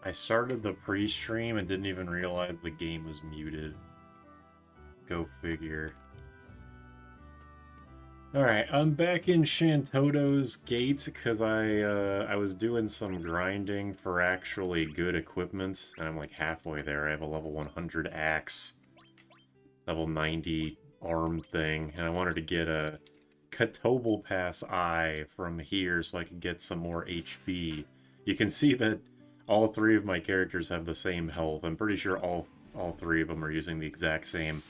I started the pre-stream and didn't even realize the game was muted. Go figure. Alright, I'm back in Shantoto's Gate because I was doing some grinding for actually good equipment, and I'm like halfway there. I have a level 100 axe, level 90 arm thing, and I wanted to get a Katobal Pass eye from here so I could get some more HP. You can see that all three of my characters have the same health. I'm pretty sure all three of them are using the exact same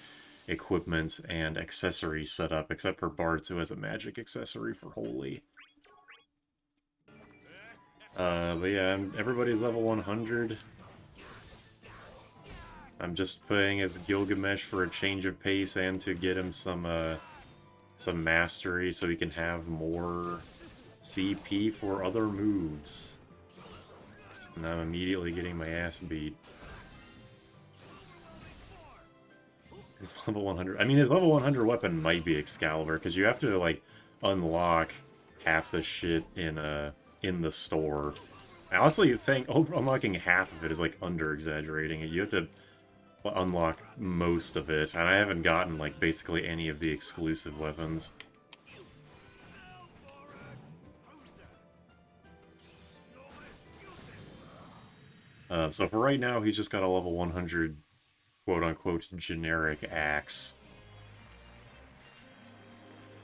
equipment and accessory setup, except for Bartz, who has a magic accessory for Holy. But yeah, everybody's level 100. I'm just playing as Gilgamesh for a change of pace and to get him some mastery so he can have more CP for other moves. And I'm immediately getting my ass beat. His level 100... I mean, his level 100 weapon might be Excalibur, because you have to, like, unlock half the shit in the store. I honestly saying unlocking half of it is, like, under-exaggerating it. You have to unlock most of it, and I haven't gotten, like, basically any of the exclusive weapons. So for right now, he's just got a level 100 quote-unquote generic axe.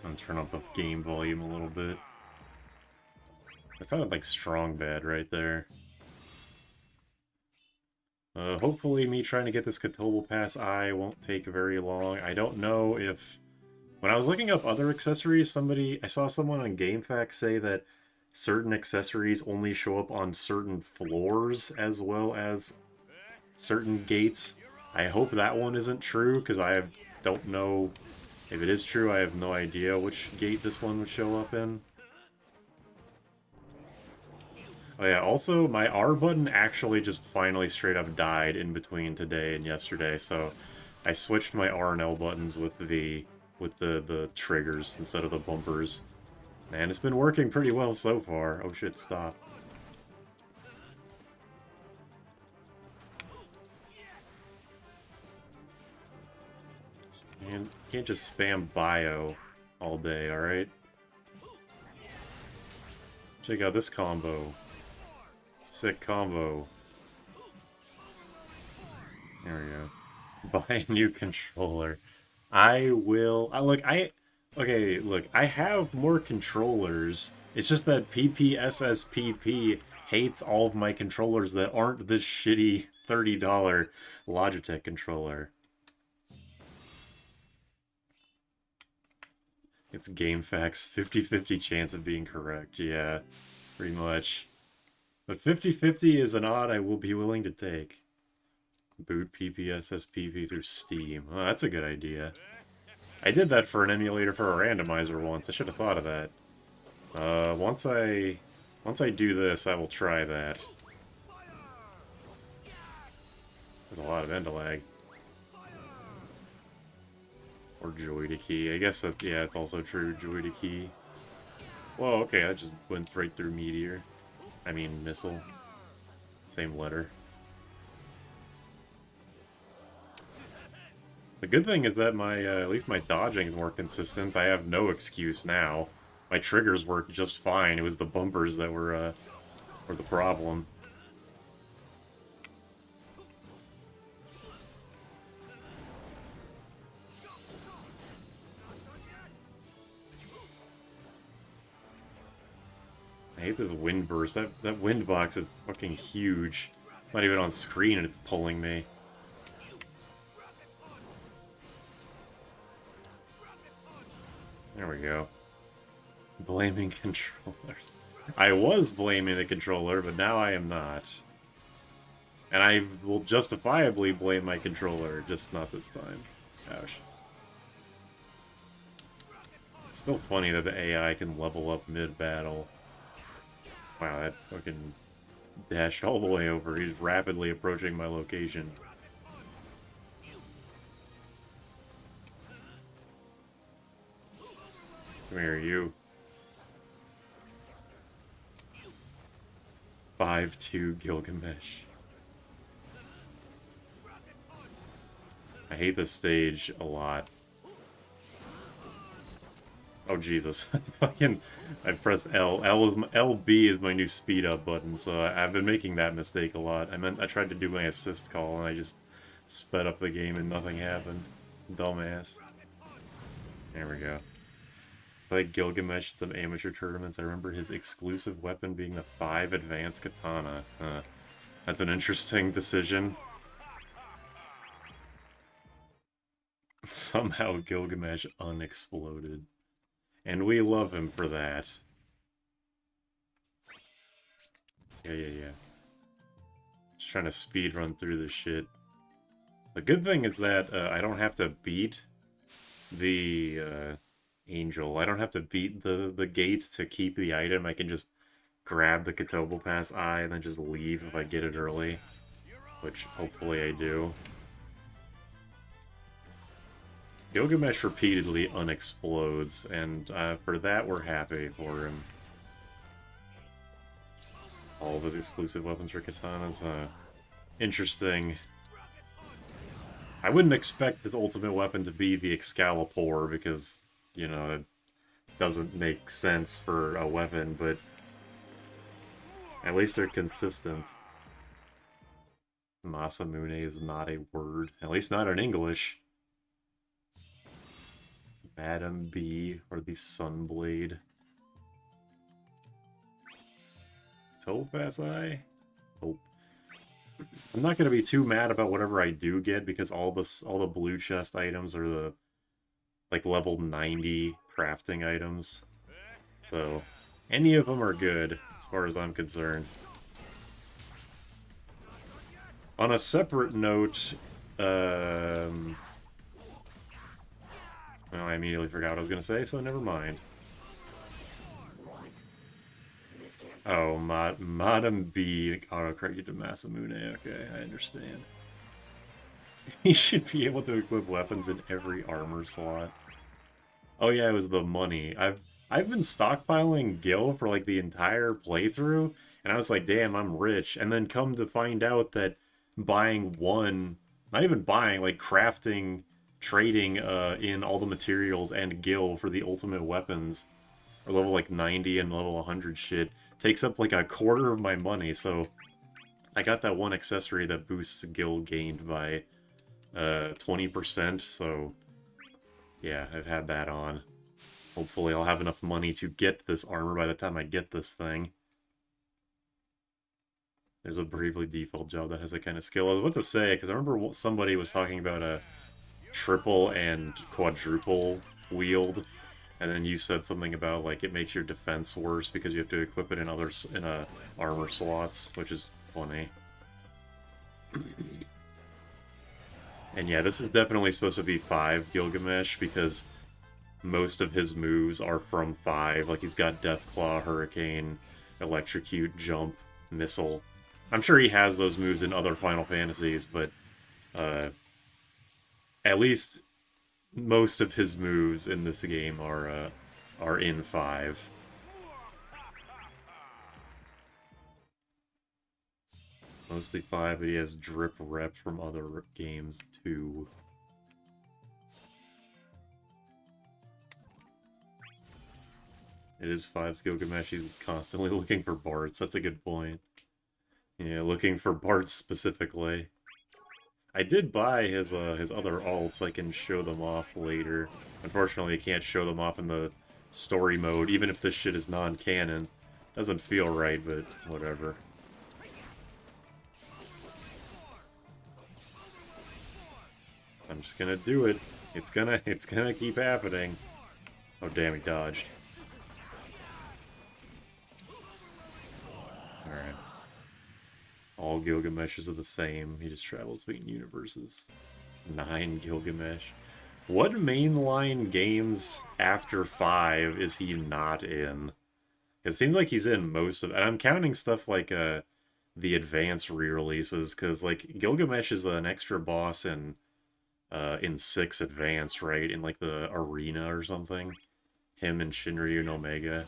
I'm gonna turn up the game volume a little bit. That sounded like strong bad right there. Hopefully me trying to get this Katobal Pass eye won't take very long. I don't know if... When I was looking up other accessories, I saw someone on GameFAQs say that certain accessories only show up on certain floors as well as certain gates. I hope that one isn't true, because I don't know if it is true. I have no idea which gate this one would show up in. Oh yeah, also, my R button actually just finally straight up died in between today and yesterday, so I switched my R and L buttons with the triggers instead of the bumpers. And it's been working pretty well so far. Oh shit, stop. Man, you can't just spam bio all day, alright? Check out this combo. Sick combo. There we go. Buy a new controller. I will... Okay, look, I have more controllers. It's just that PPSSPP hates all of my controllers that aren't this shitty $30 Logitech controller. It's GameFAQs, 50-50 chance of being correct, yeah, pretty much. But 50-50 is an odd I will be willing to take. Boot PPSSPP through Steam. Oh, that's a good idea. I did that for an emulator for a randomizer once. I should have thought of that. Once I do this, I will try that. There's a lot of end lag. Or joy to key. I guess that's, yeah, it's also true, joy to key. Whoa, okay, I just went right through meteor. I mean, missile. Same letter. The good thing is that my, at least my dodging is more consistent. I have no excuse now. My triggers work just fine. It was the bumpers that were the problem. I hate this wind burst. That wind box is fucking huge. It's not even on screen and it's pulling me. There we go. Blaming controllers. I was blaming the controller, but now I am not. And I will justifiably blame my controller, just not this time. Ouch. It's still funny that the AI can level up mid-battle. Wow, that fucking dashed all the way over. He's rapidly approaching my location. Come here, you. 5-2 Gilgamesh. I hate this stage a lot. Oh Jesus! I pressed L. LB is my new speed up button, so I've been making that mistake a lot. I tried to do my assist call and I just sped up the game and nothing happened. Dumbass. There we go. Played Gilgamesh in some amateur tournaments. I remember his exclusive weapon being the 5 advanced katana. That's an interesting decision. Somehow Gilgamesh unexploded. And we love him for that. Yeah. Just trying to speed run through this shit. The good thing is that I don't have to beat the angel. I don't have to beat the gate to keep the item. I can just grab the Kotobo Pass eye and then just leave if I get it early. Which hopefully I do. Gilgamesh repeatedly unexplodes, and for that we're happy for him. All of his exclusive weapons are katanas. Interesting. I wouldn't expect his ultimate weapon to be the Excalibur, because, you know, it doesn't make sense for a weapon, but at least they're consistent. Masamune is not a word, at least not in English. Madam B, or the Sunblade. Topaz Eye? Oh. I'm not gonna be too mad about whatever I do get, because all the blue chest items are the like level 90 crafting items. So any of them are good as far as I'm concerned. On a separate note, well, I immediately forgot what I was going to say, so never mind. Oh, Madam B auto-corrected to Masamune. Okay, I understand. He should be able to equip weapons in every armor slot. Oh yeah, it was the money. I've been stockpiling Gil for like the entire playthrough, and I was like, damn, I'm rich. And then come to find out that buying one, not even buying, like crafting, trading in all the materials and Gil for the ultimate weapons, or level like 90 and level 100 shit, takes up like a quarter of my money. So I got that one accessory that boosts Gil gained by 20%, so yeah, I've had that on. Hopefully I'll have enough money to get this armor by the time I get this thing. There's a Bravely Default job that has that kind of skill. I was about to say, because I remember somebody was talking about a triple and quadruple wield, and then you said something about like it makes your defense worse because you have to equip it in armor slots, which is funny. And yeah, this is definitely supposed to be 5 Gilgamesh, because most of his moves are from 5. Like, he's got Deathclaw, Hurricane, Electrocute, Jump, Missile. I'm sure he has those moves in other Final Fantasies, but at least most of his moves in this game are in 5. Mostly 5, but he has drip rep from other games too. It is 5's Gilgamesh. He's constantly looking for Barts. That's a good point. Yeah, looking for Barts specifically. I did buy his other alts. I can show them off later. Unfortunately, I can't show them off in the story mode, even if this shit is non-canon. Doesn't feel right, but whatever. I'm just gonna do it. It's gonna keep happening. Oh damn, he dodged. Alright. All Gilgameshes are the same. He just travels between universes. 9 Gilgamesh. What mainline games after 5 is he not in? It seems like he's in most of... And I'm counting stuff like the advanced re-releases, because like Gilgamesh is an extra boss in 6 Advance, right? In like the arena or something. Him and Shinryu and Omega.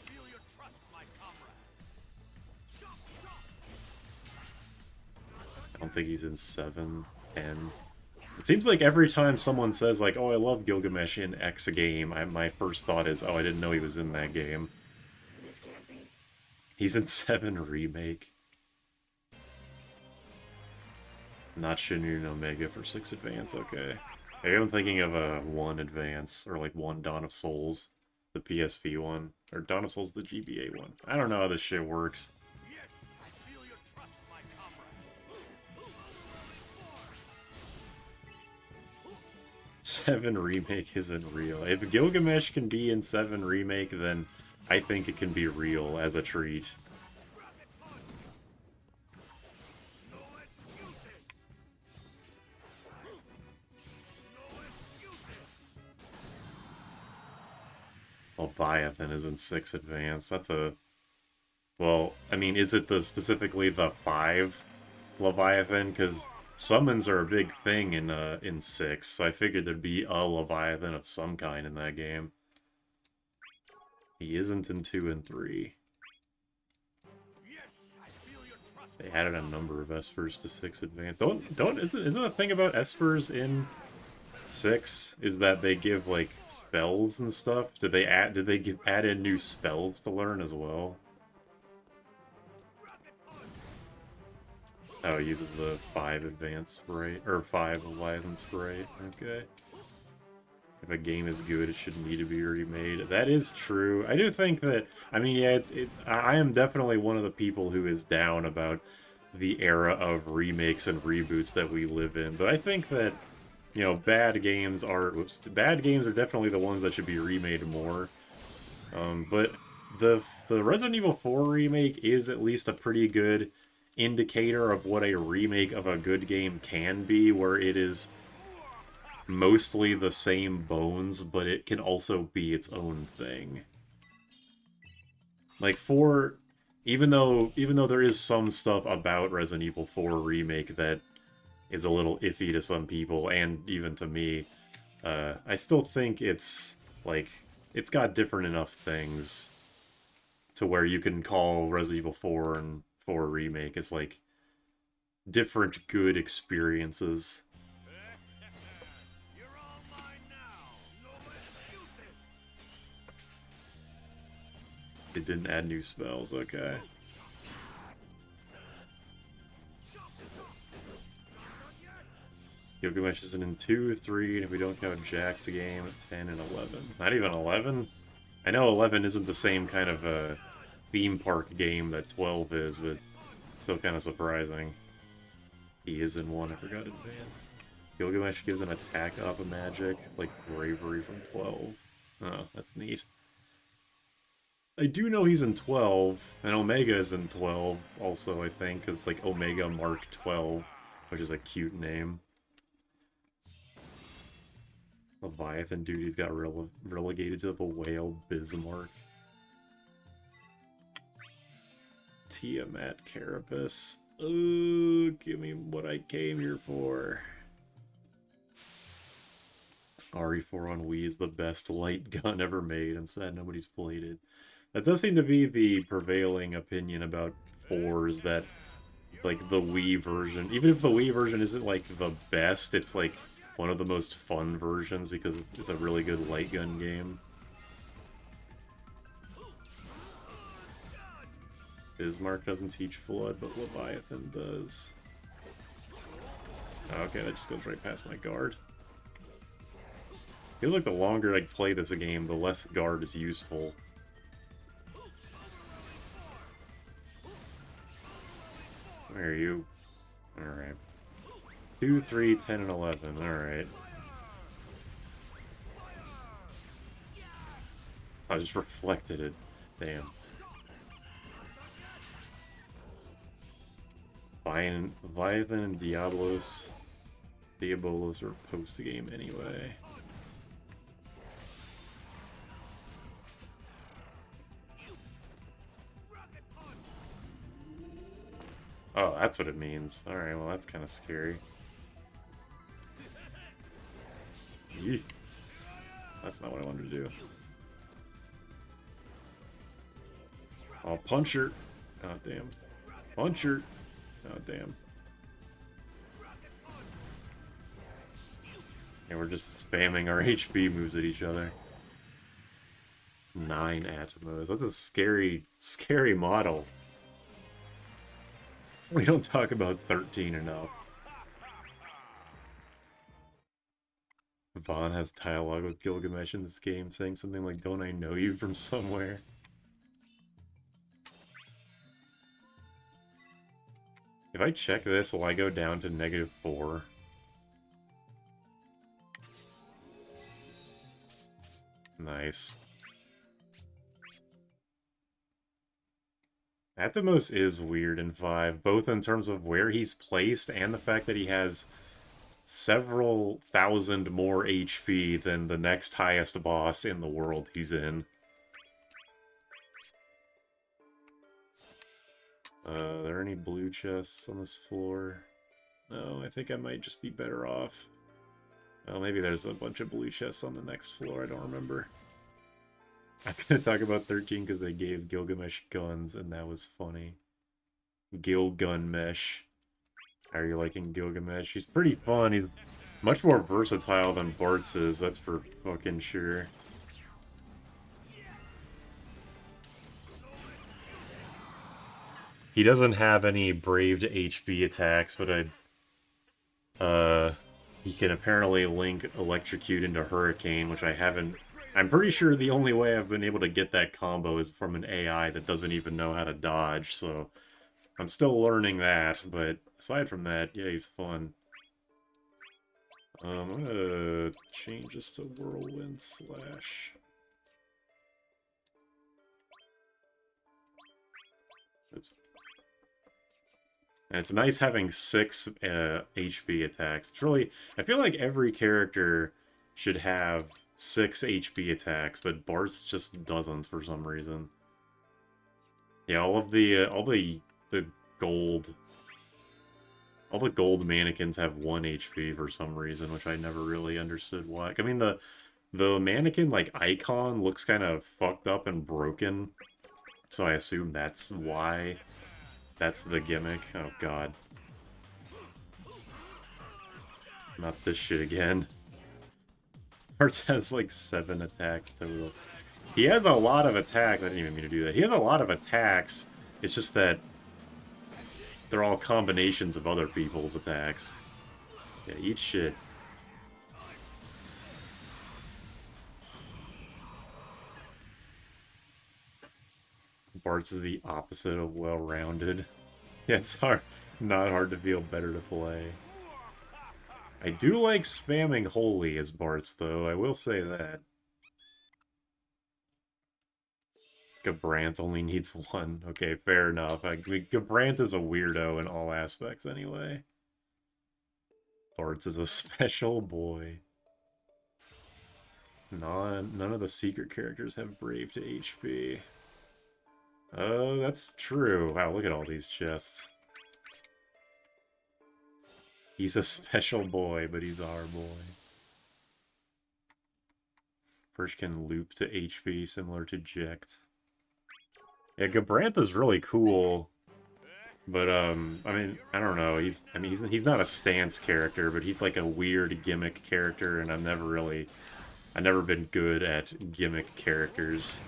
I don't think he's in 7, 10. It seems like every time someone says, like, oh, I love Gilgamesh in X game, my first thought is, oh, I didn't know he was in that game. He's in 7 Remake. Not Shinrin Omega for 6 Advance, okay. Maybe I'm thinking of a 1 Advance, or like 1 Dawn of Souls, the PSP one. Or Dawn of Souls, the GBA one. I don't know how this shit works. 7 Remake isn't real. If Gilgamesh can be in 7 Remake, then I think it can be real as a treat. Leviathan is in 6 Advance. That's a... Well, I mean, is it specifically the 5 Leviathan? Because summons are a big thing in 6, so I figured there'd be a Leviathan of some kind in that game. He isn't in 2 and 3. They added a number of Espers to 6 Advance. Isn't a thing about Espers in 6 is that they give like spells and stuff? Did they add in new spells to learn as well? Oh, it uses the 5 Advance Sprite, or 5 Leviathan Sprite. Okay. If a game is good, it shouldn't need to be remade. That is true. I do think that, I mean, yeah, I am definitely one of the people who is down about the era of remakes and reboots that we live in. But I think that, you know, bad games are definitely the ones that should be remade more. But the Resident Evil 4 remake is at least a pretty good indicator of what a remake of a good game can be, where it is mostly the same bones, but it can also be its own thing. Like 4, even though there is some stuff about Resident Evil 4 remake that is a little iffy to some people and even to me, I still think it's like it's got different enough things to where you can call Resident Evil 4 and 4 remake as like different good experiences. It didn't add new spells, okay. Gilgamesh isn't in 2, 3, and if we don't count Jack's game, 10 and 11. Not even 11? I know 11 isn't the same kind of a theme park game that 12 is, but still kind of surprising. He is in 1, I forgot Advance. Gilgamesh gives an attack off of magic, like Bravery from 12. Oh, that's neat. I do know he's in 12, and Omega is in 12 also, I think, because it's like Omega Mark 12, which is a cute name. Leviathan duties got relegated to the Whale Bismarck. Tiamat Carapace. Oh, give me what I came here for. RE4 on Wii is the best light gun ever made. I'm sad nobody's played it. That does seem to be the prevailing opinion about 4s, that like the Wii version, even if the Wii version isn't like the best, it's like one of the most fun versions because it's a really good light gun game. Bismarck doesn't teach Flood, but Leviathan does. Okay, that just goes right past my guard. Feels like the longer I play this game, the less guard is useful. Where are you? Alright. 2, 3, 10, and 11. Alright. I just reflected it. Damn. Leviathan and Diabolos are post-game anyway. Oh, that's what it means. Alright, well that's kind of scary. Eek. That's not what I wanted to do. Oh, puncher! Oh, damn. Puncher! Oh, damn. And we're just spamming our HP moves at each other. 9 Atomos. That's a scary, scary model. We don't talk about 13 enough. Vaughn has dialogue with Gilgamesh in this game, saying something like, "Don't I know you from somewhere?" If I check this, will I go down to -4? Nice. Atomos is weird in 5, both in terms of where he's placed and the fact that he has several thousand more HP than the next highest boss in the world he's in. Are there any blue chests on this floor? No, I think I might just be better off. Well, maybe there's a bunch of blue chests on the next floor, I don't remember. I'm gonna talk about 13 because they gave Gilgamesh guns, and that was funny. Gilgamesh. How are you liking Gilgamesh? He's pretty fun, he's much more versatile than Bartz is, that's for fucking sure. He doesn't have any braved HP attacks, but he can apparently link Electrocute into Hurricane, which I haven't... I'm pretty sure the only way I've been able to get that combo is from an AI that doesn't even know how to dodge, so... I'm still learning that, but aside from that, yeah, he's fun. I'm gonna change this to Whirlwind Slash. Oops. And it's nice having 6 HP attacks. It's really... I feel like every character should have 6 HP attacks, but Bart's just doesn't for some reason. Yeah, all the gold... All the gold mannequins have 1 HP for some reason, which I never really understood why. I mean, the mannequin, like, icon looks kind of fucked up and broken, so I assume that's why. That's the gimmick. Oh, God. Not this shit again. Hearts has, like, 7 attacks total. He has a lot of attacks. I didn't even mean to do that. He has a lot of attacks. It's just that they're all combinations of other people's attacks. Yeah, eat shit. Bart's is the opposite of well-rounded. Yeah, it's not hard to feel better to play. I do like spamming Holy as Bart's, though, I will say that. Gabranth only needs 1. Okay, fair enough. Gabranth is a weirdo in all aspects anyway. Bart's is a special boy. None of the secret characters have Brave to HP. Oh, that's true. Wow, look at all these chests. He's a special boy, but he's our boy. Perch can loop to HP, similar to Jekt. Yeah, Gabranth is really cool, but I mean, I don't know. He's not a stance character, but he's like a weird gimmick character, and I've never been good at gimmick characters.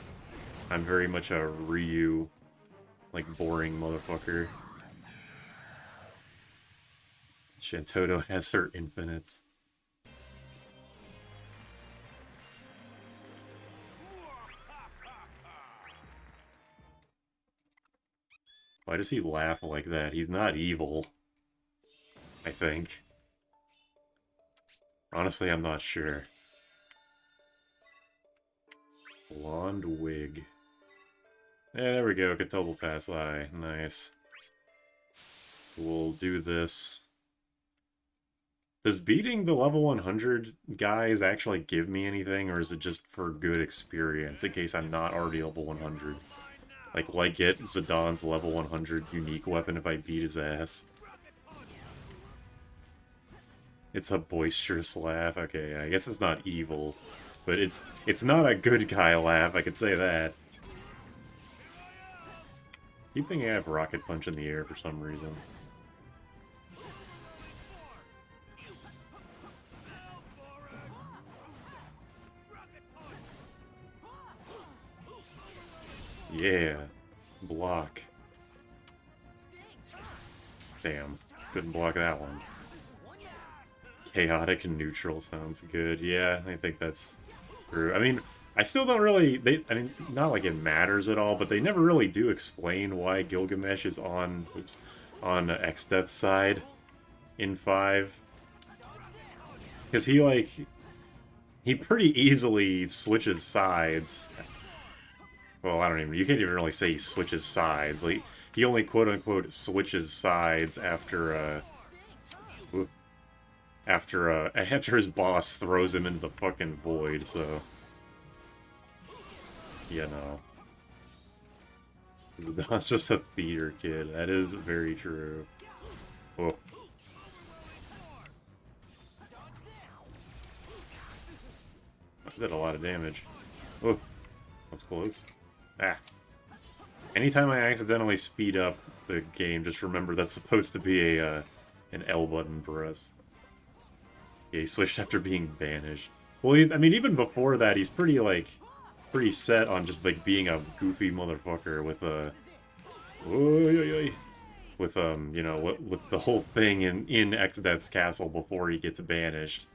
I'm very much a Ryu, like, boring motherfucker. Shantoto has her infinites. Why does he laugh like that? He's not evil, I think. Honestly, I'm not sure. Blonde wig. Yeah, there we go. Katoble Pass Eye. Nice. We'll do this. Does beating the level 100 guys actually give me anything, or is it just for good experience, in case I'm not already level 100? Like get Zidane level 100 unique weapon if I beat his ass. It's a boisterous laugh. Okay, I guess it's not evil, but it's not a good guy laugh, I could say that. Keep thinking I have Rocket Punch in the air for some reason. Yeah. Block. Damn. Couldn't block that one. Chaotic and neutral sounds good. Yeah, I think that's true. I mean, I still don't really... I mean, not like it matters at all, but they never really do explain why Gilgamesh is on... Oops, on X-Death's side in 5. Because he, like... He pretty easily switches sides. Well, I don't even... You can't even really say he switches sides. Like, he only quote-unquote switches sides after, after his boss throws him into the fucking void, so... You know. That's just a theater kid. That is very true. Oh. That did a lot of damage. Oh. That's close. Ah. Anytime I accidentally speed up the game, just remember that's supposed to be a an L button for us. Yeah, he switched after being banished. Well, I mean, even before that, he's pretty, like, pretty set on just, like, being a goofy motherfucker with a... With, you know, with the whole thing in X-Death's castle before he gets banished.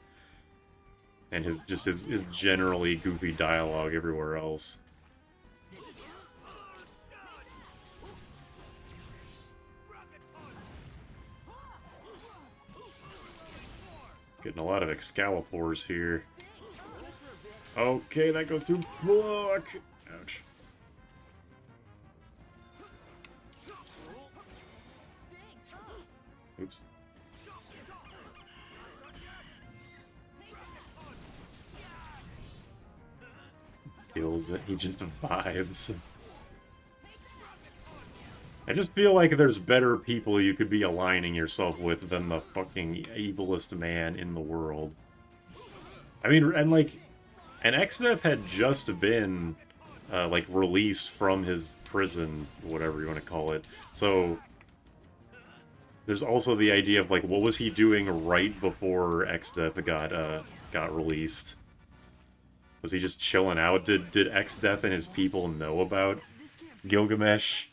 And his generally goofy dialogue everywhere else. Getting a lot of Excaliburs here. Okay, that goes through block. Ouch. Oops. Kills it. He just vibes. I just feel like there's better people you could be aligning yourself with than the fucking evilest man in the world. I mean, and like, and X-Death had just been, like, released from his prison, whatever you want to call it. So, there's also the idea of, like, what was he doing right before X-Death got released? Was he just chilling out? Did X-Death and his people know about Gilgamesh?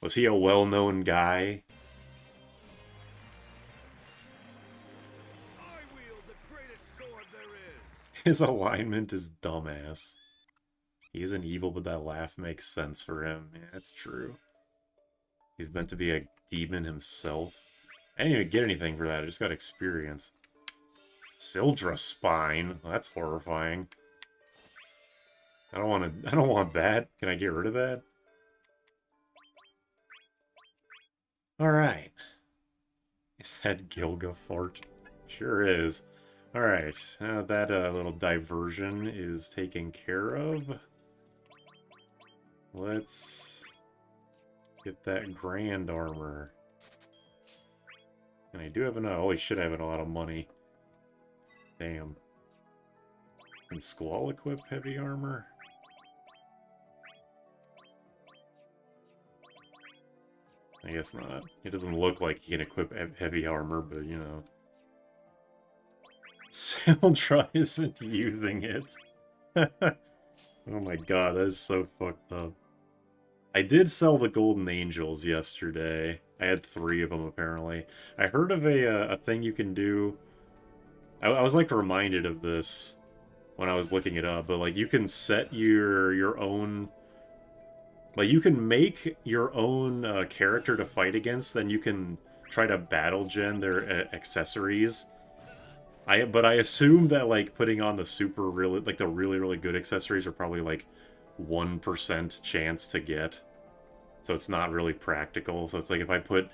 Was he a well-known guy? His alignment is dumbass. He isn't evil, but that laugh makes sense for him. Yeah, that's true. He's meant to be a demon himself. I didn't even get anything for that, I just got experience. Sildra Spine? That's horrifying. I don't want that. Can I get rid of that? Alright. Is that Gilgafort? Sure is. Alright, that little diversion is taken care of. Let's get that grand armor. And I do have enough. Holy shit, I have a lot of money. Damn. Can Squall equip heavy armor? I guess not. It doesn't look like he can equip heavy armor, but, you know. Sildra isn't using it. Oh my god, that is so fucked up. I did sell the Golden Angels yesterday. I had 3 of them, apparently. I heard of a thing you can do... I was, like, reminded of this when I was looking it up, but, like, you can set your own... Like, you can make your own character to fight against, then you can try to battle gen their accessories. But I assume that, like, putting on the the really, really good accessories are probably, like, 1% chance to get. So it's not really practical. So it's like if I put,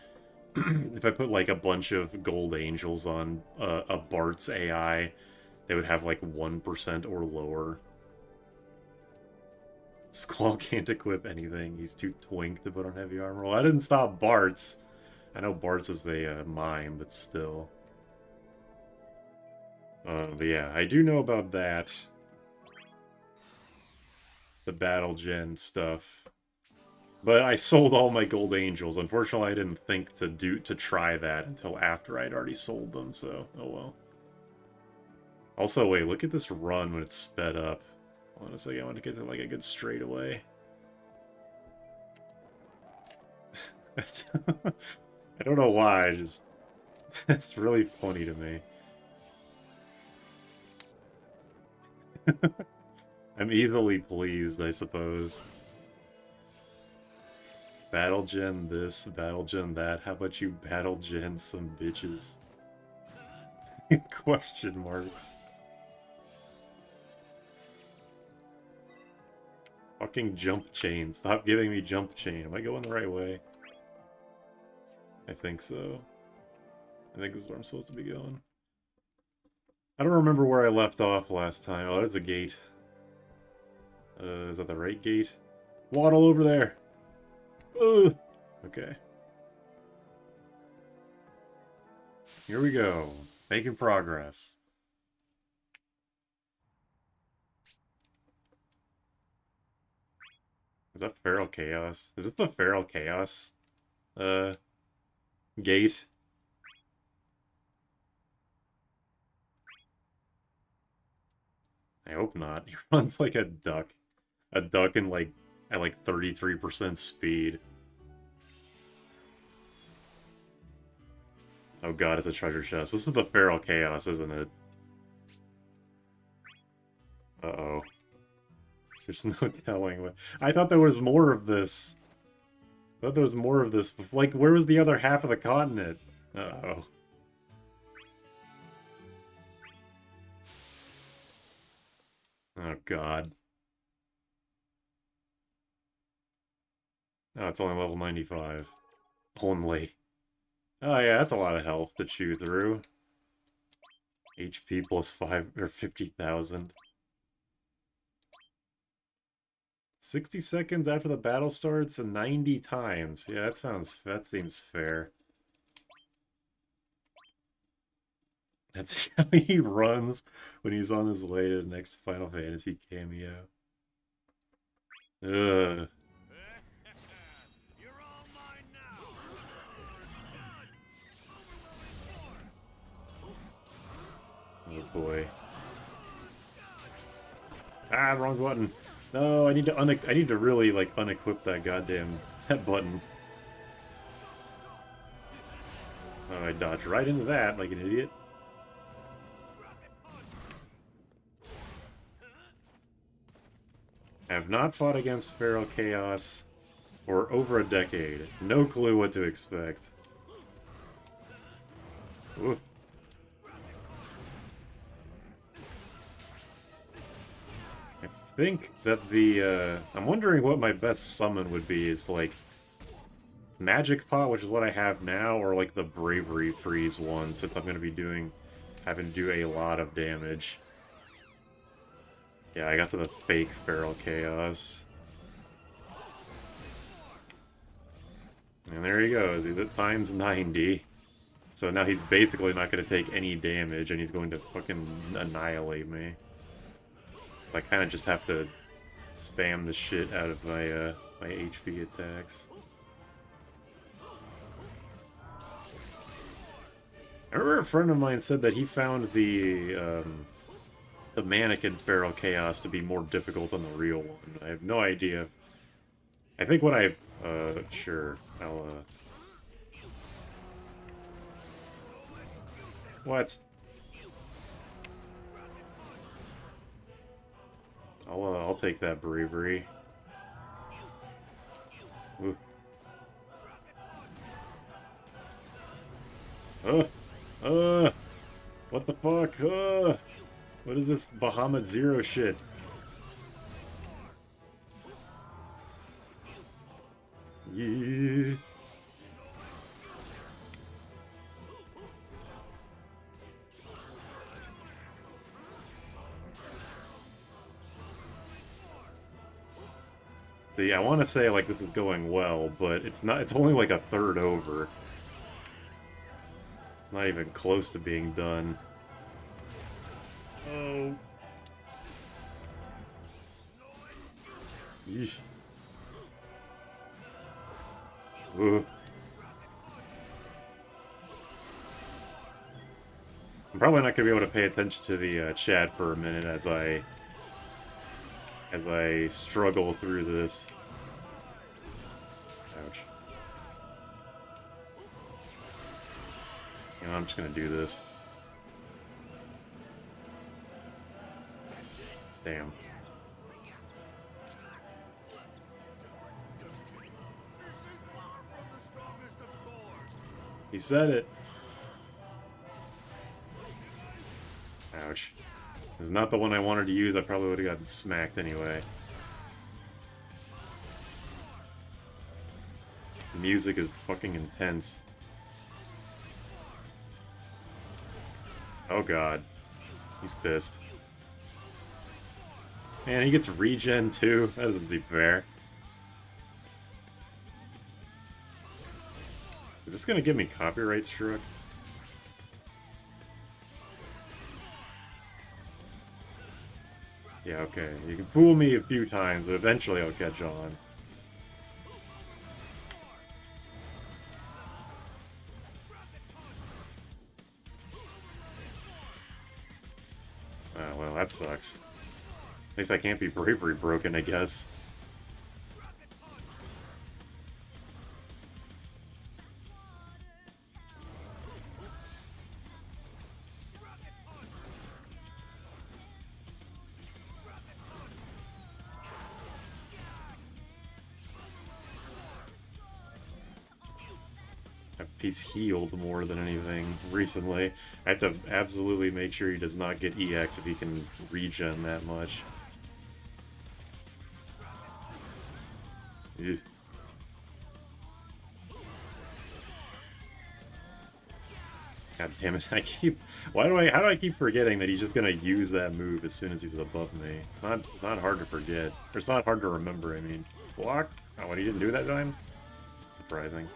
like, a bunch of gold angels on a Bart's AI, they would have, like, 1% or lower. Squall can't equip anything. He's too twink to put on heavy armor. Well, I didn't stop Bart's. I know Bart's is the mime, but still. But yeah, I do know about that. The battle gen stuff. But I sold all my gold angels. Unfortunately, I didn't think to try that until after I'd already sold them, so oh well. Also, wait, look at this run when it's sped up. Hold on a second, I want to get to, like, a good straightaway. That's I don't know why, I just that's really funny to me. I'm easily pleased, I suppose. Battle gen this, battle gen that. How about you battle gen some bitches? Question marks. Fucking jump chain. Stop giving me jump chain. Am I going the right way? I think so. I think this is where I'm supposed to be going. I don't remember where I left off last time. Oh, there's a gate. Is that the right gate? Waddle over there! Ugh. Okay. Here we go. Making progress. Is that Feral Chaos? Is this the Feral Chaos, gate? I hope not. He runs like a duck. A duck in like, at like 33% speed. Oh god, it's a treasure chest. This is the Feral Chaos, isn't it? Uh-oh. There's no telling what... I thought there was more of this. I thought there was more of this. Like, where was the other half of the continent? Uh-oh. Oh god. Oh, it's only level 95. Only. Oh yeah, that's a lot of health to chew through. HP plus 5 or 50,000. 60 seconds after the battle starts and 90 times. Yeah, that seems fair. That's how he runs when he's on his way to the next Final Fantasy cameo. Ugh. Oh boy. Ah, wrong button. No, I need to really like unequip that goddamn button. Oh, I dodged right into that like an idiot. I have not fought against Feral Chaos for over a decade. No clue what to expect. Ooh. I think that the, I'm wondering what my best summon would be. It's like Magic Pot, which is what I have now, or like the Bravery Freeze one, since I'm going to be having to do a lot of damage. Yeah, I got to the fake Feral Chaos. And there he goes, he's at times 90. So now he's basically not going to take any damage, and he's going to fucking annihilate me. I kind of just have to spam the shit out of my, my HP attacks. I remember a friend of mine said that he found the mannequin Feral Chaos to be more difficult than the real one. I have no idea. I think what I... sure. I'll, What? I'll take that bravery. Ooh. What the fuck? What is this Bahamut Zero shit? Yeah. See, I want to say, like, this is going well, but it's not. It's only like a third over. It's not even close to being done. Oh. Yeesh. Ugh. I'm probably not going to be able to pay attention to the chat for a minute as I struggle through this. Ouch. You know, I'm just gonna do this. Damn. He said it. Ouch. It's not the one I wanted to use. I probably would have gotten smacked anyway. This music is fucking intense. Oh god. He's pissed. Man, he gets regen too. That doesn't seem fair. Is this gonna give me copyright struck? Yeah, okay. You can fool me a few times, but eventually I'll catch on. Oh, well, that sucks. At least I can't be bravery broken, I guess. He's healed more than anything recently. I have to absolutely make sure he does not get EX if he can regen that much. Ew. God damn it, how do I keep forgetting that he's just gonna use that move as soon as he's above me? It's not hard to forget. Or it's not hard to remember, I mean. Block? Oh, what, he didn't do that time? Surprising.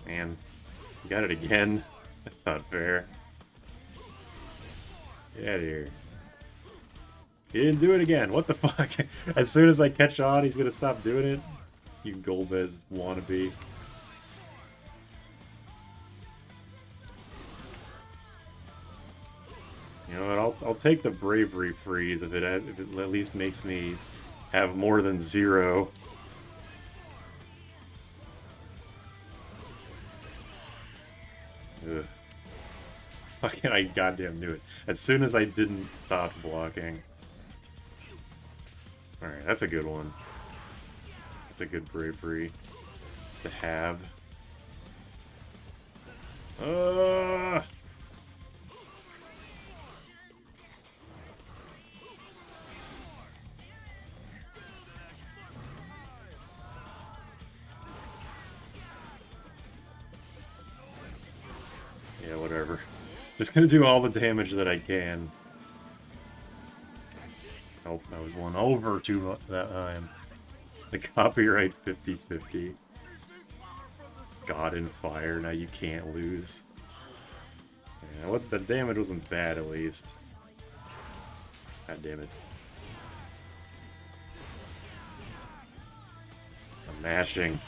Man, you got it again. That's not fair. Get out of here. He didn't do it again. What the fuck? As soon as I catch on, he's gonna stop doing it? You Golbez wannabe. You know what? I'll take the bravery freeze if it at least makes me have more than 0. Ugh. Fucking, I goddamn knew it. As soon as I didn't stop blocking. Alright, that's a good one. That's a good bravery to have. Yeah, whatever. Just gonna do all the damage that I can. Oh, I was one over too much that time. The copyright 50-50. God in fire, now you can't lose. Yeah, what the damage wasn't bad at least. God damn it. I'm mashing.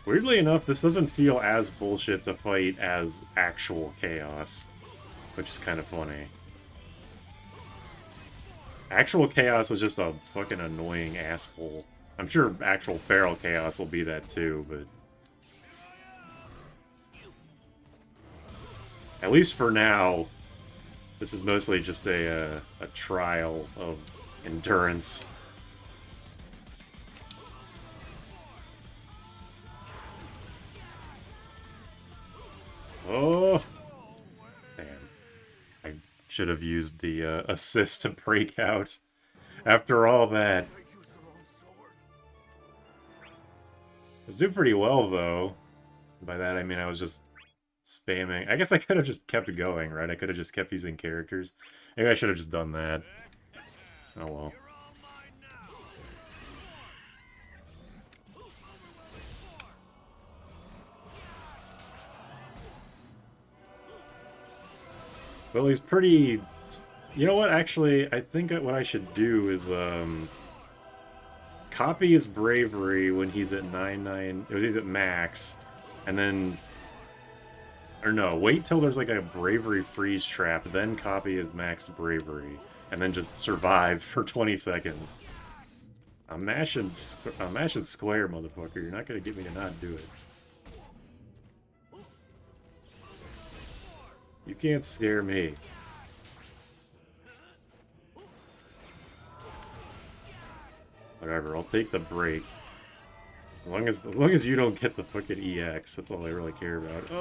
Weirdly enough, this doesn't feel as bullshit to fight as actual Chaos, which is kind of funny. Actual Chaos was just a fucking annoying asshole. I'm sure actual Feral Chaos will be that too, but... At least for now, this is mostly just a trial of endurance. Oh! Damn. I should have used the assist to break out. After all that. I was doing pretty well, though. By that, I mean I was just spamming. I guess I could have just kept going, right? I could have just kept using characters. Maybe I should have just done that. Oh well. Well, he's pretty... You know what, actually, I think what I should do is, copy his bravery when he's at 9-9... He's at max, and then... Or no, wait till there's like a bravery freeze trap, then copy his maxed bravery, and then just survive for 20 seconds. I'm mashing square, motherfucker. You're not gonna get me to not do it. You can't scare me. Whatever, I'll take the break. As long as you don't get the fucking EX, that's all I really care about.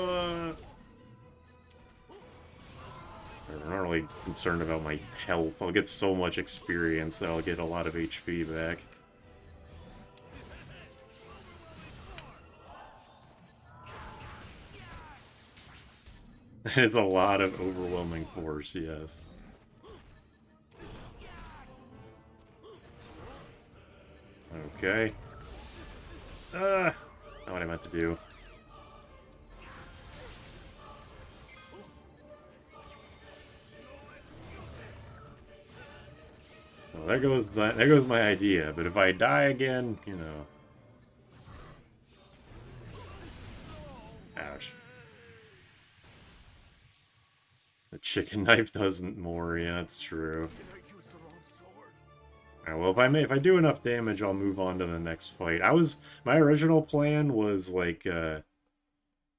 I'm not really concerned about my health. I'll get so much experience that I'll get a lot of HP back. It's a lot of overwhelming force, yes. Okay. Not what I meant to do. Well, there goes my idea, but if I die again, you know. Ouch. The chicken knife doesn't more, yeah, that's true. Alright, well, if I do enough damage, I'll move on to the next fight. My original plan was, like, I'm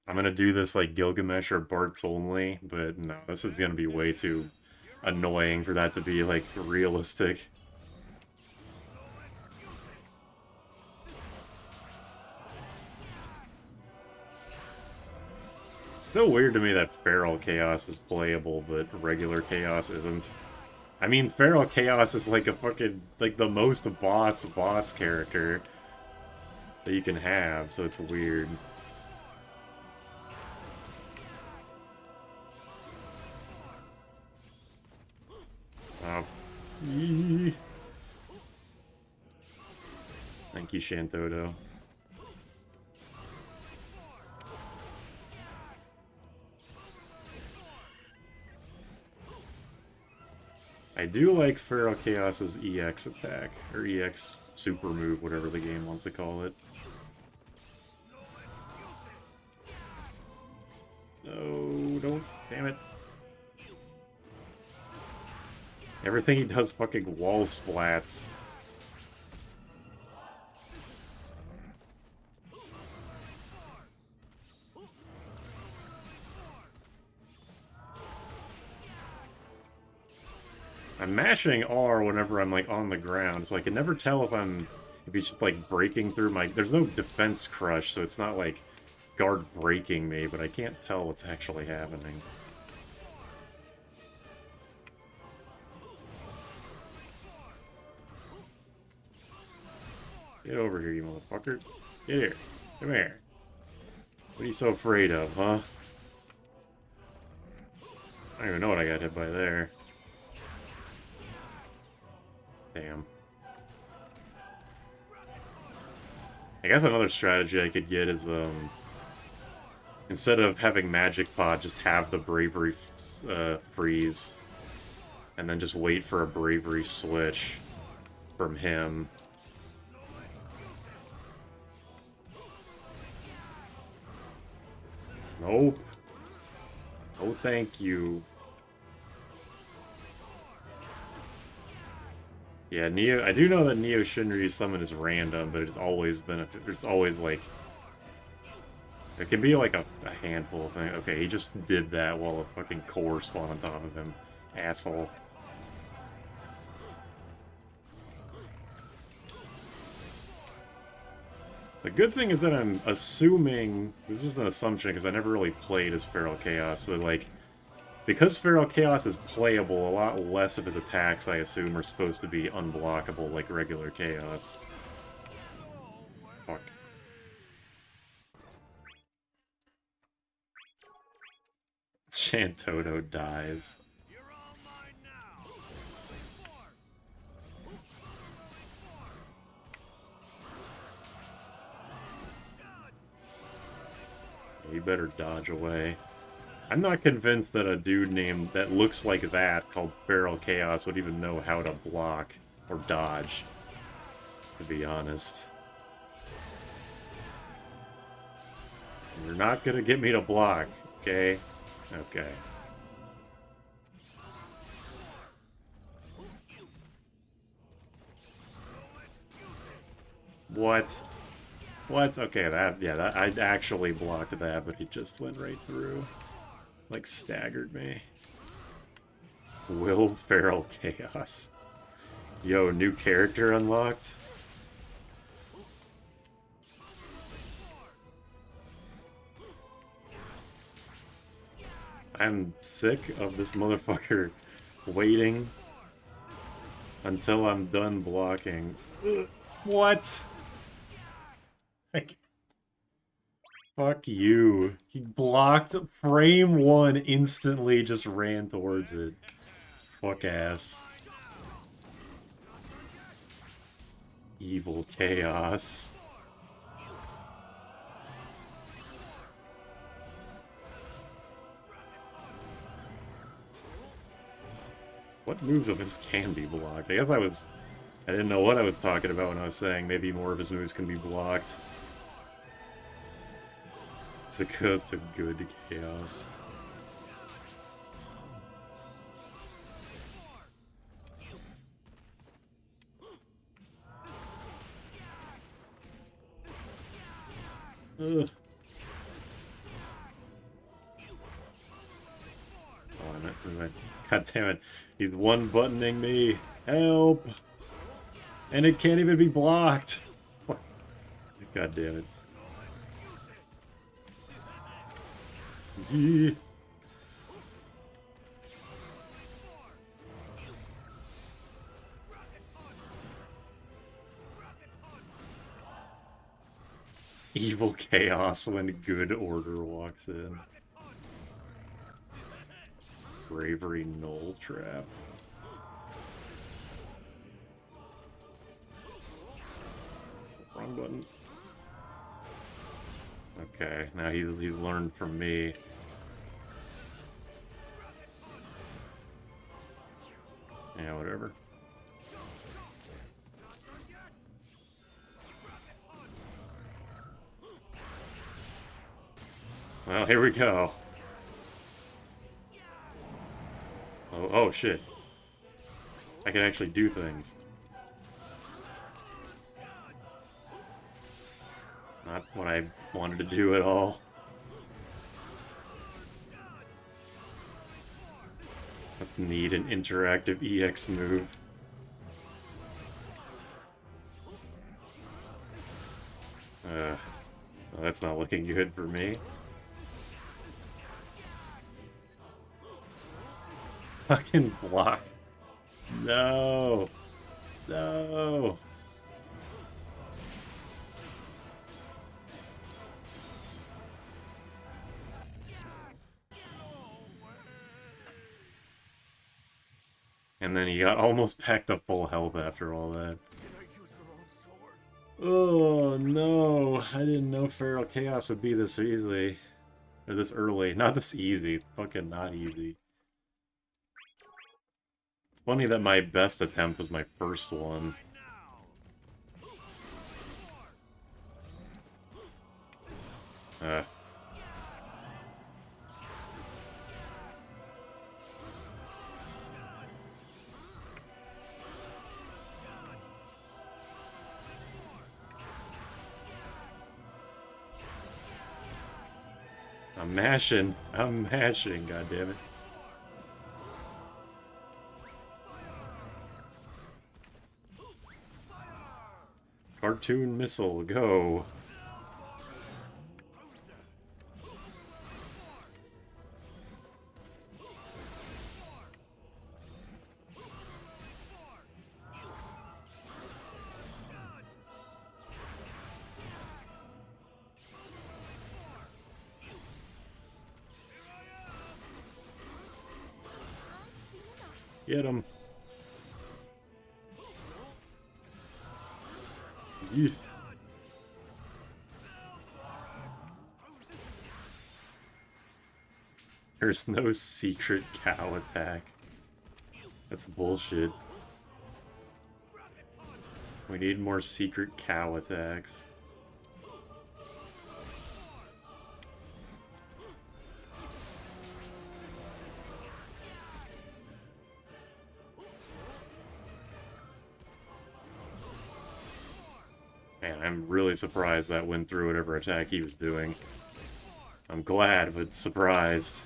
gonna do this, like, Gilgamesh or Bart's only, but no, this is gonna be way too annoying for that to be, like, realistic. It's still weird to me that Feral Chaos is playable, but regular Chaos isn't. I mean, Feral Chaos is like a fucking, like, the most boss character that you can have, so it's weird. Thank you, Shantoto. I do like Feral Chaos's EX attack, or EX super move, whatever the game wants to call it. No, don't, damn it. Everything he does fucking wall splats. I'm mashing R whenever I'm, like, on the ground, so I can never tell if he's just, like, breaking through my... There's no defense crush, so it's not, like, guard breaking me, but I can't tell what's actually happening. Get over here, you motherfucker. Get here. Come here. What are you so afraid of, huh? I don't even know what I got hit by there. Damn. I guess another strategy I could get is, instead of having Magic Pod, just have the Bravery freeze. And then just wait for a Bravery switch from him. Nope. Oh, thank you. Yeah, Neo. I do know that Neo Shinryu's summon is random, but it's always like it can be like a handful of things. Okay, he just did that while a fucking core spawned on top of him, asshole. The good thing is that I'm assuming this is an assumption because I never really played as Feral Chaos, but like. Because Feral Chaos is playable, a lot less of his attacks, I assume, are supposed to be unblockable like regular Chaos. Fuck. Shantoto dies. You better dodge away. I'm not convinced that a dude named that looks like that, called Feral Chaos, would even know how to block or dodge, to be honest. You're not gonna get me to block, okay? Okay. What? What? Okay, that I actually blocked that, but he just went right through. Like, staggered me. Will Feral Chaos. Yo, new character unlocked? I'm sick of this motherfucker waiting until I'm done blocking. What? Fuck you. He blocked frame 1 instantly, just ran towards it. Fuck ass. Evil chaos. What moves of his can be blocked? I guess I didn't know what I was talking about when I was saying maybe more of his moves can be blocked. As it goes to good chaos. Ugh. That's all I meant. God damn it. He's one-buttoning me. Help! And it can't even be blocked. God damn it. Yeah. Evil chaos when good order walks in. Bravery null trap. Wrong button. Okay, now he learned from me. Yeah, whatever. Well, here we go. Oh shit. I can actually do things. Not what I wanted to do at all. Let's need an interactive EX move. Well, that's not looking good for me. Fucking block. No. No. And then he got almost back to full health after all that. Oh no, I didn't know Feral Chaos would be this easy. Or this early. Not this easy. Fucking not easy. It's funny that my best attempt was my first one. I'm mashing. I'm mashing, goddammit. Cartoon missile, go. Get him. Yeah. There's no secret cow attack. That's bullshit. We need more secret cow attacks. Man, I'm really surprised that went through whatever attack he was doing. I'm glad, but surprised.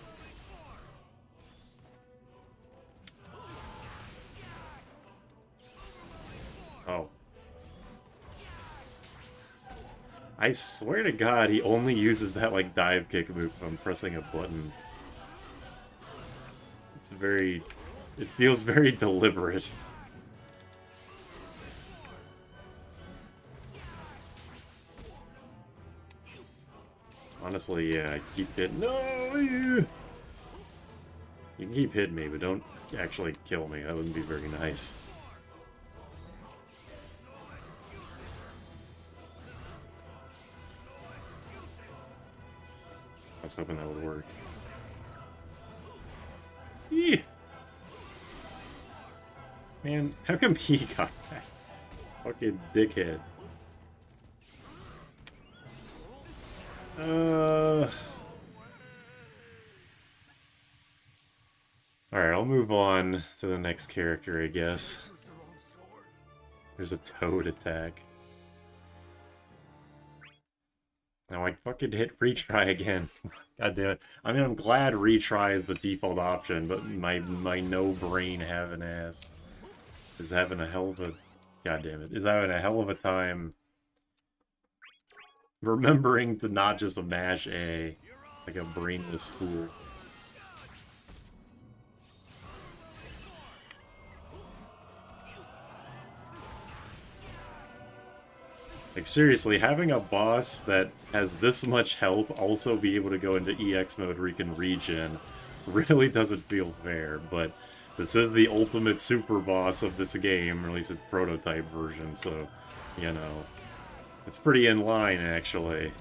Oh. I swear to God, he only uses that, like, dive kick move if I'm pressing a button. It's very... It feels very deliberate. Honestly, yeah, keep hitting... No! You can keep hitting me, but don't actually kill me. That wouldn't be very nice. I was hoping that would work. Yeah. Man, how come he got that? Fucking dickhead. Alright, I'll move on to the next character, I guess. There's a toad attack. Now I fucking hit retry again. God damn it. I mean, I'm glad retry is the default option, but my no-brain having ass is having a hell of a... God damn it. Is having a hell of a time remembering to not just mash A like a brainless fool. Like, seriously, having a boss that has this much health also be able to go into EX mode where you can regen really doesn't feel fair, but this is the ultimate super boss of this game, or at least its prototype version, so, you know, it's pretty in line, actually.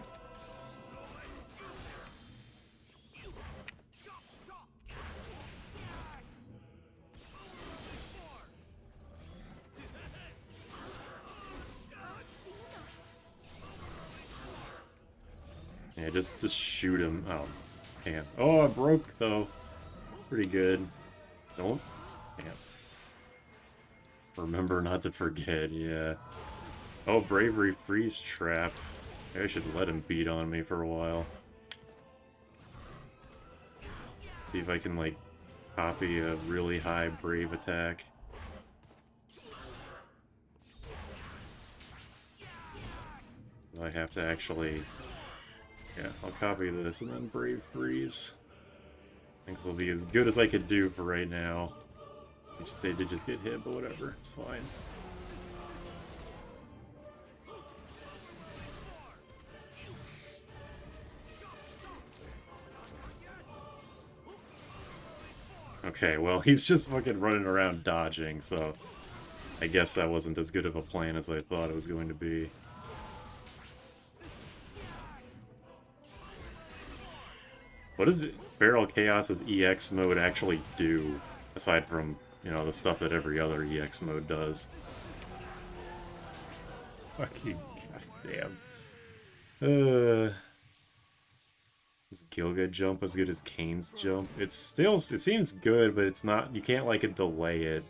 Yeah, just shoot him. Oh, man. Oh, I broke, though. Pretty good. Don't... Damn. Remember not to forget, yeah. Oh, Bravery Freeze Trap. Maybe I should let him beat on me for a while. See if I can, like, copy a really high Brave attack. I have to actually... Yeah, I'll copy this and then Brave Freeze. I think this will be as good as I could do for right now. They did just get hit, but whatever, it's fine. Okay, well, he's just fucking running around dodging, so I guess that wasn't as good of a plan as I thought it was going to be. What does Feral Chaos's EX mode actually do, aside from, you know, the stuff that every other EX mode does? Fucking goddamn. Is Gilga jump as good as Kane's jump? It's still, it seems good, but it's not, you can't like delay it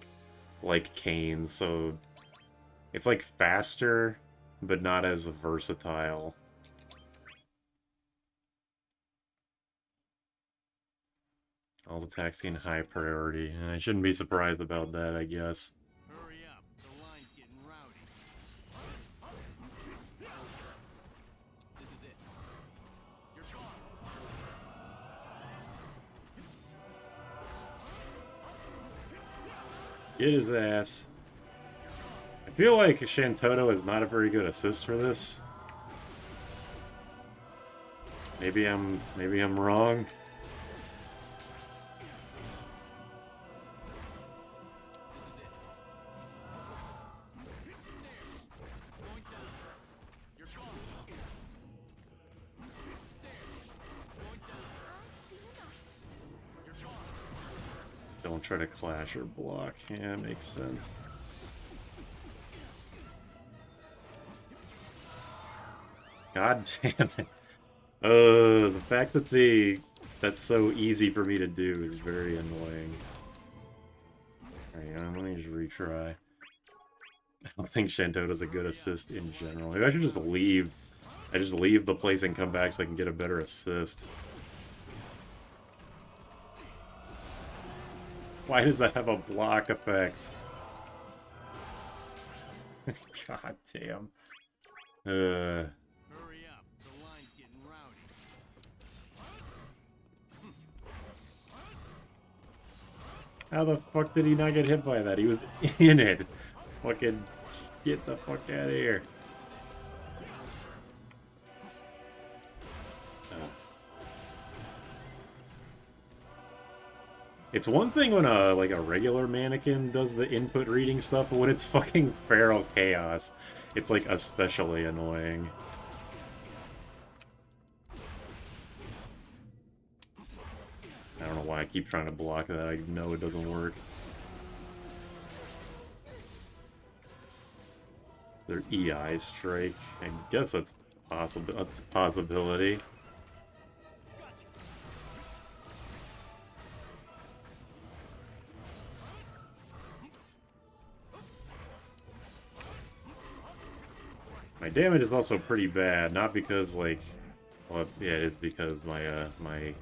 like Kane's, so it's like faster, but not as versatile. All attacks gain high priority, and I shouldn't be surprised about that, I guess. Hurry up, the line's getting rowdy. This is it. You're gone. Get his ass. I feel like Shantoto is not a very good assist for this. Maybe I'm wrong. Don't try to clash or block. Yeah, makes sense. God damn it. The fact that that's so easy for me to do is very annoying. Alright, let me just retry. I don't think Shantota's a good assist in general. Maybe I should just leave. I just leave the place and come back so I can get a better assist. Why does that have a block effect? God damn. Hurry up. The line's getting rowdy. How the fuck did he not get hit by that? He was in it. Fucking get the fuck out of here. It's one thing when a regular mannequin does the input reading stuff, but when it's fucking Feral Chaos, it's like especially annoying. I don't know why I keep trying to block that. I know it doesn't work. Their EI strike. I guess that's a possibility. My damage is also pretty bad, not because like, well, yeah, it is because my my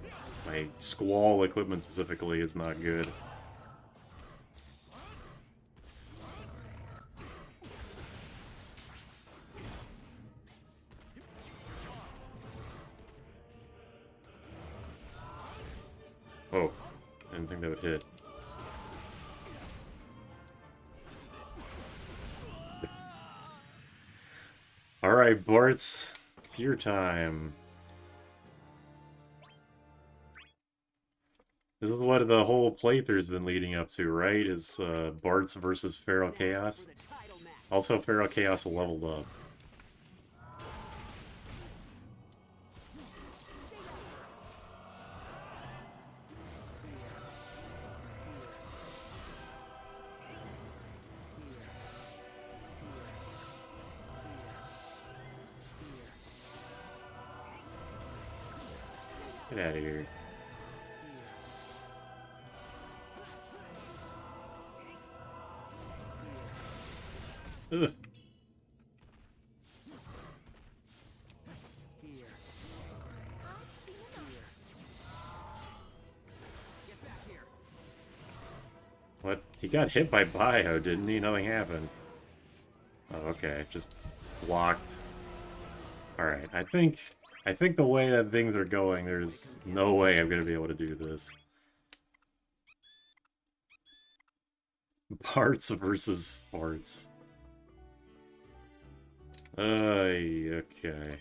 squall equipment specifically is not good. Oh, didn't think that would hit. Alright, Bartz, it's your time. This is what the whole playthrough's been leading up to, right? Is Bartz versus Feral Chaos. Also, Feral Chaos leveled up. Get out of here. Ugh. What? He got hit by Bio, didn't he? Nothing happened. Oh, okay. Just blocked. Alright, I think the way that things are going, there's no way I'm gonna be able to do this. Parts versus farts. Okay.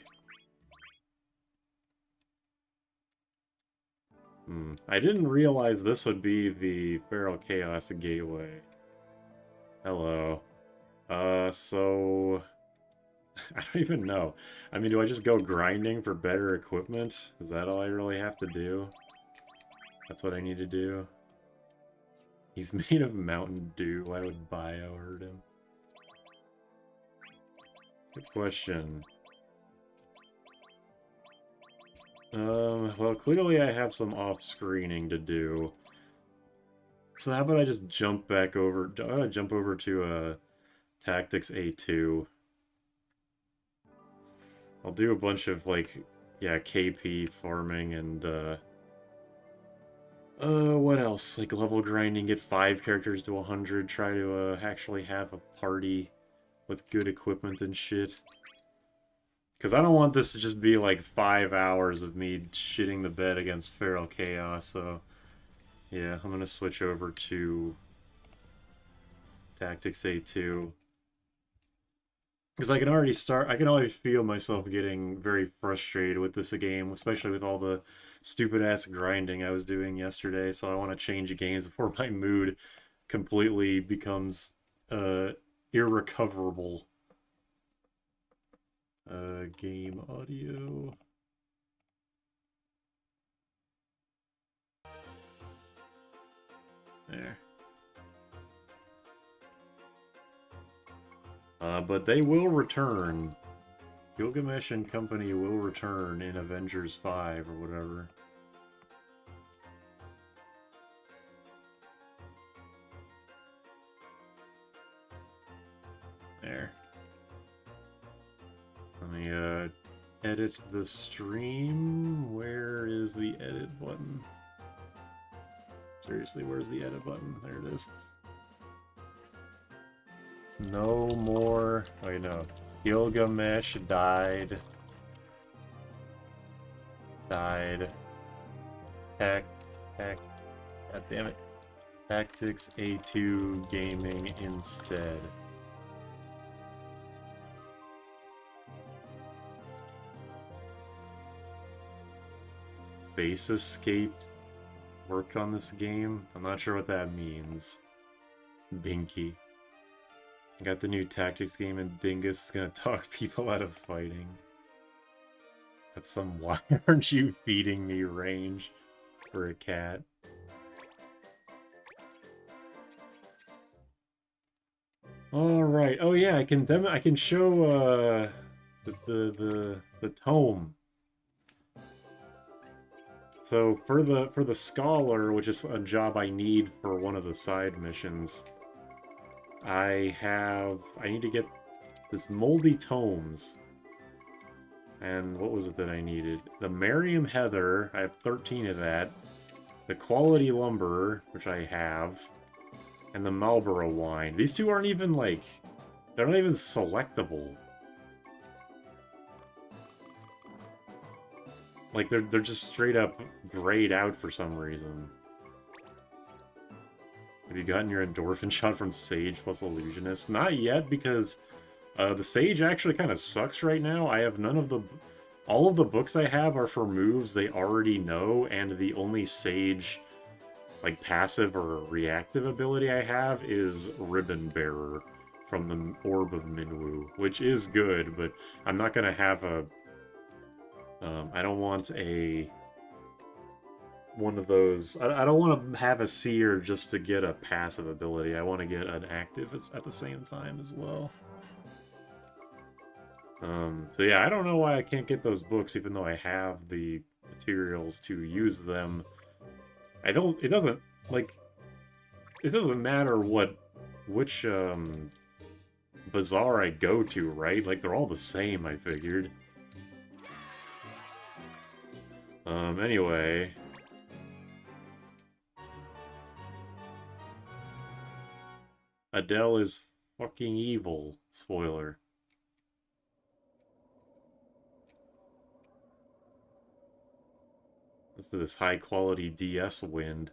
I didn't realize this would be the Feral Chaos Gateway. Hello. So... I don't even know. I mean, do I just go grinding for better equipment? Is that all I really have to do? That's what I need to do? He's made of Mountain Dew. Why would Bio hurt him? Good question. Well, clearly I have some off-screening to do. So how about I just jump back over... I'm gonna jump over to, Tactics A2. I'll do a bunch of, like, yeah, KP farming and, what else? Like, level grinding, get 5 characters to 100, try to, actually have a party with good equipment and shit. Because I don't want this to just be, like, 5 hours of me shitting the bed against Feral Chaos, so... Yeah, I'm gonna switch over to... Tactics A2. Because I can already feel myself getting very frustrated with this game, especially with all the stupid-ass grinding I was doing yesterday, so I want to change games before my mood completely becomes, irrecoverable. Game audio... There. But they will return. Gilgamesh and company will return in Avengers 5 or whatever. There. Let me edit the stream. Where is the edit button? Seriously, where's the edit button? There it is. No more. Wait, no. Gilgamesh died. God damn it. Tactics A2 Gaming instead. Base escaped. Worked on this game. I'm not sure what that means. Binky. I got the new tactics game and Dingus is gonna talk people out of fighting. That's some why aren't you feeding me range for a cat? All right. Oh yeah, I can show the tome. So for the scholar, which is a job I need for one of the side missions, I need to get this moldy tomes. And what was it that I needed? The Merriam Heather, I have 13 of that. The Quality Lumber, which I have. And the Marlboro Wine. These two aren't even, like... They're not even selectable. Like, they're just straight up grayed out for some reason. Have you gotten your endorphin shot from Sage plus Illusionist? Not yet, because the Sage actually kind of sucks right now. I have none of the... All of the books I have are for moves they already know, and the only Sage, like, passive or reactive ability I have is Ribbon Bearer from the Orb of Minwu, which is good, but I'm not going to have a... I don't want one of those... I don't want to have a Seer just to get a passive ability. I want to get an active at the same time as well. So yeah, I don't know why I can't get those books, even though I have the materials to use them. It doesn't matter which bazaar I go to, right? Like, they're all the same, I figured. Anyway. Adele is fucking evil. Spoiler. Let's do this high-quality DS wind.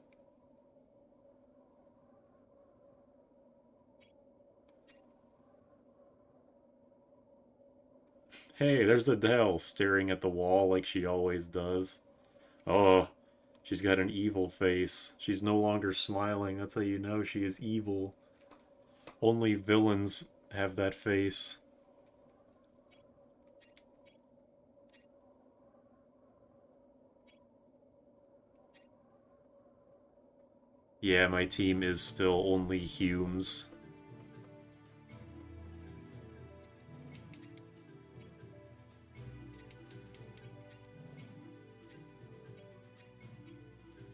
Hey, there's Adele staring at the wall like she always does. Oh, she's got an evil face. She's no longer smiling. That's how you know she is evil. Only villains have that face. Yeah, my team is still only Humes.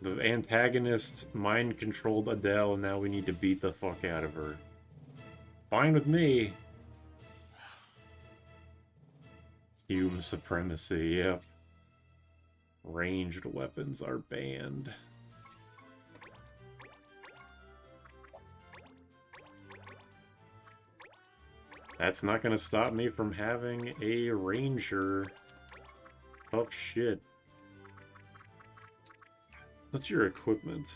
The antagonist mind-controlled Adele, and now we need to beat the fuck out of her. Fine with me. Hume supremacy, yep. Ranged weapons are banned. That's not gonna stop me from having a ranger. Tough shit. What's your equipment?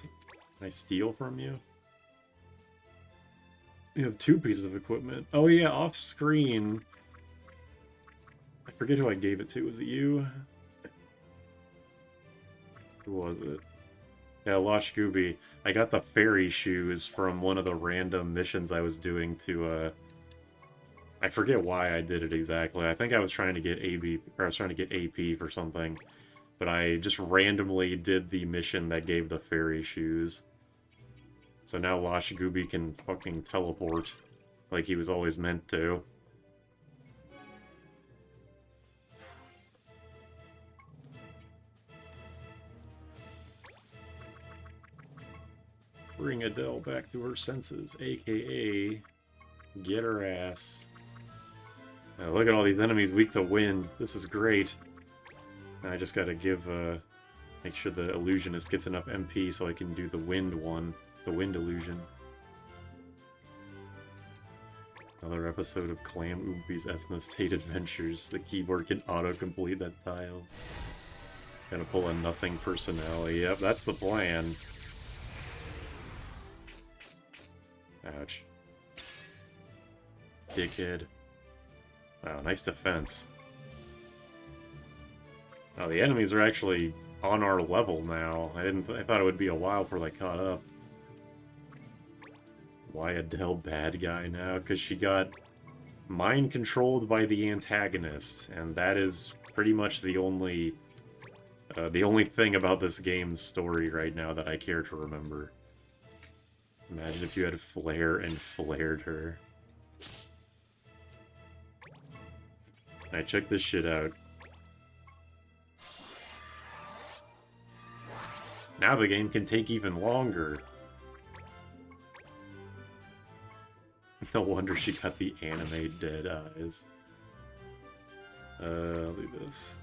Can I steal from you? You have 2 pieces of equipment. Oh yeah, off screen. I forget who I gave it to. Was it you? Who was it? Yeah, Losh Gooby. I got the fairy shoes from one of the random missions I was doing to, I forget why I did it exactly. I think I was trying to get AB, or I was trying to get AP for something. But I just randomly did the mission that gave the fairy shoes. So now Losh Gooby can fucking teleport like he was always meant to. Bring Adele back to her senses, aka get her ass. Look at all these enemies weak to wind. This is great. I just gotta make sure the illusionist gets enough MP so I can do the wind one, the wind illusion. Another episode of Clam Oompi's Ethnostate Adventures. The keyboard can auto-complete that tile. Gonna pull a nothing personality. Yep, that's the plan. Ouch. Dickhead. Wow, nice defense. Oh, the enemies are actually on our level now. I thought it would be a while before they caught up. Why Adele bad guy now? Because she got mind controlled by the antagonist, and that is pretty much the only thing about this game's story right now that I care to remember. Imagine if you had Flare and flared her. Alright, check this shit out. Now the game can take even longer. No wonder she got the anime dead eyes. I'll do this.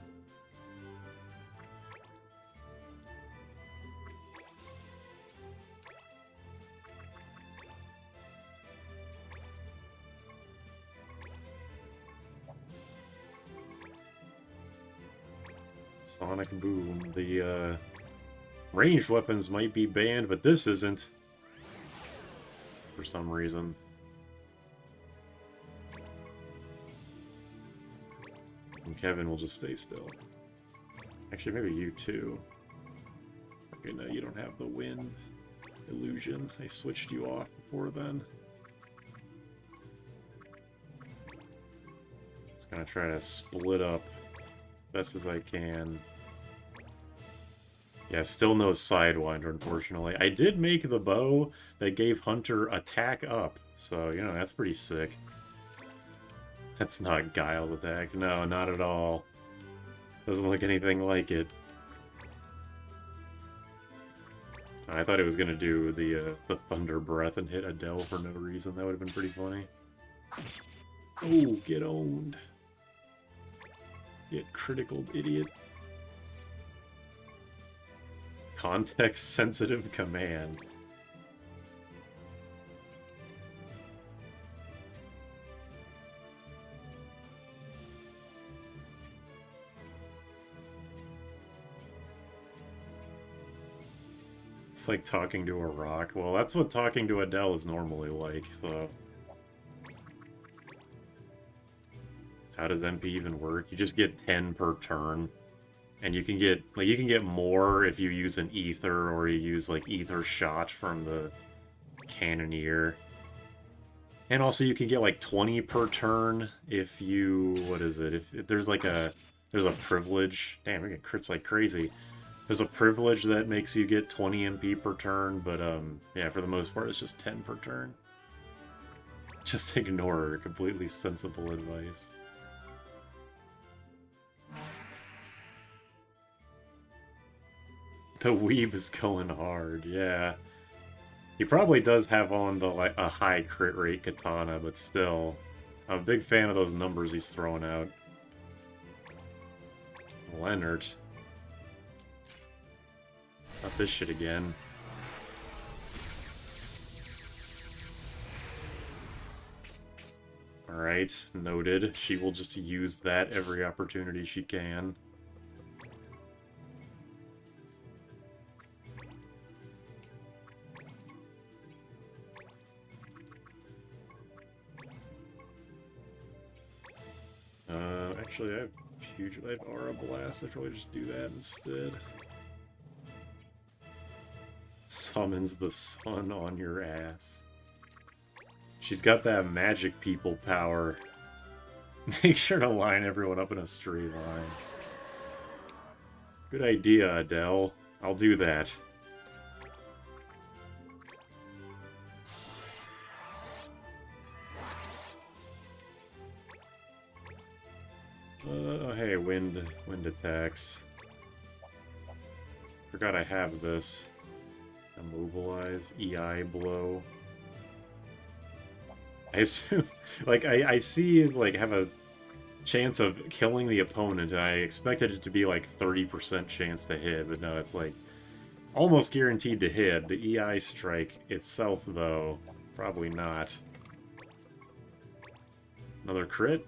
Sonic Boom. The ranged weapons might be banned, but this isn't. For some reason. And Kevin will just stay still. Actually, maybe you too. Okay, no, you don't have the wind illusion. I switched you off before then. Just gonna try to split up as best as I can. Yeah, still no Sidewinder, unfortunately. I did make the bow that gave Hunter attack up, so, you know, that's pretty sick. That's not Guile attack. No, not at all. Doesn't look anything like it. I thought it was gonna do the Thunder Breath and hit Adele for no reason. That would have been pretty funny. Oh, get owned. Get critical, idiot. Context-sensitive command. It's like talking to a rock. Well, that's what talking to Adele is normally like, so... How does MP even work? You just get 10 per turn. And you can get more if you use an ether, or you use like ether shot from the cannoneer. And also you can get like 20 per turn if you, what is it? If there's like there's a privilege. Damn, we get crits like crazy. There's a privilege that makes you get 20 MP per turn, but yeah, for the most part it's just 10 per turn. Just ignore her. Completely sensible advice. The weeb is going hard, yeah. He probably does have on a high crit rate katana, but still. I'm a big fan of those numbers he's throwing out. Leonard. Not this shit again. Alright, noted. She will just use that every opportunity she can. Actually, I have Aura Blast. I should probably just do that instead. Summons the sun on your ass. She's got that magic people power. Make sure to line everyone up in a straight line. Good idea, Adele. I'll do that. Oh hey, wind attacks. Forgot I have this. Immobilize, EI blow. I assume, like, I see, like, have a chance of killing the opponent, and I expected it to be like 30% chance to hit, but no, it's like almost guaranteed to hit. The EI strike itself, though, probably not. Another crit?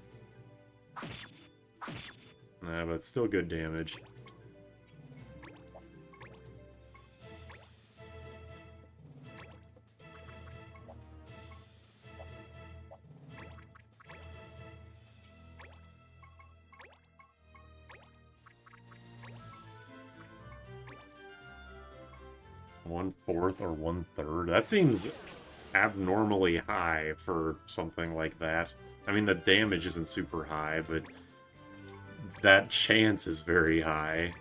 Nah, but still good damage. One-fourth or one-third? That seems abnormally high for something like that. I mean, the damage isn't super high, but that chance is very high.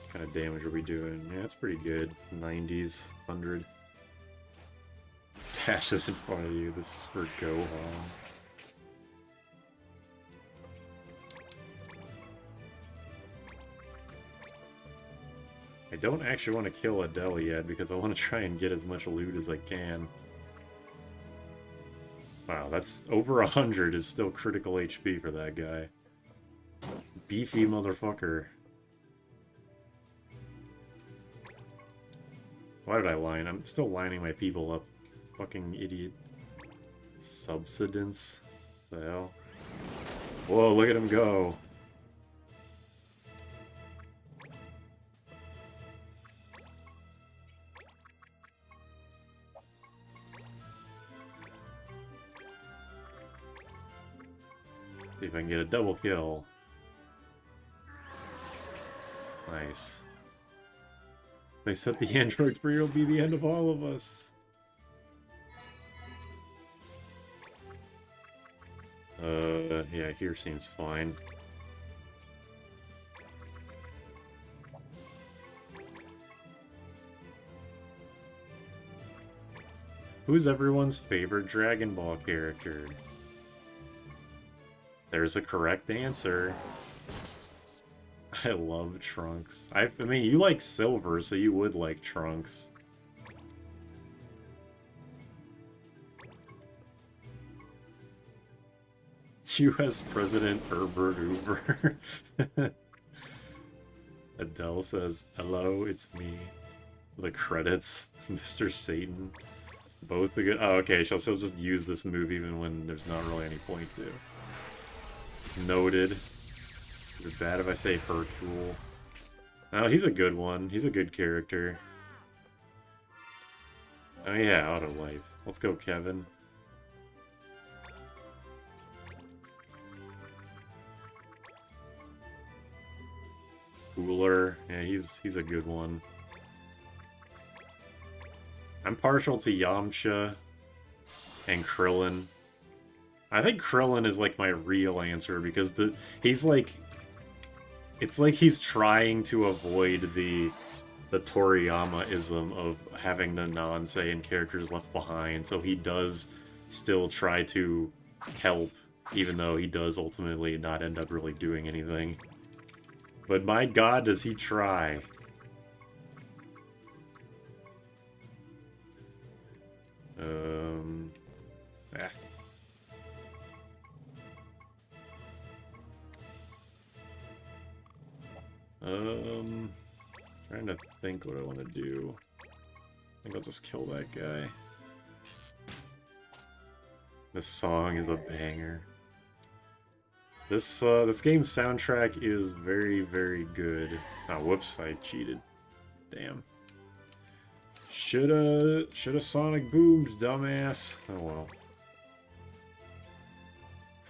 What kind of damage are we doing? Yeah, that's pretty good. 90s, 100. Dashes in front of you. This is for Gohan. I don't actually want to kill Adele yet because I want to try and get as much loot as I can. Wow, that's over 100 is still critical HP for that guy. Beefy motherfucker. Why did I line? I'm still lining my people up. Fucking idiot. Subsidence? The hell? Whoa, look at him go. See if I can get a double kill. Nice. They set the androids free, it'll be the end of all of us. Yeah, here seems fine. Who's everyone's favorite Dragon Ball character? There's a correct answer. I love Trunks. I mean, you like Silver, so you would like Trunks. U.S. President Herbert Hoover. Adele says, "Hello, it's me." The credits, Mr. Satan. Both a good. Oh, okay. She'll just use this move even when there's not really any point to. Noted. Is it bad if I say Hercule? Oh, he's a good one. He's a good character. Oh yeah, Auto Life. Let's go, Kevin. Cooler. Yeah, he's a good one. I'm partial to Yamcha and Krillin. I think Krillin is like my real answer because he's like, it's like he's trying to avoid the Toriyama-ism of having the non-Saiyan characters left behind, so he does still try to help, even though he does ultimately not end up really doing anything. But my god, does he try. Eh. Trying to think what I want to do. I think I'll just kill that guy. This song is a banger. This game's soundtrack is very, very good. Oh, whoops, I cheated. Damn. Shoulda Sonic boomed, dumbass. Oh well.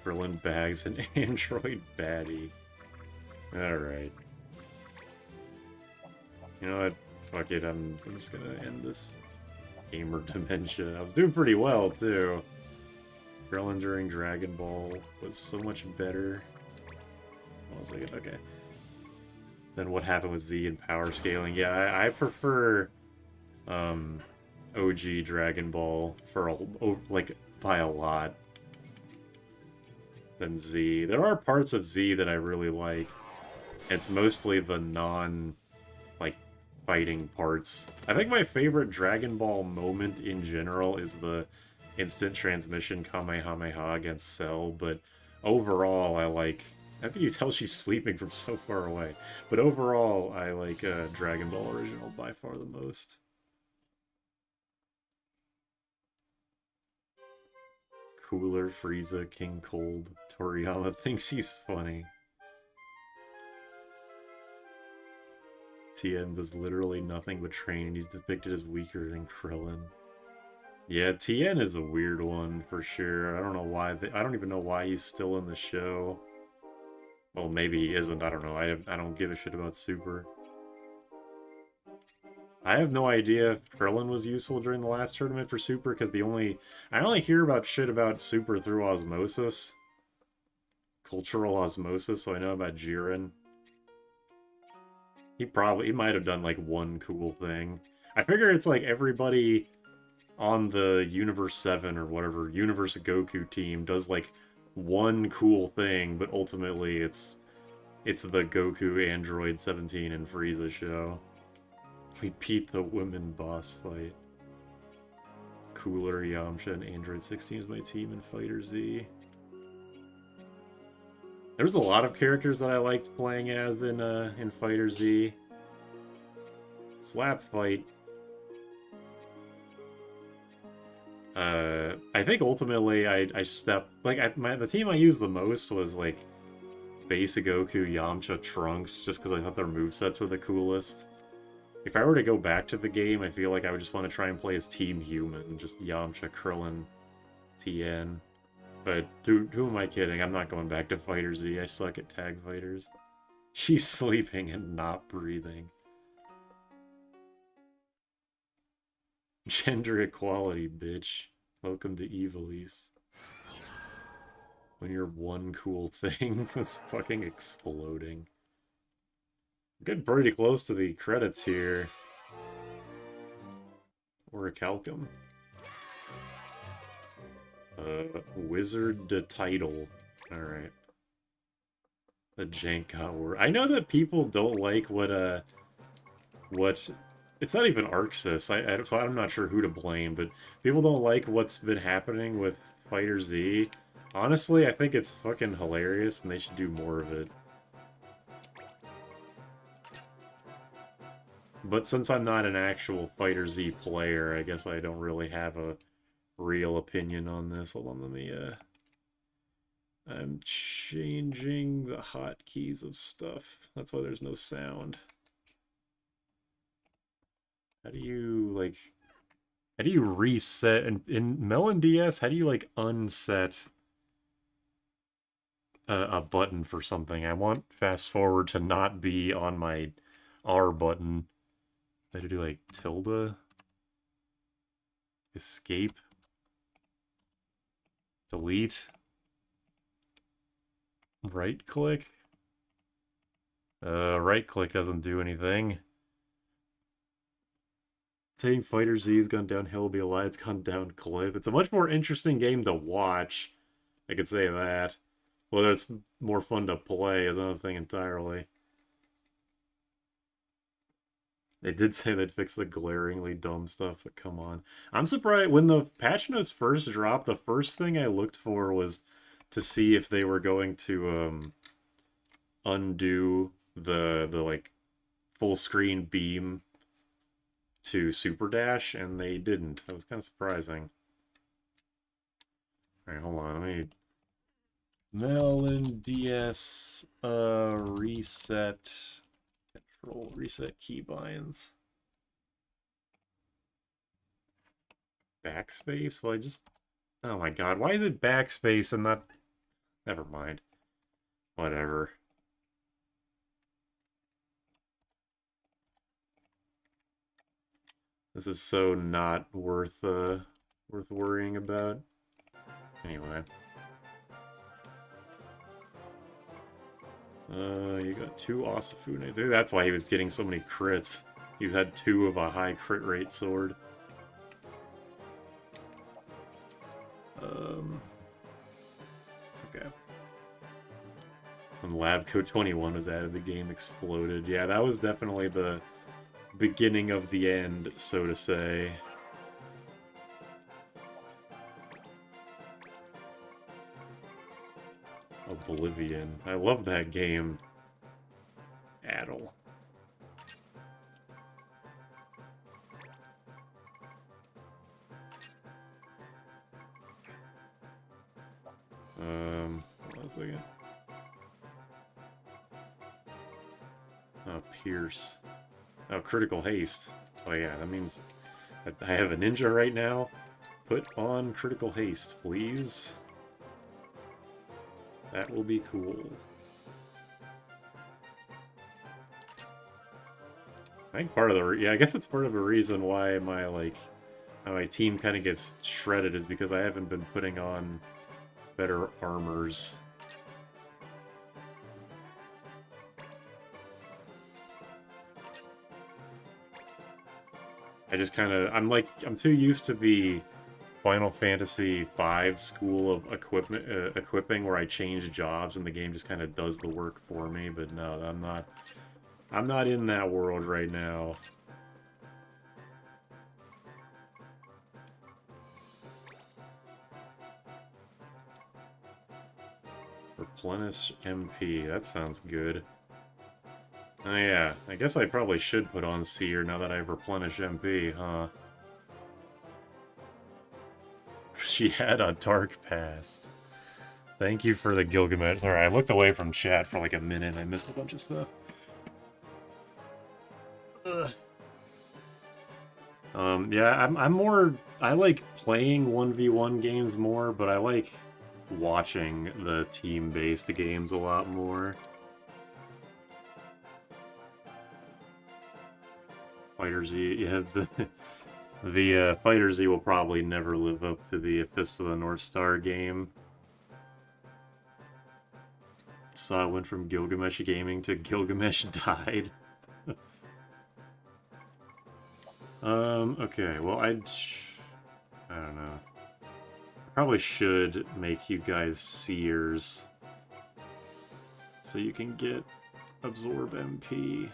Krillin bags an android baddie. Alright. You know what? Fuck it, I'm just gonna end this gamer dementia. I was doing pretty well, too. Krillin during Dragon Ball was so much better. What was I gonna... Okay. Then what happened with Z and power scaling? Yeah, I prefer OG Dragon Ball for like by a lot than Z. There are parts of Z that I really like. It's mostly the like fighting parts. I think my favorite Dragon Ball moment in general is the instant transmission Kamehameha against Cell, but overall, I like... I think you tell she's sleeping from so far away. But overall, I like Dragon Ball Original by far the most. Cooler, Frieza, King Cold, Toriyama thinks he's funny. Tien does literally nothing but train, and he's depicted as weaker than Krillin. Yeah, Tien is a weird one for sure. I don't know why. I don't even know why he's still in the show. Well, maybe he isn't. I don't know. I don't give a shit about Super. I have no idea if Krillin was useful during the last tournament for Super, because I only hear about shit about Super through osmosis. Cultural osmosis, so I know about Jiren. He might have done like one cool thing. I figure it's like everybody on the Universe 7 or whatever, Universe Goku team does like one cool thing, but ultimately it's the Goku Android 17 and Frieza show. We beat the women boss fight. Cooler, Yamcha, and Android 16 is my team in Fighter Z. There's a lot of characters that I liked playing as in Fighter Z. Slap fight. I think ultimately I stepped the team I used the most was like Base Goku, Yamcha, Trunks, just because I thought their movesets were the coolest. If I were to go back to the game, I feel like I would just want to try and play as Team Human, just Yamcha, Krillin, Tien. But who am I kidding? I'm not going back to Fighter Z. I suck at tag fighters. She's sleeping and not breathing. Gender equality, bitch. Welcome to Evilise. When you're one cool thing was fucking exploding. Getting pretty close to the credits here. Orichalcum. Wizard to title. Alright. The Jank word. I know that people don't like what it's not even Arxis, so I'm not sure who to blame, but people don't like what's been happening with Fighter Z. Honestly, I think it's fucking hilarious, and they should do more of it. But since I'm not an actual Fighter Z player, I guess I don't really have a real opinion on this. Hold on, let me, I'm changing the hotkeys of stuff. That's why there's no sound. How do you reset, in Melon DS, how do you, like, unset a button for something? I want fast forward to not be on my R button. I had to do, like, tilde, escape, delete, right click. Right click doesn't do anything. Saying Fighter Z has gone downhill, be a lie, it's gone down cliff. It's a much more interesting game to watch. I could say that. Whether it's more fun to play is another thing entirely. They did say they'd fix the glaringly dumb stuff, but come on. I'm surprised, when the patch notes first dropped, the first thing I looked for was to see if they were going to undo the like full screen beam to Super Dash, and they didn't. That was kind of surprising. Alright, hold on, let me... Melon DS reset... Control reset keybinds. Backspace? Well, I just... Oh my god, why is it backspace and not... Never mind. Whatever. This is so not worth worrying about. Anyway. You got 2 Osafunes. Maybe that's why he was getting so many crits. He's had 2 of a high crit rate sword. Okay. When Labco 21 was added, the game exploded. Yeah, that was definitely the beginning of the end, so to say. Oblivion. I love that game. Addle. Hold on a second. Oh, Pierce. Oh, critical haste. Oh yeah, that means I have a ninja right now. Put on critical haste, please. That will be cool. I think part of the yeah, I guess it's part of the reason why my team kind of gets shredded is because I haven't been putting on better armors. I just kind of I'm too used to the Final Fantasy V school of equipping where I change jobs and the game just kind of does the work for me. But no, I'm not in that world right now. Replenish MP. That sounds good. Oh yeah, I guess I probably should put on Seer now that I've replenished MP, huh? She had a dark past. Thank you for the Gilgamesh. Sorry, I looked away from chat for like a minute and I missed a bunch of stuff. Ugh. Yeah, I'm more... I like playing 1v1 games more, but I like watching the team-based games a lot more. Fighter Z, yeah, the Fighter Z will probably never live up to the Fist of the North Star game. So I went from Gilgamesh Gaming to Gilgamesh Died. Okay, well, I don't know. I probably should make you guys Seers. So you can get Absorb MP.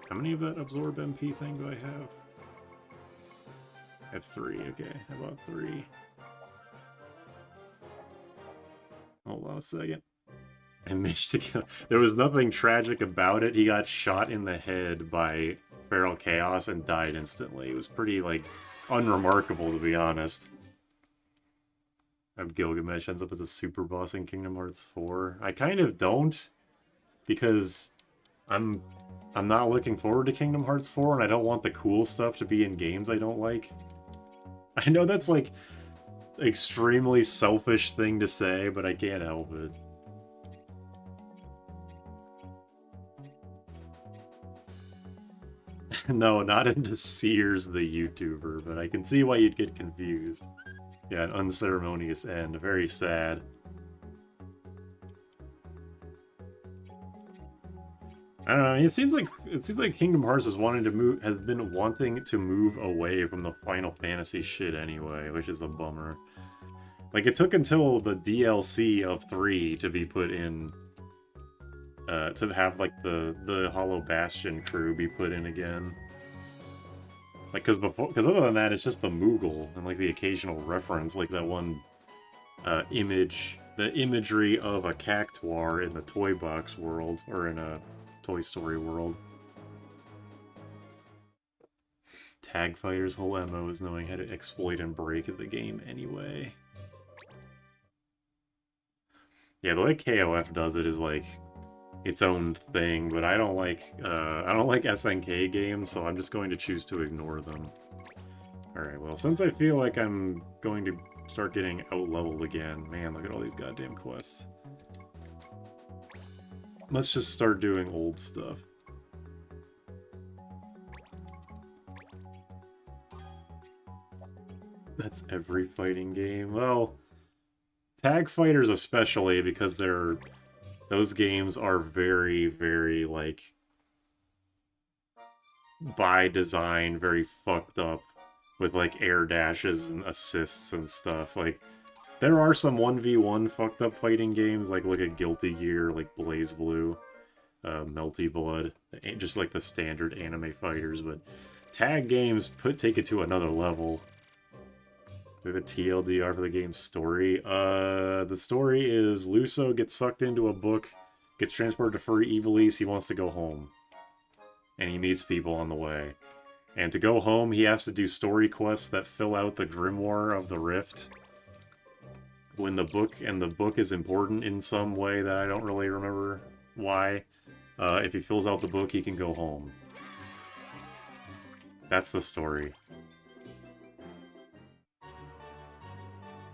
How many of that Absorb MP thing do I have? I have 3, okay. How about 3? Hold on a second. I missed the kill. There was nothing tragic about it. He got shot in the head by Feral Chaos and died instantly. It was pretty, like, unremarkable, to be honest. Gilgamesh ends up as a super boss in Kingdom Hearts 4. I kind of don't, because I'm not looking forward to Kingdom Hearts 4, and I don't want the cool stuff to be in games I don't like. I know that's, like, extremely selfish thing to say, but I can't help it. No, not into Sears the YouTuber, but I can see why you'd get confused. Yeah, an unceremonious end. Very sad. I don't know. It seems like Kingdom Hearts has been wanting to move away from the Final Fantasy shit anyway, which is a bummer. Like, it took until the DLC of 3 to be put in, to have, like, the Hollow Bastion crew be put in again. Like, because other than that, it's just the Moogle and, like, the occasional reference, like that one, the imagery of a cactuar in the Toy Box world, or in a Toy Story world. Tag Fighter's whole MO is knowing how to exploit and break the game anyway. Yeah, the way KOF does it is, like, its own thing, but I don't like SNK games, so I'm just going to choose to ignore them. Alright, well, since I feel like I'm going to start getting out-leveled again, man, look at all these goddamn quests. Let's just start doing old stuff. That's every fighting game. Well, Tag Fighters especially, because those games are very, very, like, by design, very fucked up with, like, air dashes and assists and stuff. Like, there are some 1v1 fucked up fighting games, like, look at Guilty Gear, like Blaze Blue, Melty Blood, just like the standard anime fighters, but tag games take it to another level. We have a TLDR for the game's story. The story is Luso gets sucked into a book, gets transported to Furry Evilise, he wants to go home. And he meets people on the way. And to go home, he has to do story quests that fill out the Grimoire of the Rift. When the book is important in some way that I don't really remember why. If he fills out the book, he can go home. That's the story.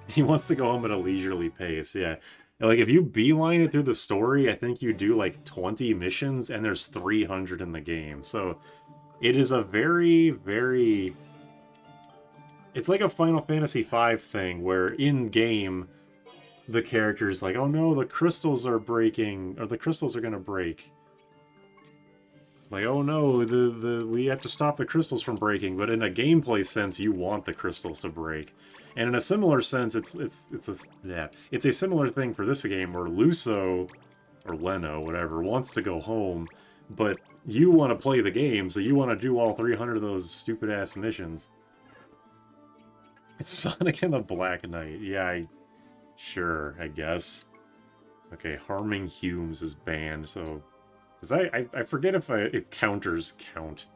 He wants to go home at a leisurely pace, yeah. Like, if you beeline it through the story, I think you do, like, 20 missions, and there's 300 in the game. So, it is a very, very... It's like a Final Fantasy V thing, where in-game, the character's like, oh no, the crystals are breaking, or the crystals are gonna break. Like, oh no, we have to stop the crystals from breaking, but in a gameplay sense, you want the crystals to break. And in a similar sense, it's a similar thing for this game where Luso, or Leno, whatever, wants to go home, but you want to play the game, so you want to do all 300 of those stupid-ass missions. It's Sonic and the Black Knight. Yeah, sure, I guess. Okay, harming Humes is banned, so... I forget if counters count.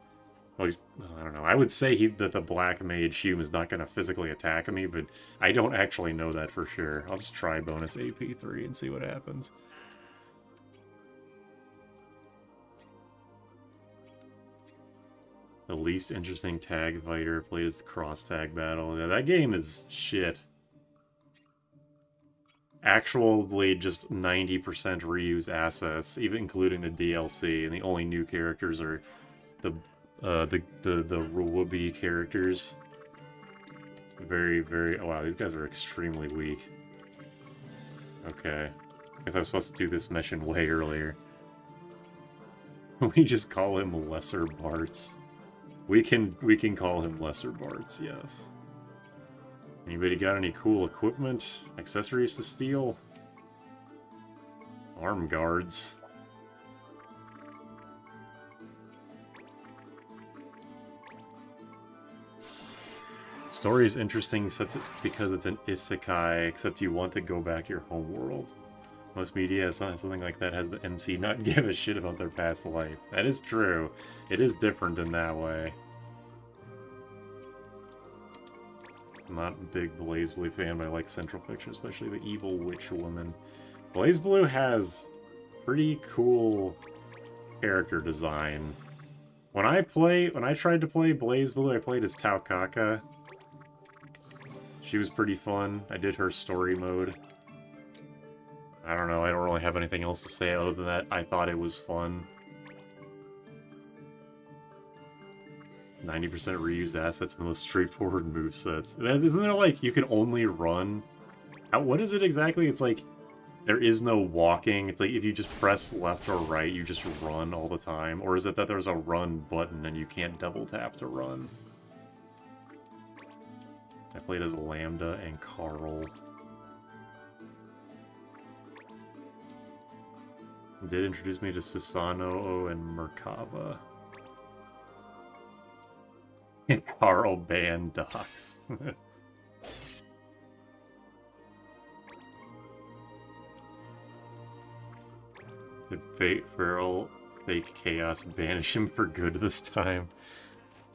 Well, I don't know. I would say that the Black Mage Hume is not going to physically attack me, but I don't actually know that for sure. I'll just try bonus AP3 and see what happens. The least interesting tag fighter played as the cross tag battle. Yeah, that game is shit. Actually, just 90% reused assets, even including the DLC, and the only new characters are the Ruwabi characters. Very, very... Oh, wow, these guys are extremely weak. Okay. I guess I was supposed to do this mission way earlier. We just call him Lesser Bartz. We can call him Lesser Bartz, yes. Anybody got any cool equipment? Accessories to steal? Arm guards. Story is interesting except because it's an isekai, except you want to go back to your home world. Most media, something like that, has the MC not give a shit about their past life. That is true. It is different in that way. I'm not a big BlazBlue fan, but I like Central Fiction, especially the evil witch woman. BlazBlue has pretty cool character design. When I tried to play BlazBlue, I played as Taukaka. She was pretty fun. I did her story mode. I don't know, I don't really have anything else to say other than that. I thought it was fun. 90% reused assets and the most straightforward movesets. Isn't there, like, you can only run? What is it exactly? It's like, there is no walking. It's like, if you just press left or right, you just run all the time. Or is it that there's a run button and you can't double tap to run? I played as Lambda and Carl. Did introduce me to Susanoo and Merkaba. Carl banned docs. Did Feral fake chaos banish him for good this time?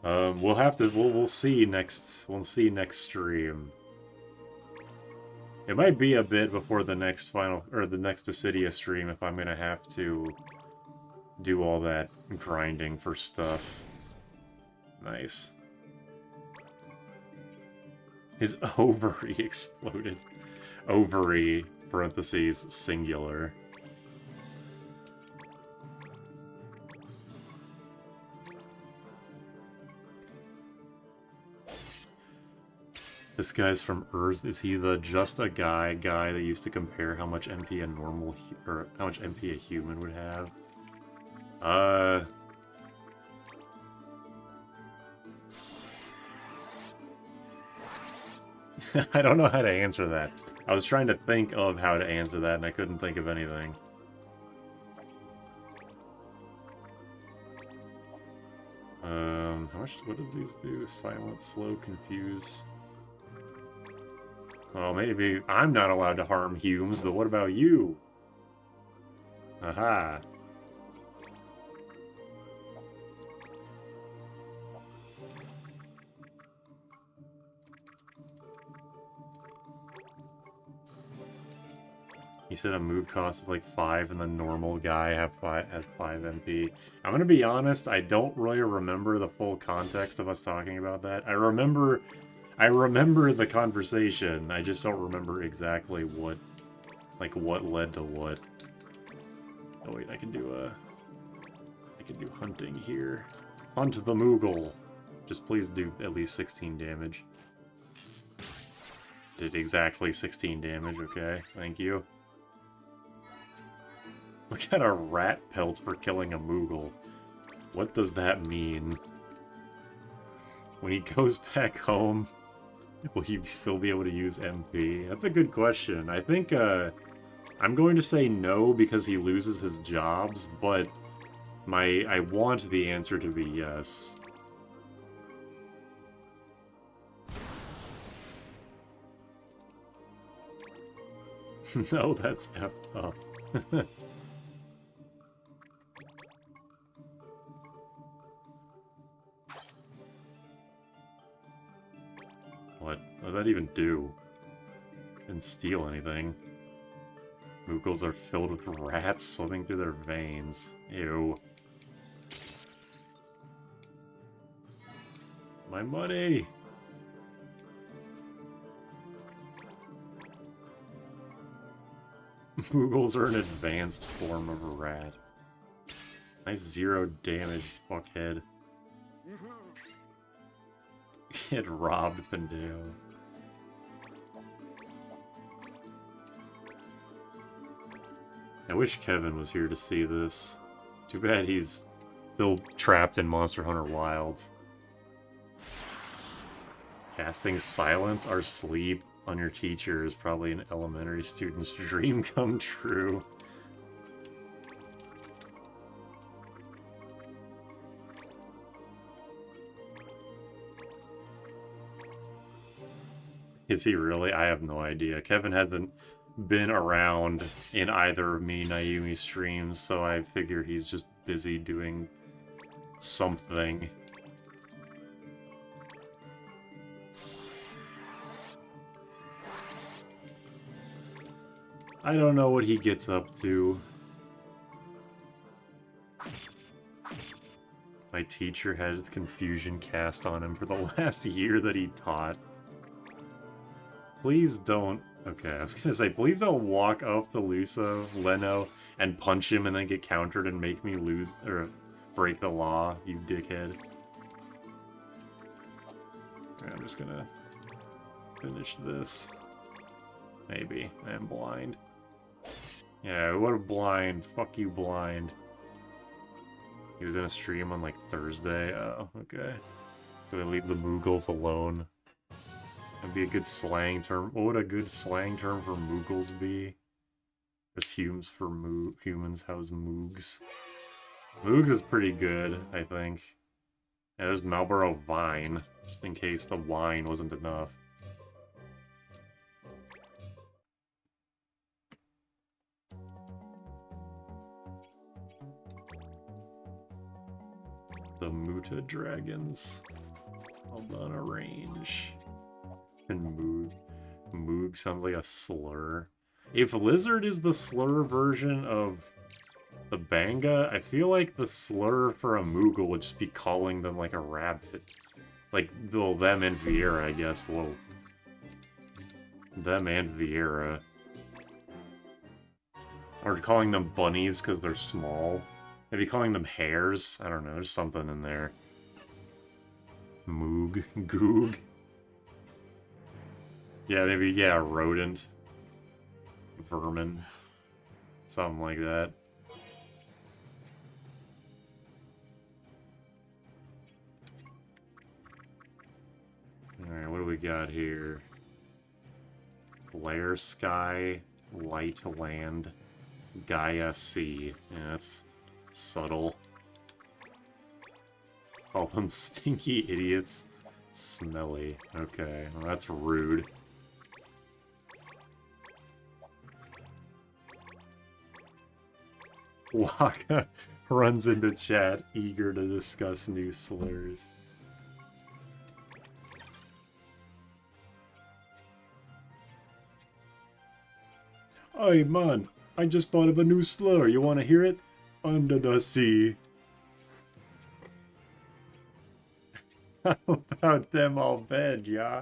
We'll have to. We'll see next. We'll see next stream. It might be a bit before the next the next Dissidia stream if I'm gonna have to do all that grinding for stuff. Nice. His ovary exploded. Ovary, parentheses, singular. This guy's from Earth. Is he the just a guy that used to compare how much MP a normal or how much MP a human would have? I don't know how to answer that. I was trying to think of how to answer that, and I couldn't think of anything. How much? What do these do? Silent, slow, confuse. Well, maybe I'm not allowed to harm Humes, but what about you? Aha. You said a move cost like 5 and the normal guy has 5 MP. I'm gonna be honest, I don't really remember the full context of us talking about that. I remember the conversation. I just don't remember exactly what led to what. Oh wait, I can do hunting here. Hunt the Moogle. Just please do at least 16 damage. Did exactly 16 damage, okay. Thank you. Look at a rat pelt for killing a Moogle. What does that mean? When he goes back home, will he still be able to use MP? That's a good question. I think, I'm going to say no because he loses his jobs, but I want the answer to be yes. No, that's effed up. What did that even do? Didn't steal anything. Moogles are filled with rats swimming through their veins. Ew. My money! Moogles are an advanced form of a rat. Nice 0 damage, fuckhead. Get robbed, Pendeo. I wish Kevin was here to see this. Too bad he's still trapped in Monster Hunter Wilds. Casting silence or sleep on your teacher is probably an elementary student's dream come true. Is he really? I have no idea. Kevin hasn't been around in either of me Naomi streams, so I figure he's just busy doing something. I don't know what he gets up to. My teacher has confusion cast on him for the last year that he taught. Please don't... Okay, I was gonna say, please don't walk up to Leno, and punch him and then get countered and make me lose, or break the law, you dickhead. Alright, I'm just gonna finish this. Maybe. I am blind. Yeah, what a blind. Fuck you, blind. He was in a stream on, like, Thursday. Oh, okay. So they leave the Moogles alone. That'd be a good slang term. What would a good slang term for Moogles be? Just humans for humans. How's Moogs? Moogs is pretty good, I think. Yeah, there's Marlboro Vine, just in case the wine wasn't enough. The Muta Dragons. All on a range. And Moog. Moog sounds like a slur. If Lizard is the slur version of the Banga, I feel like the slur for a Moogle would just be calling them like a rabbit. Like, well, them and Vieira, I guess. Whoa. Them and Vieira. Or calling them bunnies because they're small. Maybe calling them hares. I don't know, there's something in there. Moog. Goog. Yeah, maybe, yeah, rodent. Vermin. Something like that. Alright, what do we got here? Flare Sky, Light Land, Gaia Sea. Yeah, that's subtle. Call them stinky idiots. Smelly. Okay, well, that's rude. Waka runs into chat, eager to discuss new slurs. Hey man, I just thought of a new slur. You want to hear it? Under the sea. How about them all bed, yeah?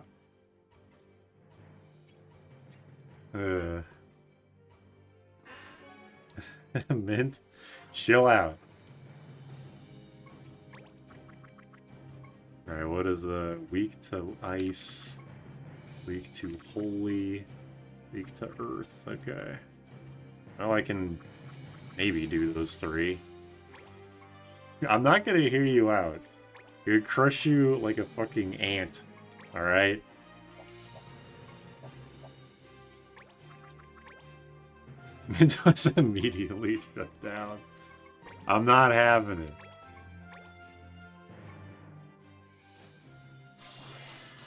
Mint, chill out. Alright, what is the weak to ice, weak to holy, weak to earth? Okay. Well, I can maybe do those three. I'm not gonna hear you out. He'll crush you like a fucking ant. Alright? It does immediately shut down. I'm not having it.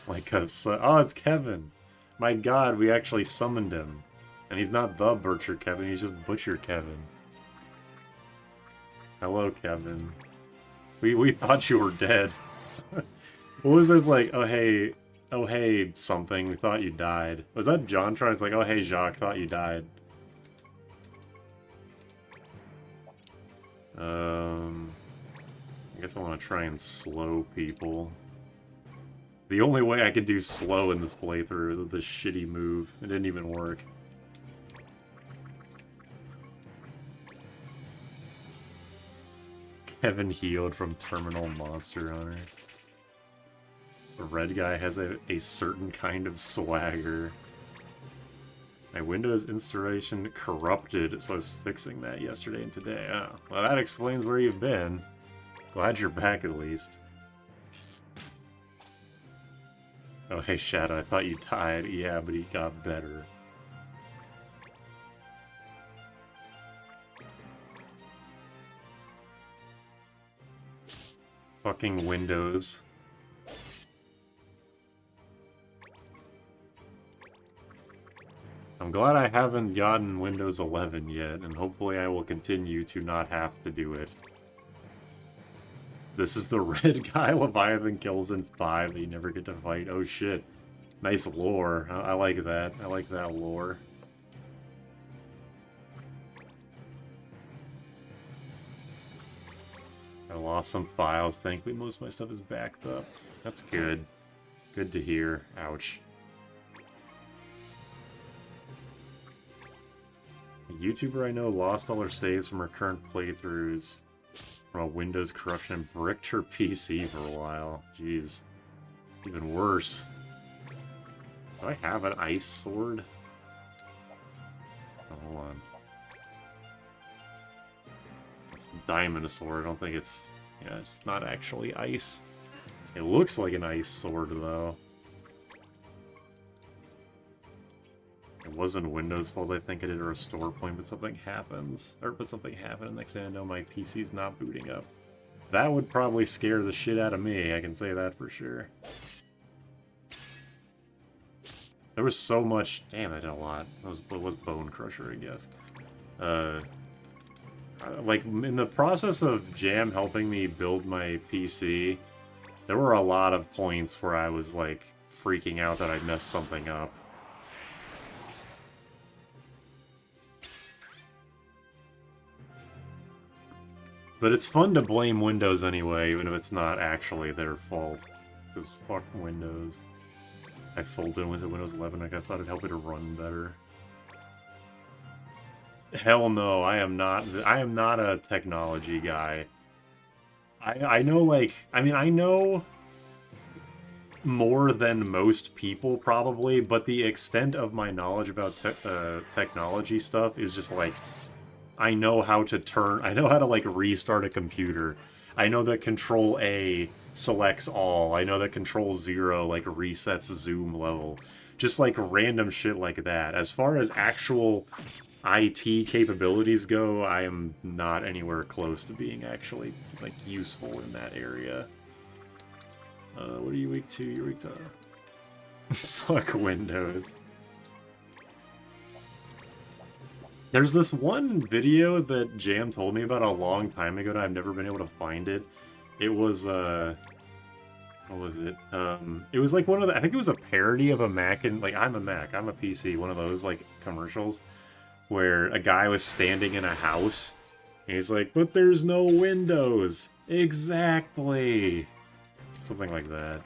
Like oh, it's Kevin. My god, we actually summoned him. And he's not the Butcher Kevin, he's just Butcher Kevin. Hello, Kevin. We thought you were dead. What was it like? Oh hey, something. We thought you died. Was that John trying? It's like, oh hey, Jacques, thought you died. I guess I want to try and slow people. The only way I can do slow in this playthrough is with this shitty move. It didn't even work. Kevin healed from Terminal Monster Hunter. The red guy has a certain kind of swagger. My Windows installation corrupted, so I was fixing that yesterday and today. Oh, well, that explains where you've been. Glad you're back at least. Oh, hey, Shadow, I thought you died. Yeah, but he got better. Fucking Windows. I'm glad I haven't gotten Windows 11 yet, and hopefully I will continue to not have to do it. This is the red guy Leviathan kills in 5 that you never get to fight. Oh shit. Nice lore. I like that. I like that lore. I lost some files. Thankfully most of my stuff is backed up. That's good. Good to hear. Ouch. A YouTuber I know lost all her saves from her current playthroughs from a Windows corruption and bricked her PC for a while. Jeez. Even worse. Do I have an ice sword? Oh, hold on. It's diamond sword. I don't think it's... Yeah, it's not actually ice. It looks like an ice sword, though. It wasn't Windows' fault. I think I did a restore point, but something happens. But something happened, and next thing I know, my PC's not booting up. That would probably scare the shit out of me, I can say that for sure. There was so much... Damn, I did a lot. It was Bone Crusher, I guess. Like, in the process of Jam helping me build my PC, there were a lot of points where I was, like, freaking out that I messed something up. But it's fun to blame Windows anyway, even if it's not actually their fault. Because fuck Windows. I folded into Windows 11, like I thought it'd help it to run better. Hell no, I am not a technology guy. I know, like, I mean, I know more than most people, probably, but the extent of my knowledge about technology stuff is just, like, I know how to, like, restart a computer. I know that Control-A selects all. I know that Control-0, like, resets zoom level. Just, like, random shit like that. As far as actual IT capabilities go, I am not anywhere close to being actually, like, useful in that area. What are you weak to? You're weak to... Fuck Windows. There's this one video that Jam told me about a long time ago, and I've never been able to find it. It was, what was it? It was like one of the, I think it was a parody of a Mac, and like, I'm a Mac, I'm a PC, one of those, like, commercials, where a guy was standing in a house, and he's like, but there's no windows. Exactly. Something like that.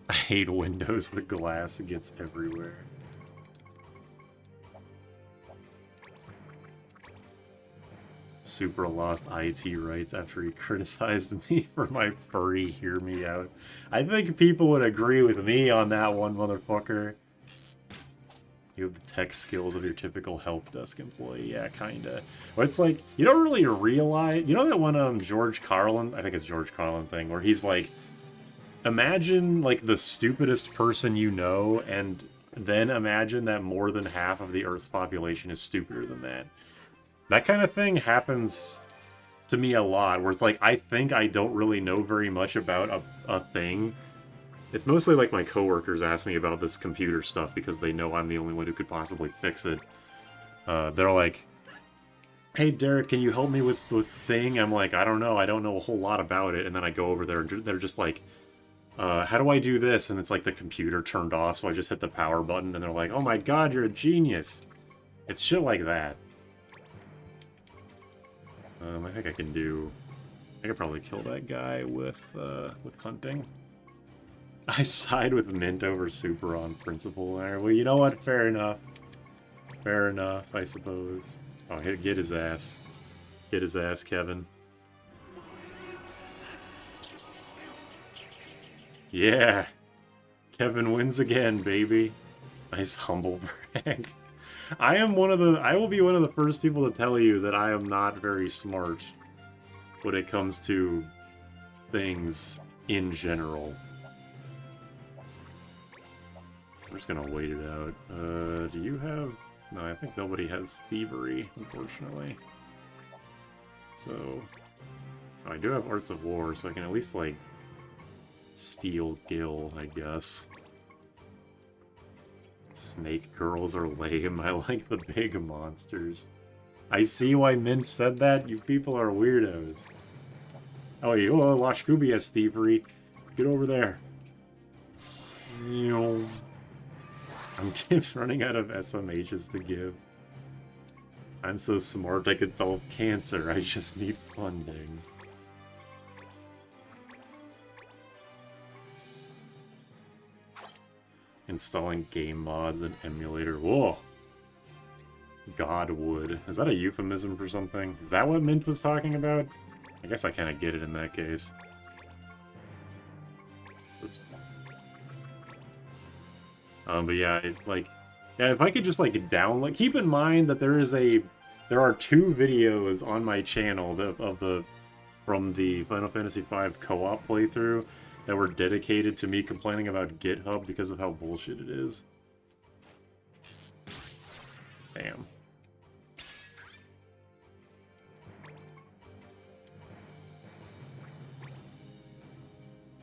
I hate Windows, the glass gets everywhere. Super lost IT rights after he criticized me for my furry hear me out. I think people would agree with me on that one, motherfucker. You have the tech skills of your typical help desk employee. Yeah, kinda. But it's like, you don't really realize... You know that one, George Carlin? I think it's George Carlin thing, where he's like, imagine, like, the stupidest person you know, and then imagine that more than half of the Earth's population is stupider than that. That kind of thing happens to me a lot, where it's like, I think I don't really know very much about a thing. It's mostly like my coworkers ask me about this computer stuff because they know I'm the only one who could possibly fix it. They're like, hey, Derek, can you help me with thing? I'm like, I don't know a whole lot about it. And then I go over there and they're just like, how do I do this? And it's like the computer turned off, so I just hit the power button and they're like, oh my god, you're a genius. It's shit like that. I think I could probably kill that guy with hunting. I side with Mint over Super on principle there. Well, you know what? Fair enough. Fair enough, I suppose. Oh, get his ass. Get his ass, Kevin. Yeah! Kevin wins again, baby. Nice humble brag. I will be one of the first people to tell you that I am not very smart when it comes to things in general. I'm just gonna wait it out. Do you have... No, I think nobody has thievery, unfortunately. So... Oh, I do have Arts of War, so I can at least, like, steal Gil, I guess. Snake girls are lame. I like the big monsters. I see why Mint said that. You people are weirdos. Oh, Lashkubi has thievery. Get over there. I'm just running out of SMHs to give. I'm so smart I could solve cancer. I just need funding. Installing game mods and emulator. Whoa! Godwood. Is that a euphemism for something? Is that what Mint was talking about? I guess I kind of get it in that case. Oops. But yeah, if I could just keep in mind that there are 2 videos on my channel from the Final Fantasy V co-op playthrough that were dedicated to me complaining about GitHub because of how bullshit it is. Damn.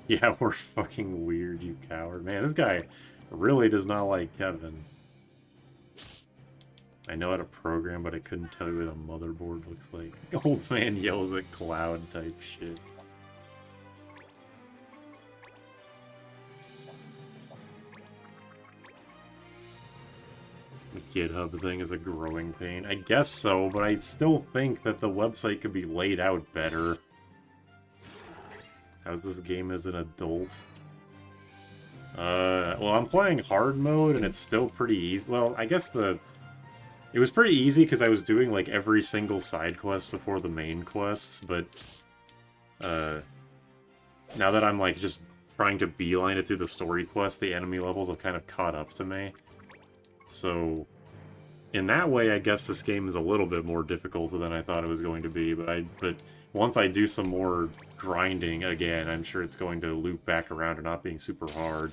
Yeah, we're fucking weird, you coward. Man, this guy really does not like Kevin. I know how to program, but I couldn't tell you what a motherboard looks like. Old man yells at cloud type shit. The GitHub thing is a growing pain. I guess so, but I still think that the website could be laid out better. How's this game as an adult? Well, I'm playing hard mode, and it's still pretty easy. Well, I guess it was pretty easy because I was doing, like, every single side quest before the main quests, but, now that I'm, like, just trying to beeline it through the story quest, the enemy levels have kind of caught up to me. So, in that way, I guess this game is a little bit more difficult than I thought it was going to be, but once I do some more grinding again, I'm sure it's going to loop back around to not being super hard.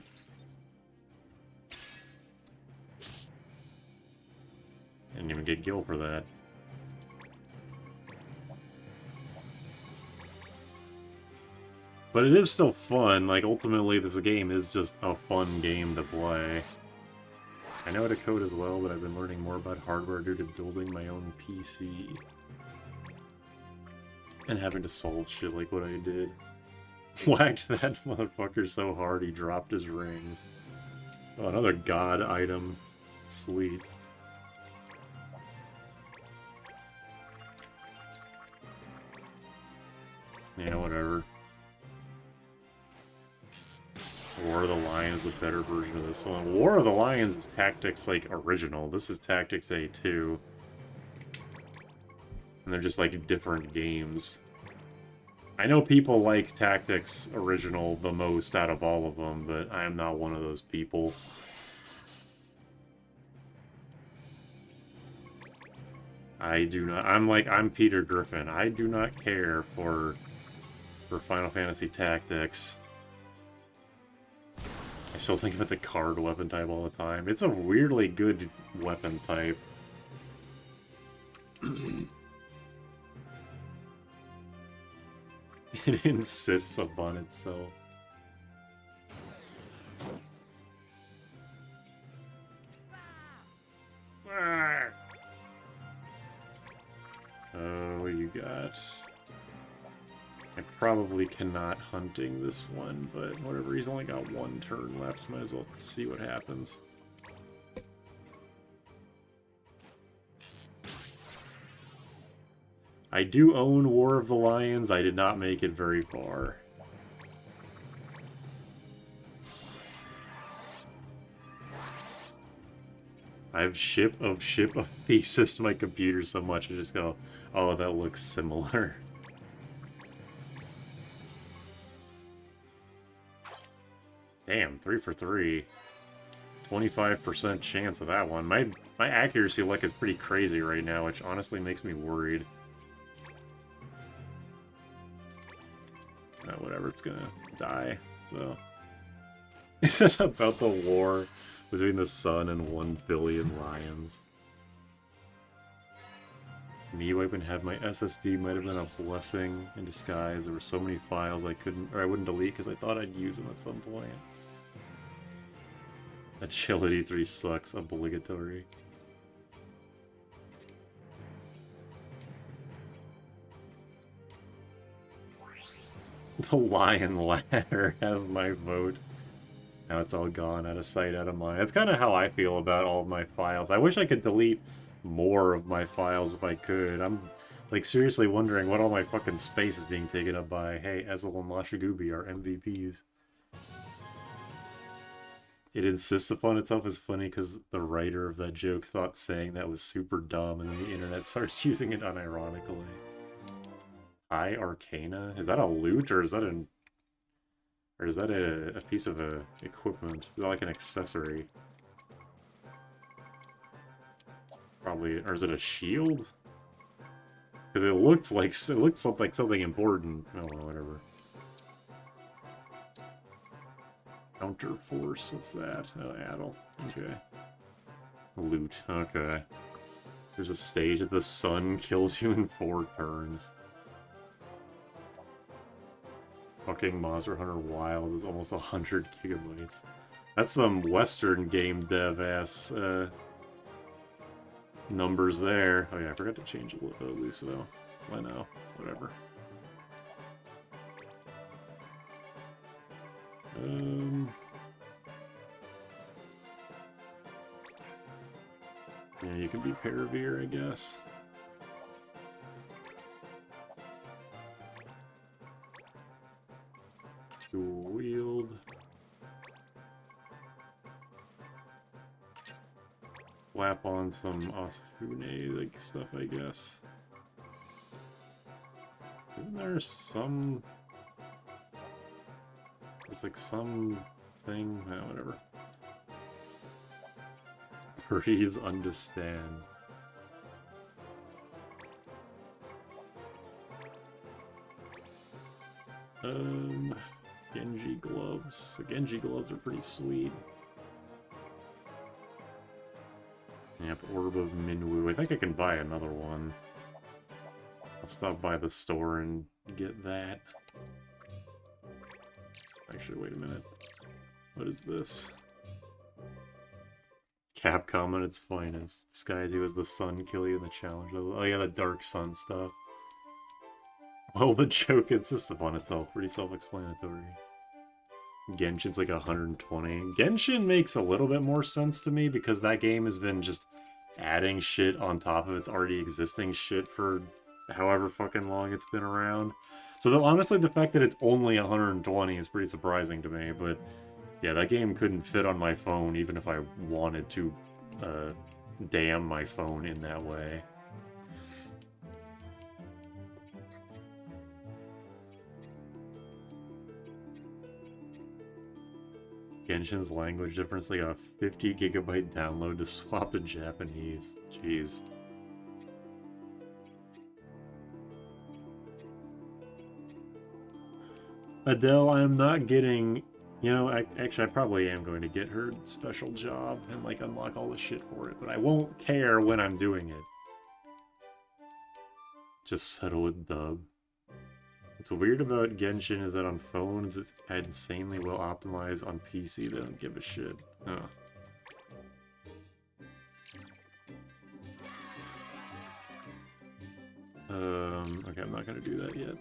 Didn't even get Gil for that. But it is still fun. Like, ultimately, this game is just a fun game to play. I know how to code as well, but I've been learning more about hardware due to building my own PC. And having to solve shit like what I did. Whacked that motherfucker so hard he dropped his rings. Oh, another god item. Sweet. Yeah, whatever. War of the Lions is the better version of this one. War of the Lions is Tactics, like, original. This is Tactics A2. And they're just, like, different games. I know people like Tactics original the most out of all of them, but I am not one of those people. I do not... I'm Peter Griffin. I do not care for Final Fantasy Tactics. I still think about the card weapon type all the time. It's a weirdly good weapon type. It insists upon itself. Oh, what you got? I probably cannot hunting this one, but whatever, he's only got one turn left, might as well see what happens. I do own War of the Lions, I did not make it very far. I have ship of pieces to my computer so much I just go, oh, that looks similar. Damn, 3 for 3. 25% chance of that one. My accuracy luck is pretty crazy right now, which honestly makes me worried. Whatever, it's gonna die, so... Is it about the war between the sun and 1 billion lions? Me wiping have my SSD might have been a blessing in disguise. There were so many files I wouldn't delete because I thought I'd use them at some point. Agility 3 sucks, obligatory. The Lion Ladder has my vote. Now it's all gone, out of sight, out of mind. That's kind of how I feel about all of my files. I wish I could delete more of my files if I could. I'm, like, seriously wondering what all my fucking space is being taken up by. Hey, Ezel and Lashigubi are MVPs. It insists upon itself as funny because the writer of that joke thought saying that was super dumb, and then the internet starts using it unironically. High Arcana? Is that a loot, or is that an... Or is that a piece of equipment? Is that like an accessory? Probably... Or is it a shield? Because it looks like something important. Oh well, whatever. Counter force, what's that? Oh, Addle. Okay. Loot, okay. There's a stage that the sun kills you in 4 turns. Fucking Monster Hunter Wild is almost 100 gigabytes. That's some Western game dev ass numbers there. Oh yeah, I forgot to change loose though. I know, whatever. Yeah, you can be Paravir, I guess. Dual wield. Slap on some Asafune like stuff, I guess. Isn't there some... There's like some thing... No, whatever. Please understand. Genji gloves. The Genji gloves are pretty sweet. Yep, Orb of Minwu. I think I can buy another one. I'll stop by the store and get that. Actually, wait a minute. What is this? Capcom at its finest. Disguise you as the sun, kill you in the challenge. Oh yeah, the Dark Sun stuff. Well, the joke insists upon itself. Pretty self-explanatory. Genshin's like 120. Genshin makes a little bit more sense to me because that game has been just adding shit on top of its already existing shit for however fucking long it's been around. So honestly, the fact that it's only 120 is pretty surprising to me, but yeah, that game couldn't fit on my phone even if I wanted to damn my phone in that way. Genshin's language difference, like a 50 gigabyte download to swap to Japanese. Jeez. Adele, I am not getting... You know, actually, I probably am going to get her special job and, like, unlock all the shit for it, but I won't care when I'm doing it. Just settle with dub. What's weird about Genshin is that on phones, it's insanely well optimized. On PC, they don't give a shit. Huh. Okay, I'm not gonna do that yet.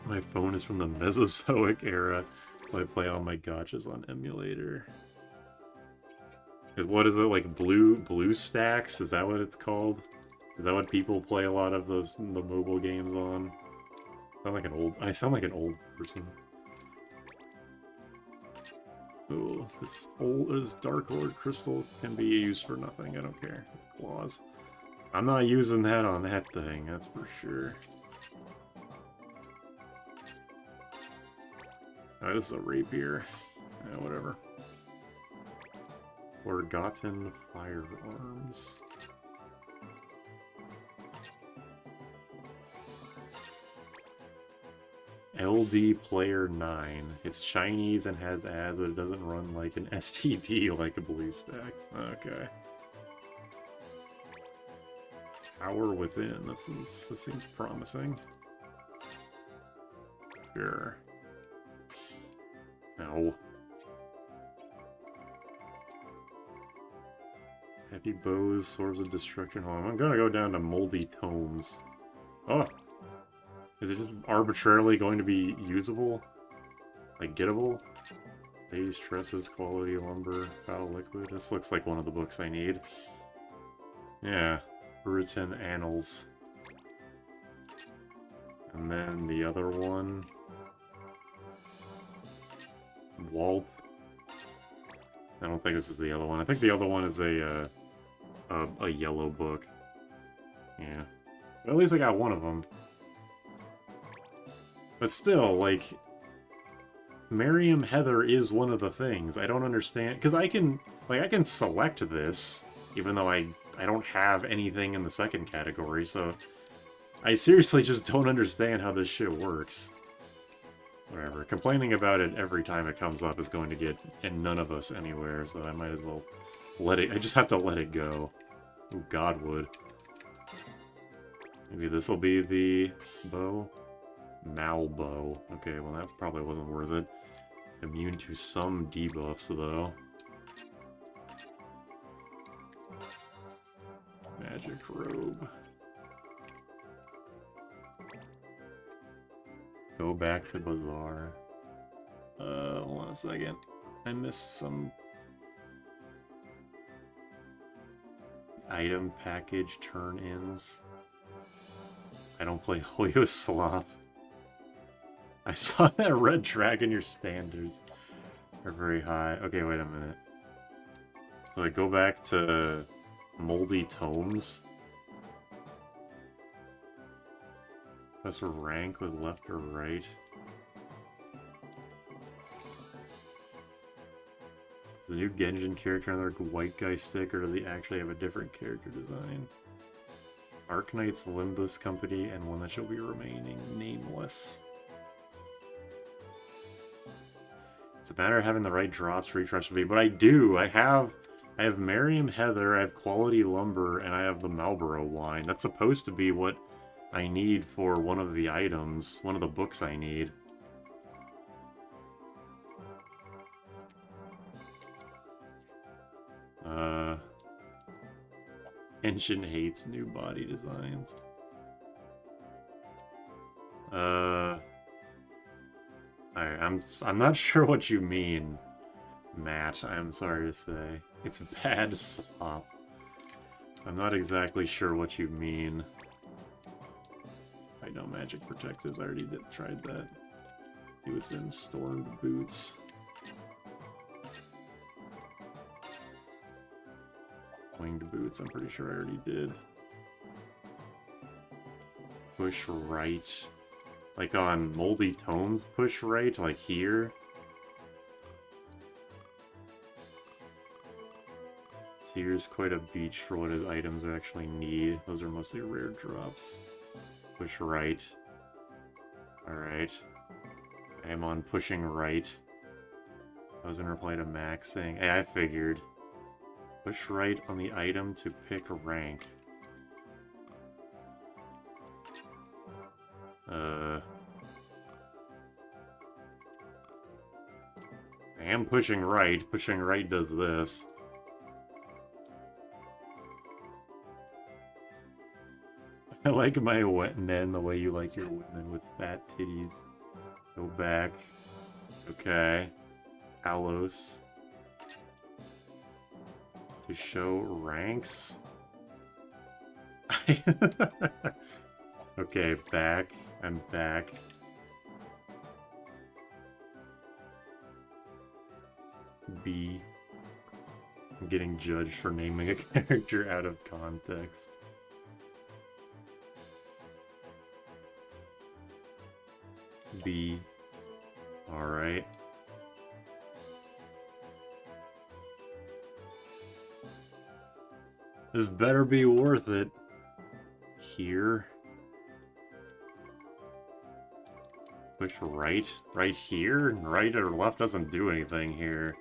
My phone is from the Mesozoic era, so I play all my gotchas on emulator. What is it, like blue stacks? Is that what it's called? Is that what people play a lot of the mobile games on? I sound like an old person. Oh, this Dark Lord crystal can be used for nothing. I don't care. It's claws. I'm not using that on that thing, that's for sure. Alright, this is a rapier. Yeah, whatever. Forgotten firearms. LD Player 9. It's Chinese and has ads, but it doesn't run like an STD like a BlueStacks. Okay. Power Within. This seems promising. Sure. No. Heavy bows, swords of destruction. Hold on, I'm gonna go down to moldy tomes. Oh! Is it just arbitrarily going to be usable? Like, gettable? Base, tresses, quality, lumber, battle liquid. This looks like one of the books I need. Yeah. Britain Annals. And then the other one... Walt. I don't think this is the other one. I think the other one is a yellow book. Yeah. But at least I got one of them. But still, like... Merriam-Heather is one of the things. I don't understand... Because I can select this, even though I don't have anything in the second category, so... I seriously just don't understand how this shit works. Whatever. Complaining about it every time it comes up is going to get none of us anywhere, so I might as well let it... I just have to let it go. Ooh, Godwood. Maybe this'll be the bow? Malbow. Okay, well that probably wasn't worth it. Immune to some debuffs, though. Magic robe. Go back to Bazaar. Hold on a second. I missed some... Item package turn-ins. I don't play Hoyo Slop. I saw that red dragon, your standards are very high. Okay, wait a minute. So I go back to Moldy Tomes. Press a rank with left or right. Is the new Genjin character another white guy stick, or does he actually have a different character design? Arknight's Limbus Company, and one that shall be remaining nameless. It's a matter of having the right drops for each recipe, but I do. I have Merriam-Heather, I have Quality Lumber, and I have the Marlboro wine. That's supposed to be what I need for one of the items, one of the books I need. Engine hates new body designs. I'm not sure what you mean, Matt. I'm sorry to say. It's bad slop. I'm not exactly sure what you mean. I know Magic Protectives. I already tried that. He was in Stormed Boots. Winged Boots, I'm pretty sure I already did. Push right. Like on Moldy Tomes, push right, like here. So here's quite a beach for what his items actually need. Those are mostly rare drops. Push right. Alright. I am on pushing right. I was in reply to Max saying, hey, I figured. Push right on the item to pick rank. I am pushing right. Pushing right does this. I like my wet men the way you like your women with fat titties. Go back. Okay. Alos. To show ranks? Okay, back. I'm back. B. I'm getting judged for naming a character out of context. B. Alright. This better be worth it. Here. Push right? Right here? Right or left doesn't do anything here.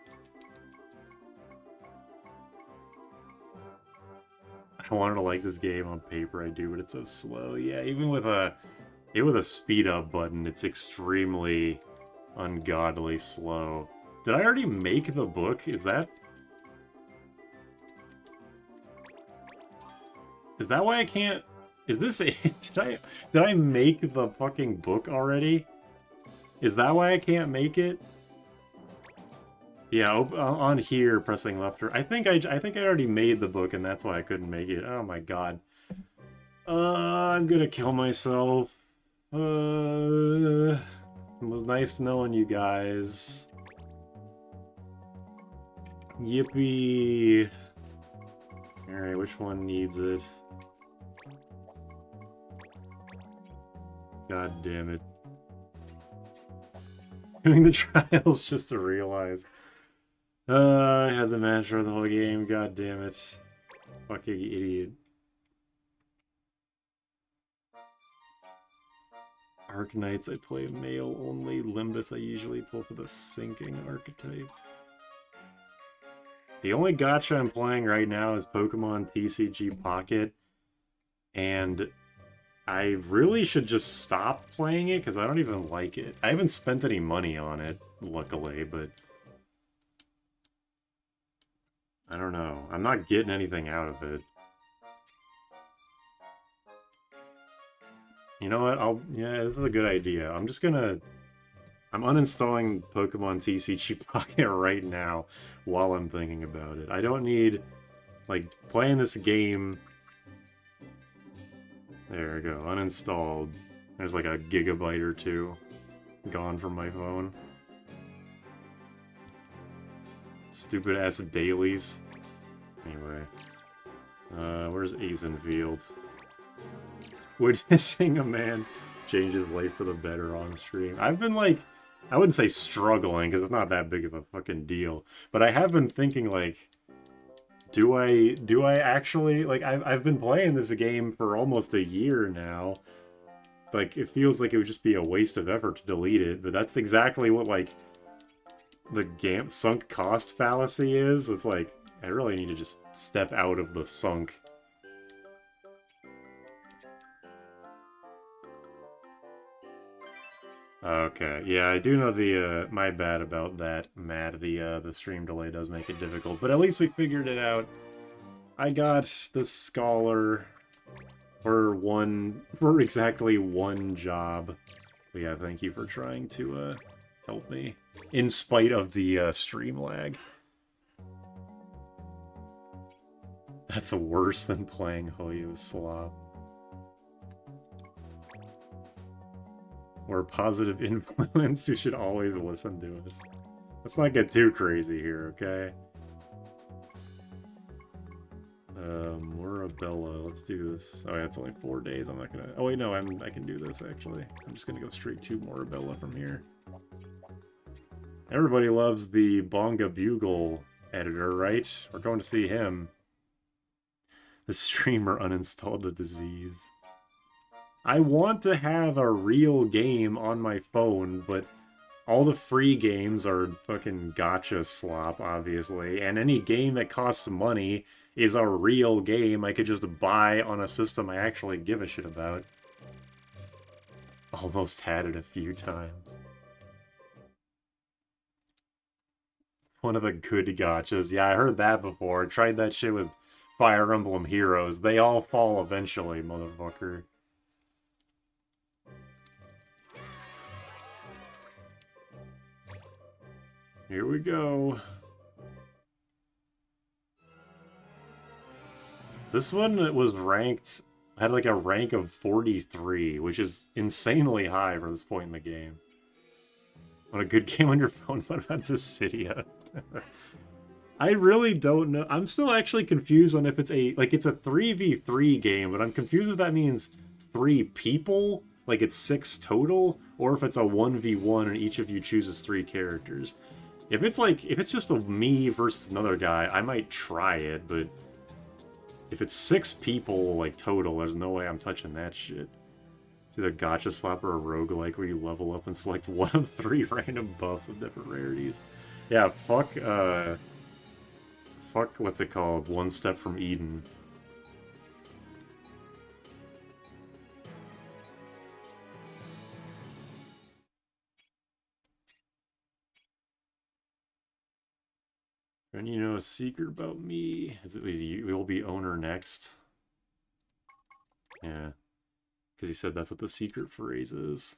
I wanted to like this game on paper, I do, but it's so slow. Yeah, even with a speed up button, it's extremely ungodly slow. Did I already make the book? Is that why I can't? Is this a did I make the fucking book already? Is that why I can't make it? Yeah, on here, pressing left or I think I already made the book, and that's why I couldn't make it. Oh my god. I'm gonna kill myself. It was nice knowing you guys. Yippee. Alright, which one needs it? God damn it. Doing the trials just to realize. I had the match for the whole game, god damn it. Fucking idiot. Arcanites, I play male only. Limbus, I usually pull for the sinking archetype. The only gacha I'm playing right now is Pokemon TCG Pocket. And I really should just stop playing it because I don't even like it. I haven't spent any money on it, luckily, but I don't know. I'm not getting anything out of it. You know what? Yeah, this is a good idea. I'm uninstalling Pokemon TCG Pocket right now while I'm thinking about it. I don't need, like, playing this game. There we go, uninstalled. There's like a gigabyte or two gone from my phone. Stupid ass dailies. Anyway. Where's Azenfield? Witnessing a man change his life for the better on stream. I've been like, I wouldn't say struggling, because it's not that big of a fucking deal. But I have been thinking like, do I actually, like, I've been playing this game for almost a year now. Like, it feels like it would just be a waste of effort to delete it, but that's exactly what, like, the sunk cost fallacy is. It's like, I really need to just step out of the sunk. Okay, yeah, I do know my bad about that, Matt. The stream delay does make it difficult, but at least we figured it out. I got the scholar for exactly one job. But yeah, thank you for trying to help me in spite of the stream lag. That's worse than playing Hoyo Slop. We're a positive influence. You should always listen to us. Let's not get too crazy here, okay? Morabella. Let's do this. Oh, yeah, it's only 4 days. I'm not gonna... Oh, wait, no, I can do this, actually. I'm just gonna go straight to Morabella from here. Everybody loves the Bonga Bugle editor, right? We're going to see him. The streamer uninstalled a disease. I want to have a real game on my phone, but all the free games are fucking gacha slop, obviously, and any game that costs money is a real game I could just buy on a system I actually give a shit about. Almost had it a few times. One of the good gachas. Yeah, I heard that before. I tried that shit with Fire Emblem Heroes. They all fall eventually, motherfucker. Here we go. This one was ranked, had like a rank of 43, which is insanely high for this point in the game. What a good game on your phone. What about Dissidia? I really don't know. I'm still actually confused on if it's it's a 3v3 game, but I'm confused if that means 3 people, like it's 6 total, or if it's a 1v1 and each of you chooses 3 characters. If it's just a me versus another guy, I might try it, but if it's 6 people, like, total, there's no way I'm touching that shit. It's either Gacha Slap or a roguelike where you level up and select one of 3 random buffs of different rarities. Yeah, fuck, what's it called? One Step from Eden. And you know a secret about me? Is it you will be owner next? Yeah. Because he said that's what the secret phrase is.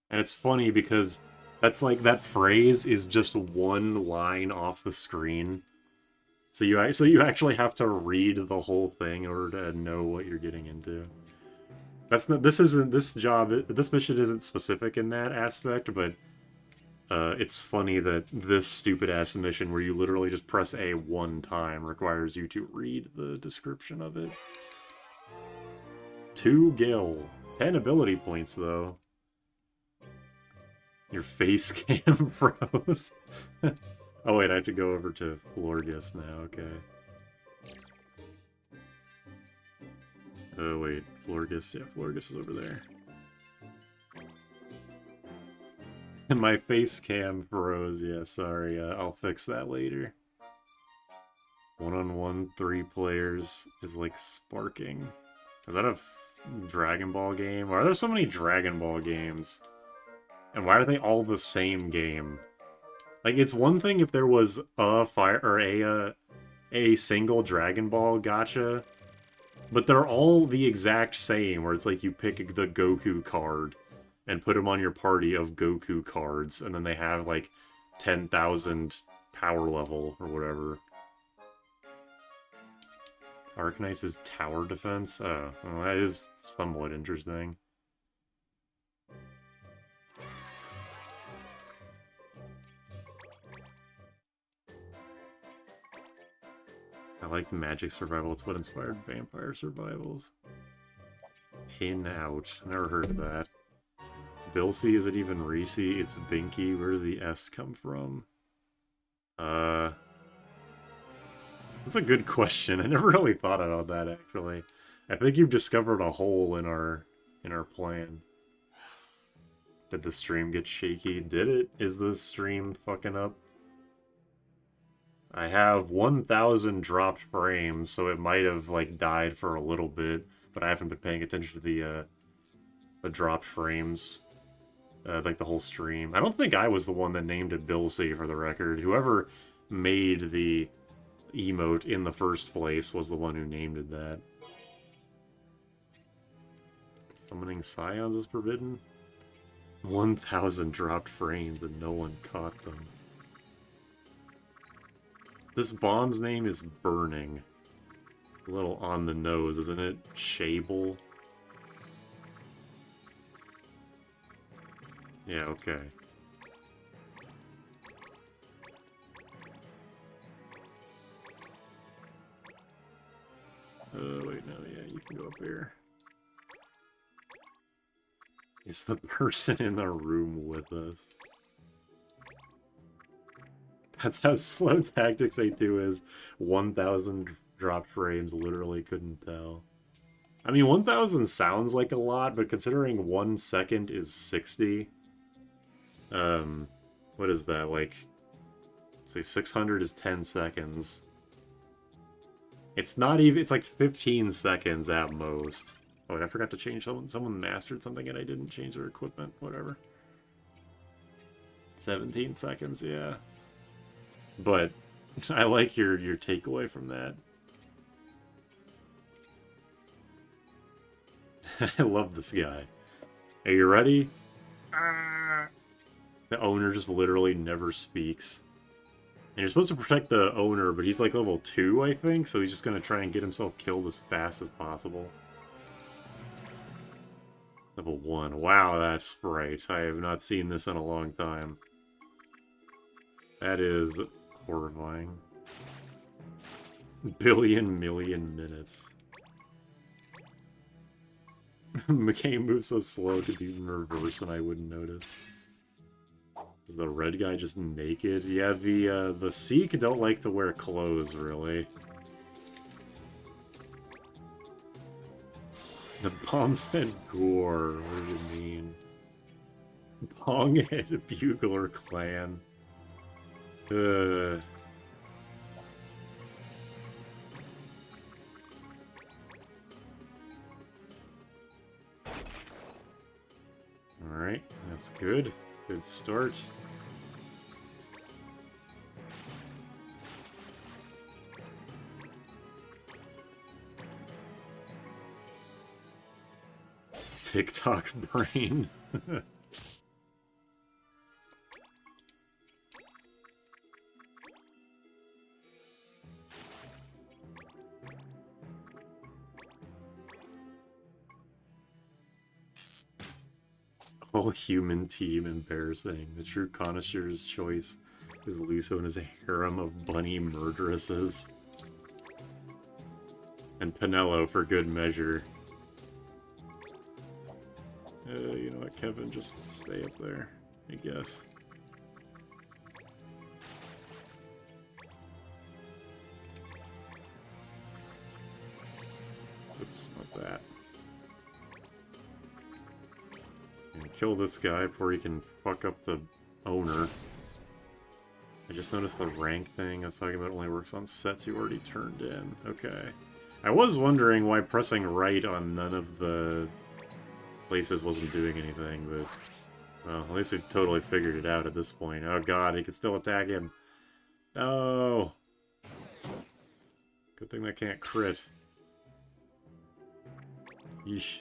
And it's funny because that's like, that phrase is just one line off the screen. So you actually have to read the whole thing in order to know what you're getting into. This mission isn't specific in that aspect, but it's funny that this stupid-ass mission where you literally just press A one time requires you to read the description of it. 2 Gil. 10 ability points, though. Your face cam froze. Oh wait, I have to go over to Florgus now, okay. Oh wait, Florgus, yeah, Florgus is over there. And my face cam froze, yeah, sorry, I'll fix that later. 1-on-1, 3 players is like sparking. Is that a Dragon Ball game? Why are there so many Dragon Ball games? And why are they all the same game? Like, it's one thing if there was a single Dragon Ball gacha, but they're all the exact same, where it's like you pick the Goku card and put them on your party of Goku cards, and then they have, like, 10,000 power level or whatever. Arcaniz's tower defense? Oh, well, that is somewhat interesting. I liked Magic Survival. It's what inspired Vampire Survivals. Pin out. Never heard of that. Bilsey, is it even Reese? It's Binky. Where does the S come from? That's a good question. I never really thought about that, actually. I think you've discovered a hole in our plan. Did the stream get shaky? Did it? Is the stream fucking up? I have 1,000 dropped frames, so it might have, like, died for a little bit, but I haven't been paying attention to The dropped frames. Like the whole stream. I don't think I was the one that named it Billsy, for the record. Whoever made the emote in the first place was the one who named it that. Summoning Scions is forbidden? 1,000 dropped frames and no one caught them. This bomb's name is Burning. A little on the nose, isn't it? Shable? Yeah, okay. Oh, wait, no, yeah, you can go up there. Is the person in the room with us? That's how slow Tactics A2 is. 1,000 dropped frames, literally couldn't tell. I mean, 1,000 sounds like a lot, but considering 1 second is 60... what is that, like... Say 600 is 10 seconds. It's not even... It's like 15 seconds at most. Oh, wait, I forgot to change someone. Someone mastered something and I didn't change their equipment. Whatever. 17 seconds, yeah. But I like your takeaway from that. I love this guy. Are you ready? The owner just literally never speaks. And you're supposed to protect the owner, but he's like level 2, I think, so he's just gonna try and get himself killed as fast as possible. Level 1. Wow, that's right. I have not seen this in a long time. That is horrifying. Billion million minutes. McCain moves so slow to be in reverse and I wouldn't notice. Is the red guy just naked? Yeah, the Sikh don't like to wear clothes, really. The bomb said gore. What do you mean? Bonghead Bugler Clan. Alright, that's good. Good start. TikTok brain. Whole human team embarrassing. The true connoisseur's choice is Luso and his harem of bunny murderesses. And Pinello for good measure. You know what, Kevin? Just stay up there, I guess. Oops, not that. And kill this guy before he can fuck up the owner. I just noticed the rank thing I was talking about only works on sets you already turned in. Okay. I was wondering why pressing right on none of the places wasn't doing anything, but... Well, at least we've totally figured it out at this point. Oh god, he can still attack him. No! Good thing that can't crit. Yeesh.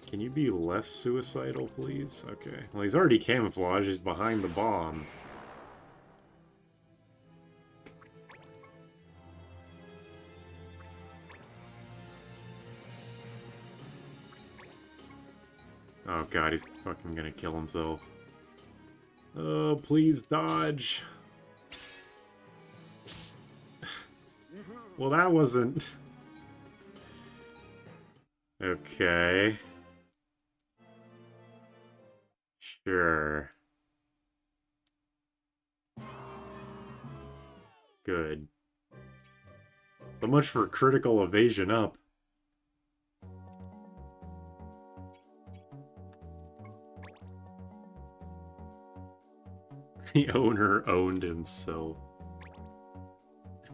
Can you be less suicidal, please? Okay. Well, he's already camouflaged. He's behind the bomb. Oh god, he's fucking gonna kill himself. Oh, please dodge. Well, that wasn't... Okay. Sure. Good. So much for critical evasion up. The owner owned himself.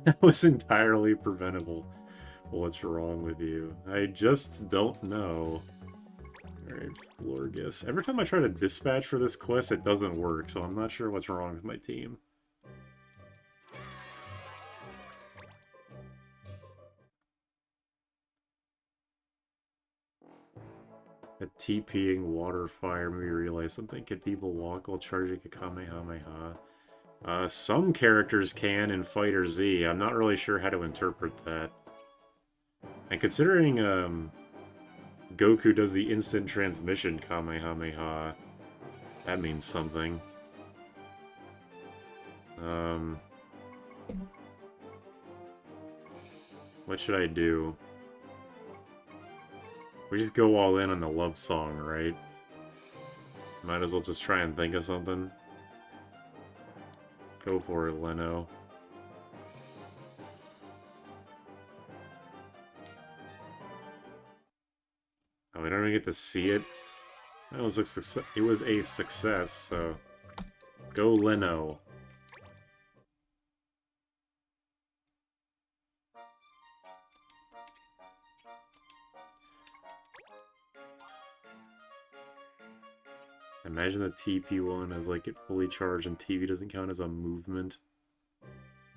That was entirely preventable. What's wrong with you? I just don't know. Alright, Florgus. Every time I try to dispatch for this quest, it doesn't work, so I'm not sure what's wrong with my team. A TPing water fire made me realize something. Can people walk while charging a Kamehameha? Some characters can in Fighter Z. I'm not really sure how to interpret that. And considering, Goku does the instant transmission Kamehameha, that means something. What should I do? We just go all in on the love song, right? Might as well just try and think of something. Go for it, Leno. Oh, we don't even get to see it? It was a success, so... Go Leno. Imagine the TP one as like it fully charged and TV doesn't count as a movement.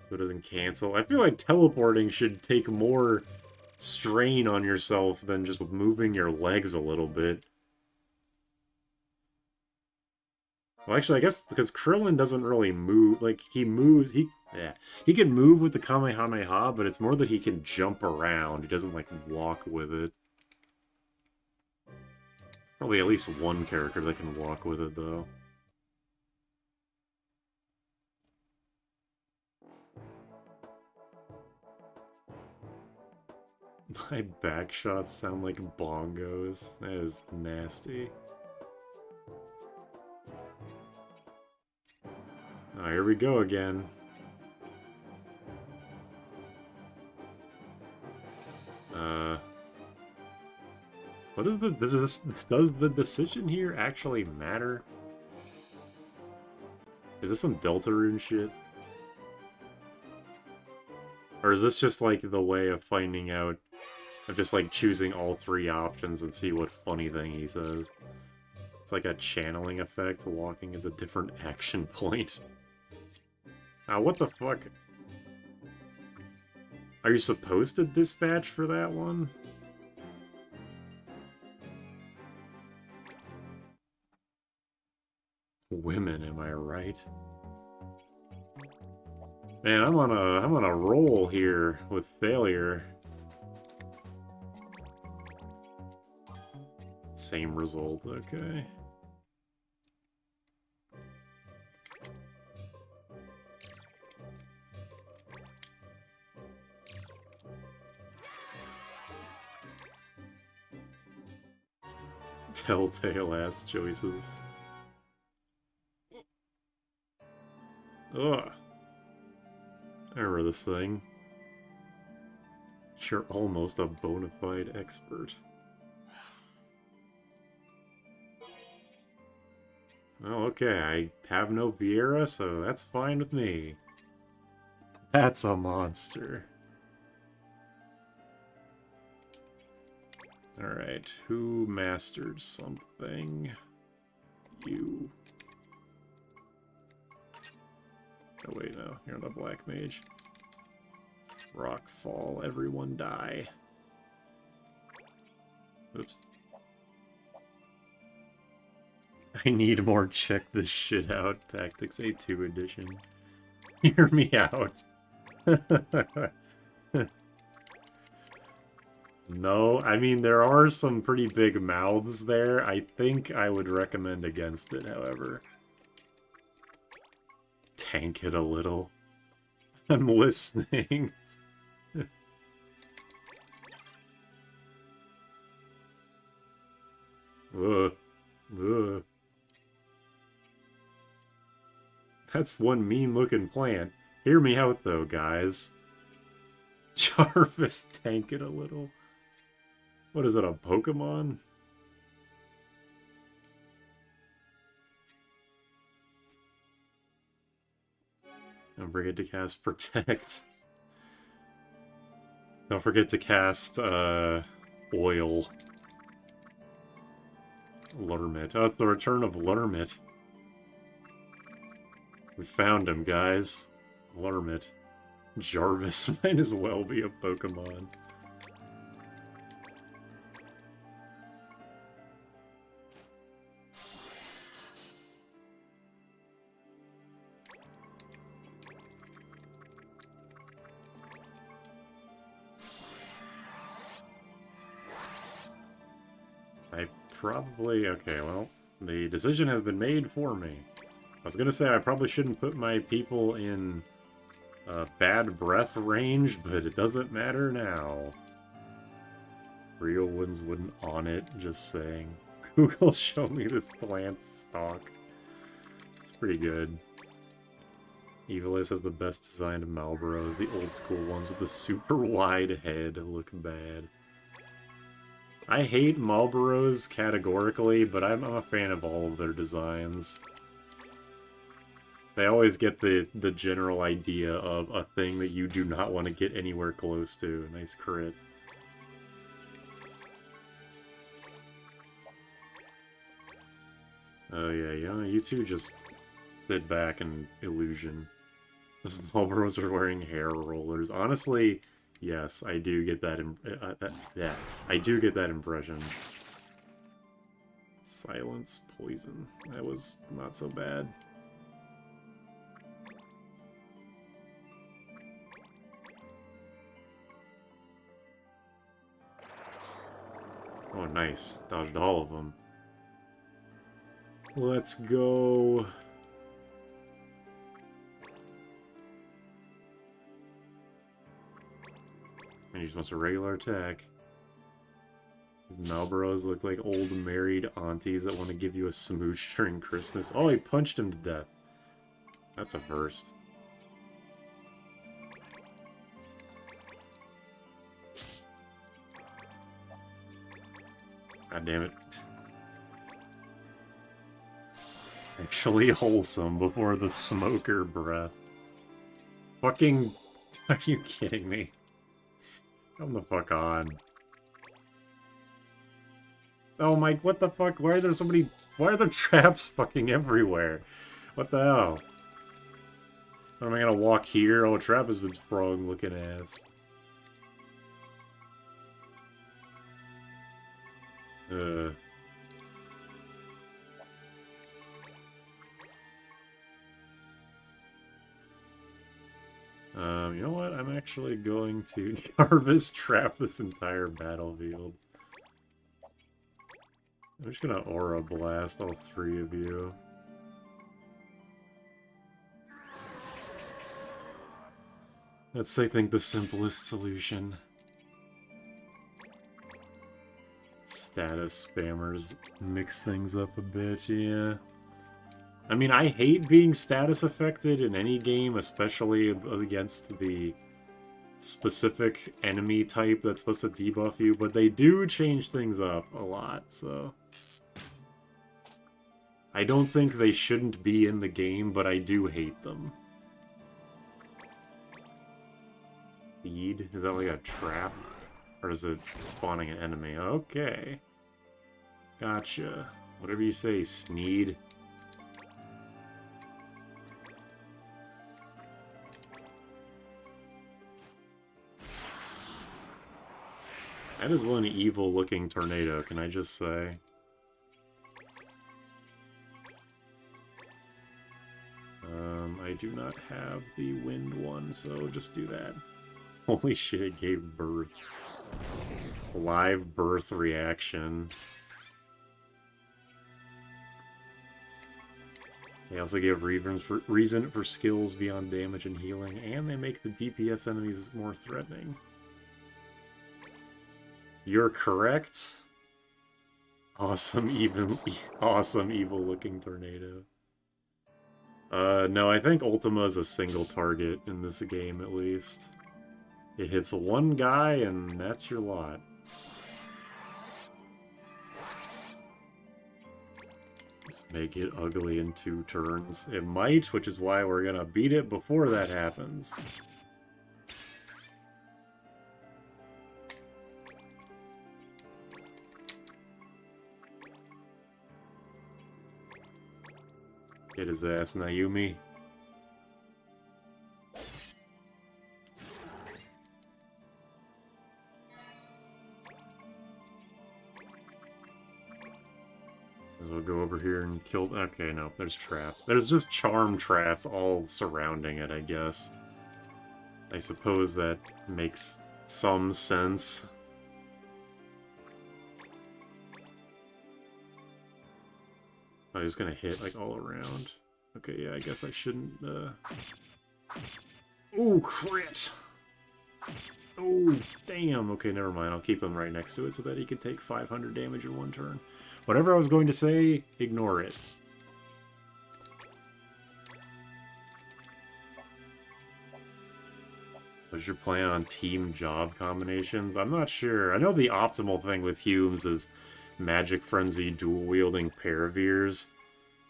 So it doesn't cancel. I feel like teleporting should take more strain on yourself than just moving your legs a little bit. Well, actually, I guess because Krillin doesn't really move. Like, he moves, he can move with the Kamehameha, but it's more that he can jump around. He doesn't, like, walk with it. Probably at least one character that can walk with it, though. My back shots sound like bongos. That is nasty. Oh, here we go again. What is does the decision here actually matter? Is this some Deltarune shit? Or is this just like the way of finding out, of just like choosing all three options and see what funny thing he says? It's like a channeling effect, walking is a different action point. What the fuck? Are you supposed to dispatch for that one? Women, am I right? Man, I'm on a roll here with failure. Same result, okay. Telltale ass choices. Ugh. I remember this thing. You're almost a bona fide expert. Oh, okay, I have no Vieira, so that's fine with me. That's a monster. Alright, who mastered something? You. Oh wait, no, you're not a black mage. Rock fall, everyone die. Oops. I need more check this shit out tactics A2 edition. Hear me out. No, I mean, there are some pretty big mouths there. I think I would recommend against it, however. Tank it a little. I'm listening. Ugh. Ugh. That's one mean-looking plant. Hear me out, though, guys. Jarvis, tank it a little. What is it, a Pokemon? Don't forget to cast Protect. Don't forget to cast, Oil. Lurmit. Oh, it's the return of Lurmit. We found him, guys. Lurmit. Jarvis might as well be a Pokemon. Okay, well, the decision has been made for me. I was gonna say I probably shouldn't put my people in bad breath range, but it doesn't matter now. Real ones wouldn't on it, just saying. Google, show me this plant stock. It's pretty good. Evilis has the best designed Malboros. The old school ones with the super wide head look bad. I hate Marlboros categorically, but I'm a fan of all of their designs. They always get the general idea of a thing that you do not want to get anywhere close to. Nice crit. Oh yeah, you two just sit back and illusion. Those Marlboros are wearing hair rollers. Honestly, yes, I do get that. Yeah, I do get that impression. Silence, poison. That was not so bad. Oh, nice. Dodged all of them. Let's go. And he just wants a regular attack. These Malboros look like old married aunties that want to give you a smooch during Christmas. Oh, he punched him to death. That's a first. God damn it. Actually wholesome before the smoker breath. Fucking... Are you kidding me? Come the fuck on. Oh my, what the fuck? Why are there so many... Why are there traps fucking everywhere? What the hell? Am I gonna walk here? Oh, a trap has been sprung, looking ass. You know what? I'm actually going to Jarvis trap this entire battlefield. I'm just gonna Aura Blast all three of you. That's, I think, the simplest solution. Status spammers mix things up a bit, yeah. I mean, I hate being status affected in any game, especially against the specific enemy type that's supposed to debuff you, but they do change things up a lot, so... I don't think they shouldn't be in the game, but I do hate them. Feed? Is that like a trap? Or is it spawning an enemy? Okay. Gotcha. Whatever you say, Sneed. That is one evil-looking tornado, can I just say? I do not have the wind one, so just do that. Holy shit, it gave birth. Live birth reaction. They also give reason for skills beyond damage and healing, and they make the DPS enemies more threatening. You're correct. Awesome, evil-looking tornado. No, I think Ultima is a single target in this game, at least. It hits one guy, and that's your lot. Let's make it ugly in 2 turns. It might, which is why we're gonna beat it before that happens. Get his ass, Naomi. We'll go over here and kill... Okay, no, there's traps. There's just charm traps all surrounding it, I guess. I suppose that makes some sense. I'm just gonna hit, like, all around. Okay, yeah, I guess I shouldn't, Ooh, crit! Oh, damn! Okay, never mind. I'll keep him right next to it so that he can take 500 damage in 1 turn. Whatever I was going to say, ignore it. What's your plan on team job combinations? I'm not sure. I know the optimal thing with Humes is Magic Frenzy dual-wielding Paraveers,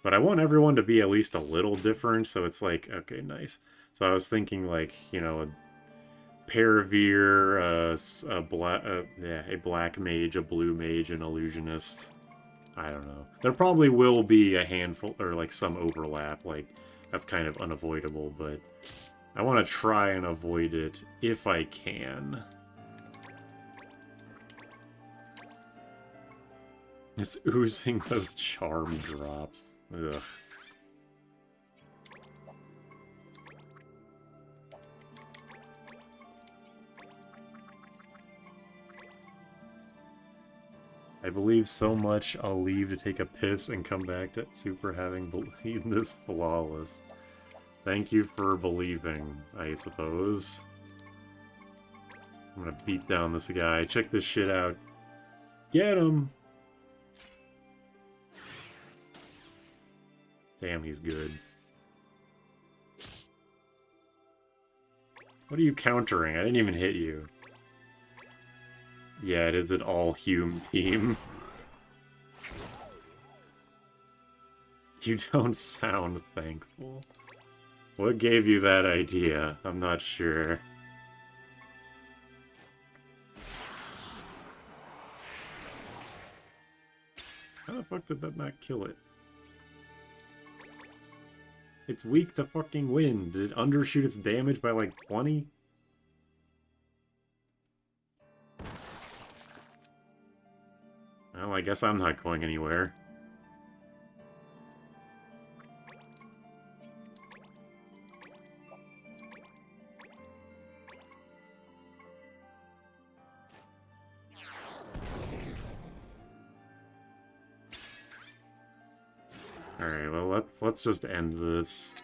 but I want everyone to be at least a little different, so it's like, okay, nice. So I was thinking, like, you know, a Paraveer, a Black Mage, a Blue Mage, an Illusionist. I don't know. There probably will be a handful, or like some overlap, like, that's kind of unavoidable, but I want to try and avoid it if I can. It's oozing those charm drops. Ugh. I believe so much I'll leave to take a piss and come back to Super having believed this flawless. Thank you for believing, I suppose. I'm gonna beat down this guy. Check this shit out. Get him! Damn, he's good. What are you countering? I didn't even hit you. Yeah, it is an all-Hume team. You don't sound thankful. What gave you that idea? I'm not sure. How the fuck did that not kill it? It's weak to fucking wind. Did it undershoot its damage by like 20? Well, I guess I'm not going anywhere. Alright, well, let's just end this.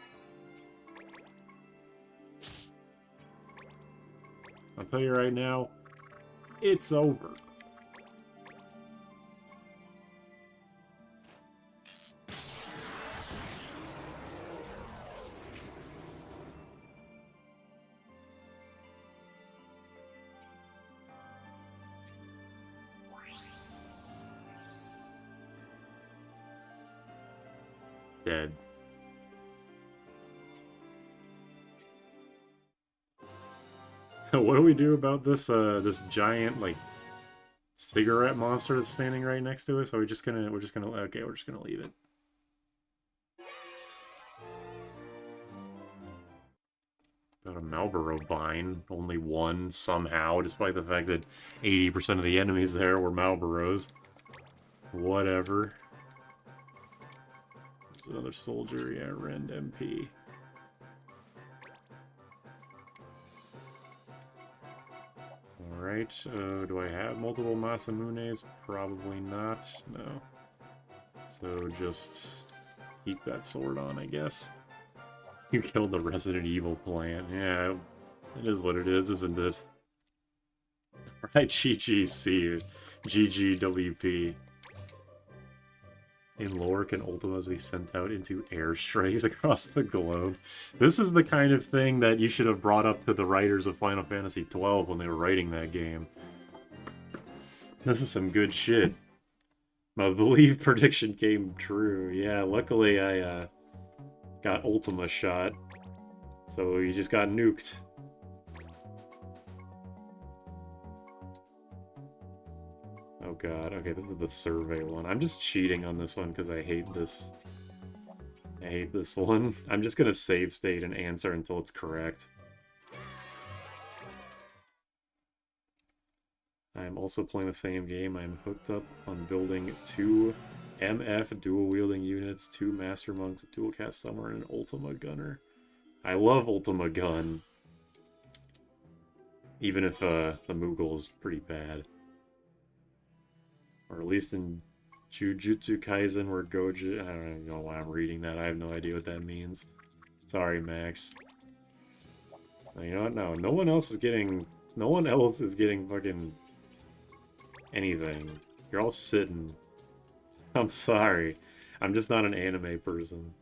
I'll tell you right now, it's over. Dead. So what do we do about this this giant like cigarette monster that's standing right next to us? Are we just gonna we're just gonna leave it. Got a Marlboro vine, only one somehow, despite the fact that 80% of the enemies there were Marlboros. Whatever. There's another soldier, yeah, Rend MP. Alright, do I have multiple Masamunes? Probably not, no. So just keep that sword on, I guess. You killed the Resident Evil plant. Yeah, it is what it is, isn't it? Right, GGC. GGWP. In lore, can Ultimas be sent out into airstrikes across the globe? This is the kind of thing that you should have brought up to the writers of Final Fantasy XII when they were writing that game. This is some good shit. My belief prediction came true. Yeah, luckily I got Ultima shot. So he just got nuked. Oh god, okay, this is the survey one. I'm just cheating on this one because I hate this. I hate this one. I'm just gonna save state and answer until it's correct. I'm also playing the same game. I'm hooked up on building 2 MF dual-wielding units, 2 Master Monks, a dual-cast Summoner, and an Ultima Gunner. I love Ultima Gun. Even if the Moogle is pretty bad. Or at least in Jujutsu Kaisen where Gojo... I don't even know why I'm reading that. I have no idea what that means. Sorry, Max. You know what? No, no one else is getting... No one else is getting fucking... anything. You're all sitting. I'm sorry. I'm just not an anime person.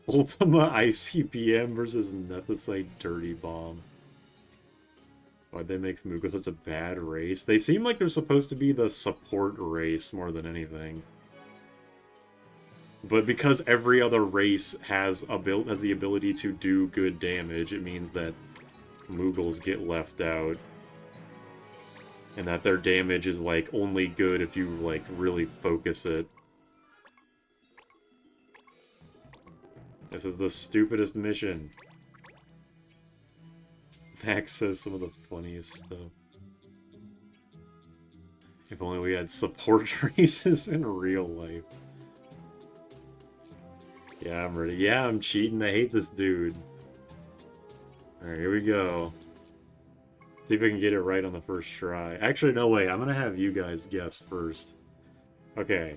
Ultima ICPM versus Nethicite Dirty Bomb. Why'd they make Moogle such a bad race? They seem like they're supposed to be the support race more than anything. But because every other race has the ability to do good damage, it means that Moogles get left out. And that their damage is, like, only good if you, like, really focus it. This is the stupidest mission. Max says some of the funniest stuff. If only we had support races in real life. Yeah, I'm ready. Yeah, I'm cheating. I hate this dude. Alright, here we go. See if I can get it right on the first try. Actually, no, wait. I'm gonna have you guys guess first. Okay.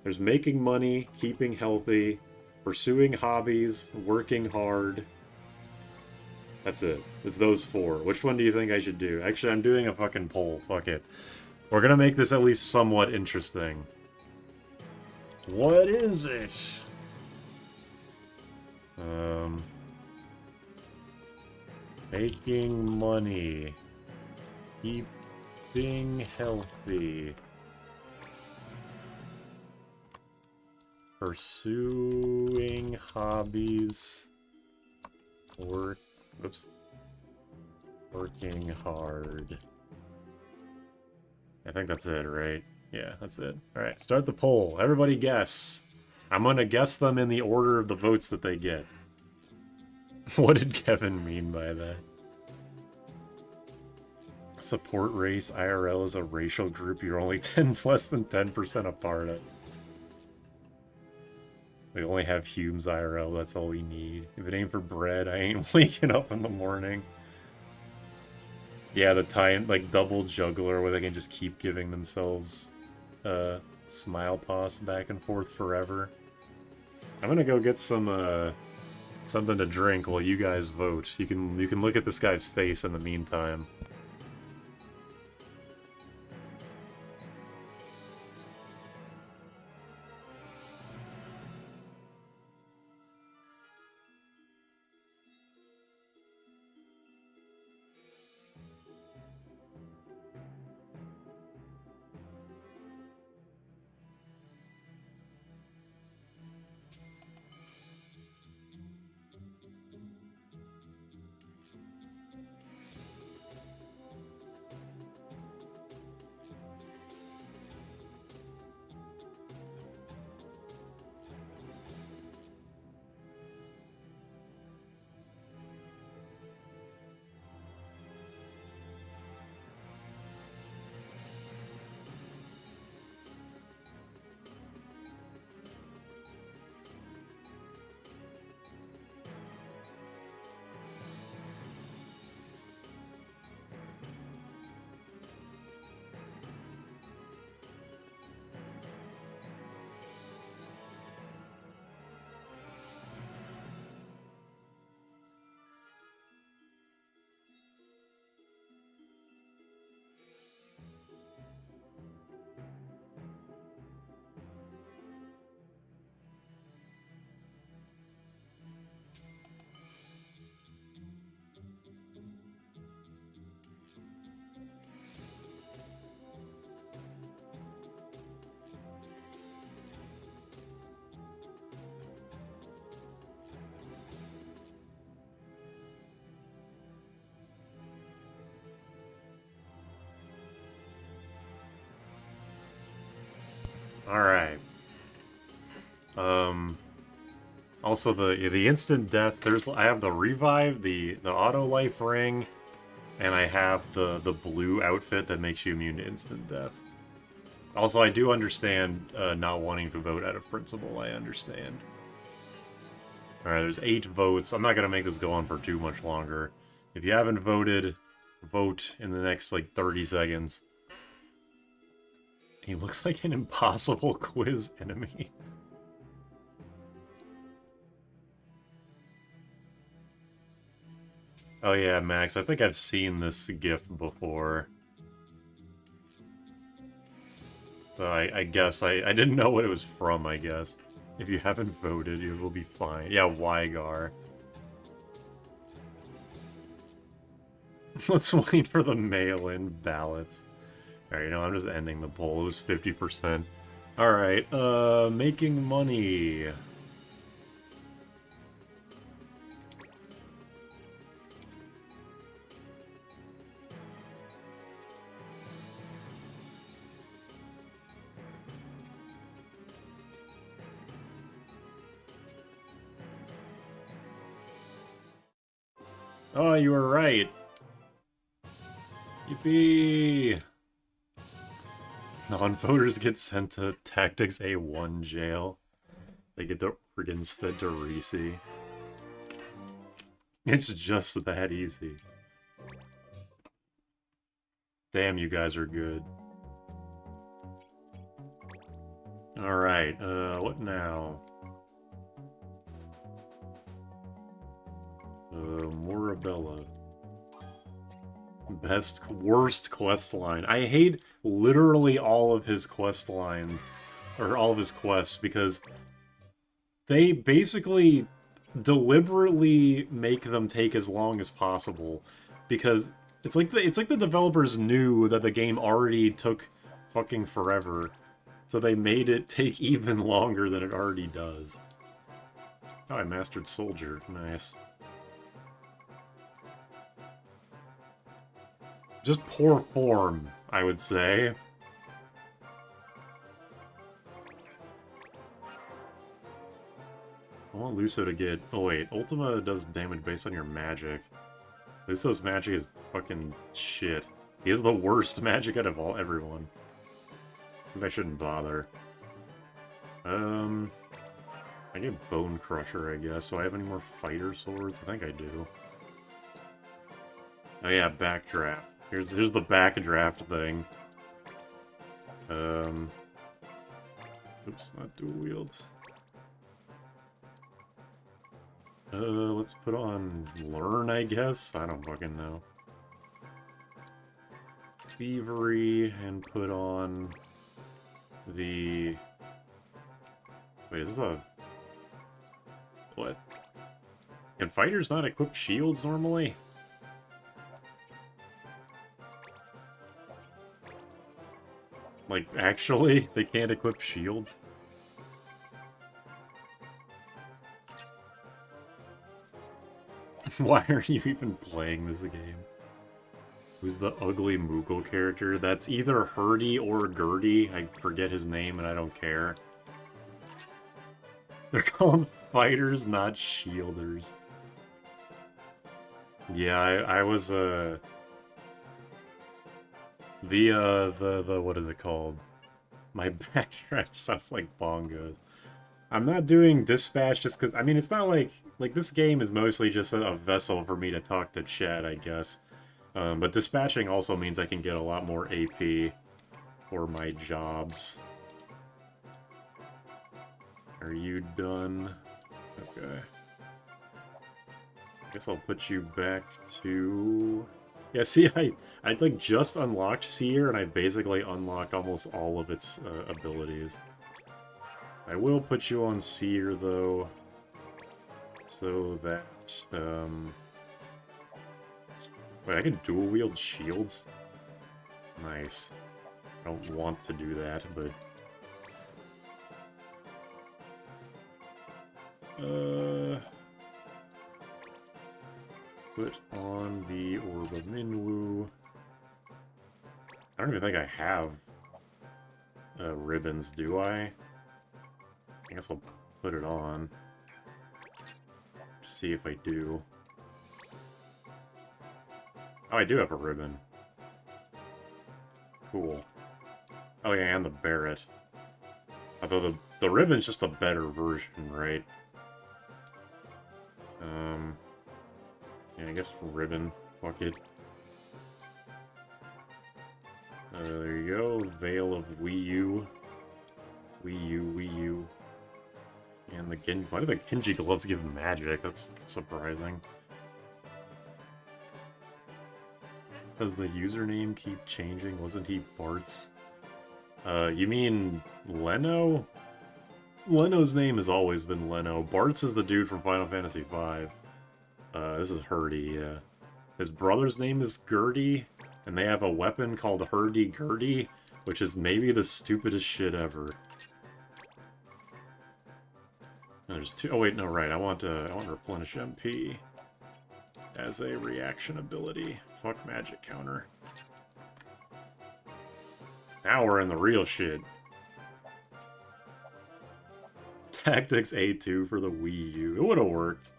There's making money, keeping healthy, pursuing hobbies, working hard. That's it. It's those 4. Which one do you think I should do? Actually, I'm doing a fucking poll. Fuck it. We're gonna make this at least somewhat interesting. What is it? Making money. Keeping healthy. Pursuing hobbies. Working hard. I think that's it, right? Yeah, that's it. Alright, start the poll. Everybody guess. I'm gonna guess them in the order of the votes that they get. What did Kevin mean by that? Support race IRL is a racial group you're only less than 10% a part of. We only have Humes IRL, that's all we need. If it ain't for bread, I ain't waking up in the morning. Yeah, the time, like, double juggler where they can just keep giving themselves smile toss back and forth forever. I'm gonna go get some something to drink while you guys vote. You can look at this guy's face in the meantime. Alright. Also the instant death, I have the revive, the auto life ring, and I have the blue outfit that makes you immune to instant death. Also, I do understand not wanting to vote out of principle. I understand. Alright, there's 8 votes. I'm not going to make this go on for too much longer. If you haven't voted, vote in the next, like, 30 seconds. He looks like an impossible quiz enemy. Oh yeah, Max, I think I've seen this GIF before. So I guess I didn't know what it was from, I guess. If you haven't voted, you will be fine. Yeah, Wygar. Let's wait for the mail-in ballots. Alright, you know, I'm just ending the poll. It was 50%. Alright, making money. Oh, you were right. Yippee! Non-voters get sent to Tactics A1 jail. They get their organs fed to Reese. It's just that easy. Damn, you guys are good. Alright, what now? Morabella. Worst quest line. I hate literally all of his quest line, or all of his quests, because they basically deliberately make them take as long as possible, because it's like the developers knew that the game already took fucking forever, so they made it take even longer than it already does. Oh, I mastered Soldier. Nice. Just poor form, I would say. I want Luso to get... Oh wait, Ultima does damage based on your magic. Luso's magic is fucking shit. He has the worst magic out of everyone. I shouldn't bother. I get Bone Crusher, I guess. Do I have any more fighter swords? I think I do. Oh yeah, backdraft. Here's the backdraft thing. Oops, not dual wields. Let's put on Learn, I guess? I don't fucking know. Thievery, and put on the... Wait, is this a... What? Can fighters not equip shields normally? Like, actually? They can't equip shields? Why are you even playing this game? Who's the ugly Moogle character? That's either Hurdy or Gertie. I forget his name and I don't care. They're called fighters, not shielders. Yeah, I was, the what is it called? My backdraft sounds like bongos. I'm not doing dispatch just because, I mean, it's not like this game is mostly just a vessel for me to talk to chat, I guess. But dispatching also means I can get a lot more AP for my jobs. Are you done? Okay. Guess I'll put you back to... Yeah, see, I like just unlocked Seer, and I basically unlocked almost all of its abilities. I will put you on Seer, though, so that, Wait, I can dual-wield shields? Nice. I don't want to do that, but... Put on the Orb of Minwu. I don't even think I have ribbons, do I? I guess I'll put it on. See if I do. Oh, I do have a ribbon. Cool. Oh yeah, and the Barret. Although the ribbon's just a better version, right? Yeah, I guess ribbon. Fuck it. There you go. Veil of Wii U. Wii U, Wii U. And the Genji. Why do the Genji gloves give magic? That's surprising. Does the username keep changing? Wasn't he Bart's? You mean Leno? Leno's name has always been Leno. Bart's is the dude from Final Fantasy V. This is Hurdy, yeah. His brother's name is Gertie, and they have a weapon called Hurdy-Gurdy, which is maybe the stupidest shit ever. No, there's two. Oh wait, no, right. I want Replenish MP as a reaction ability. Fuck magic counter. Now we're in the real shit. Tactics A2 for the Wii U. It would have worked.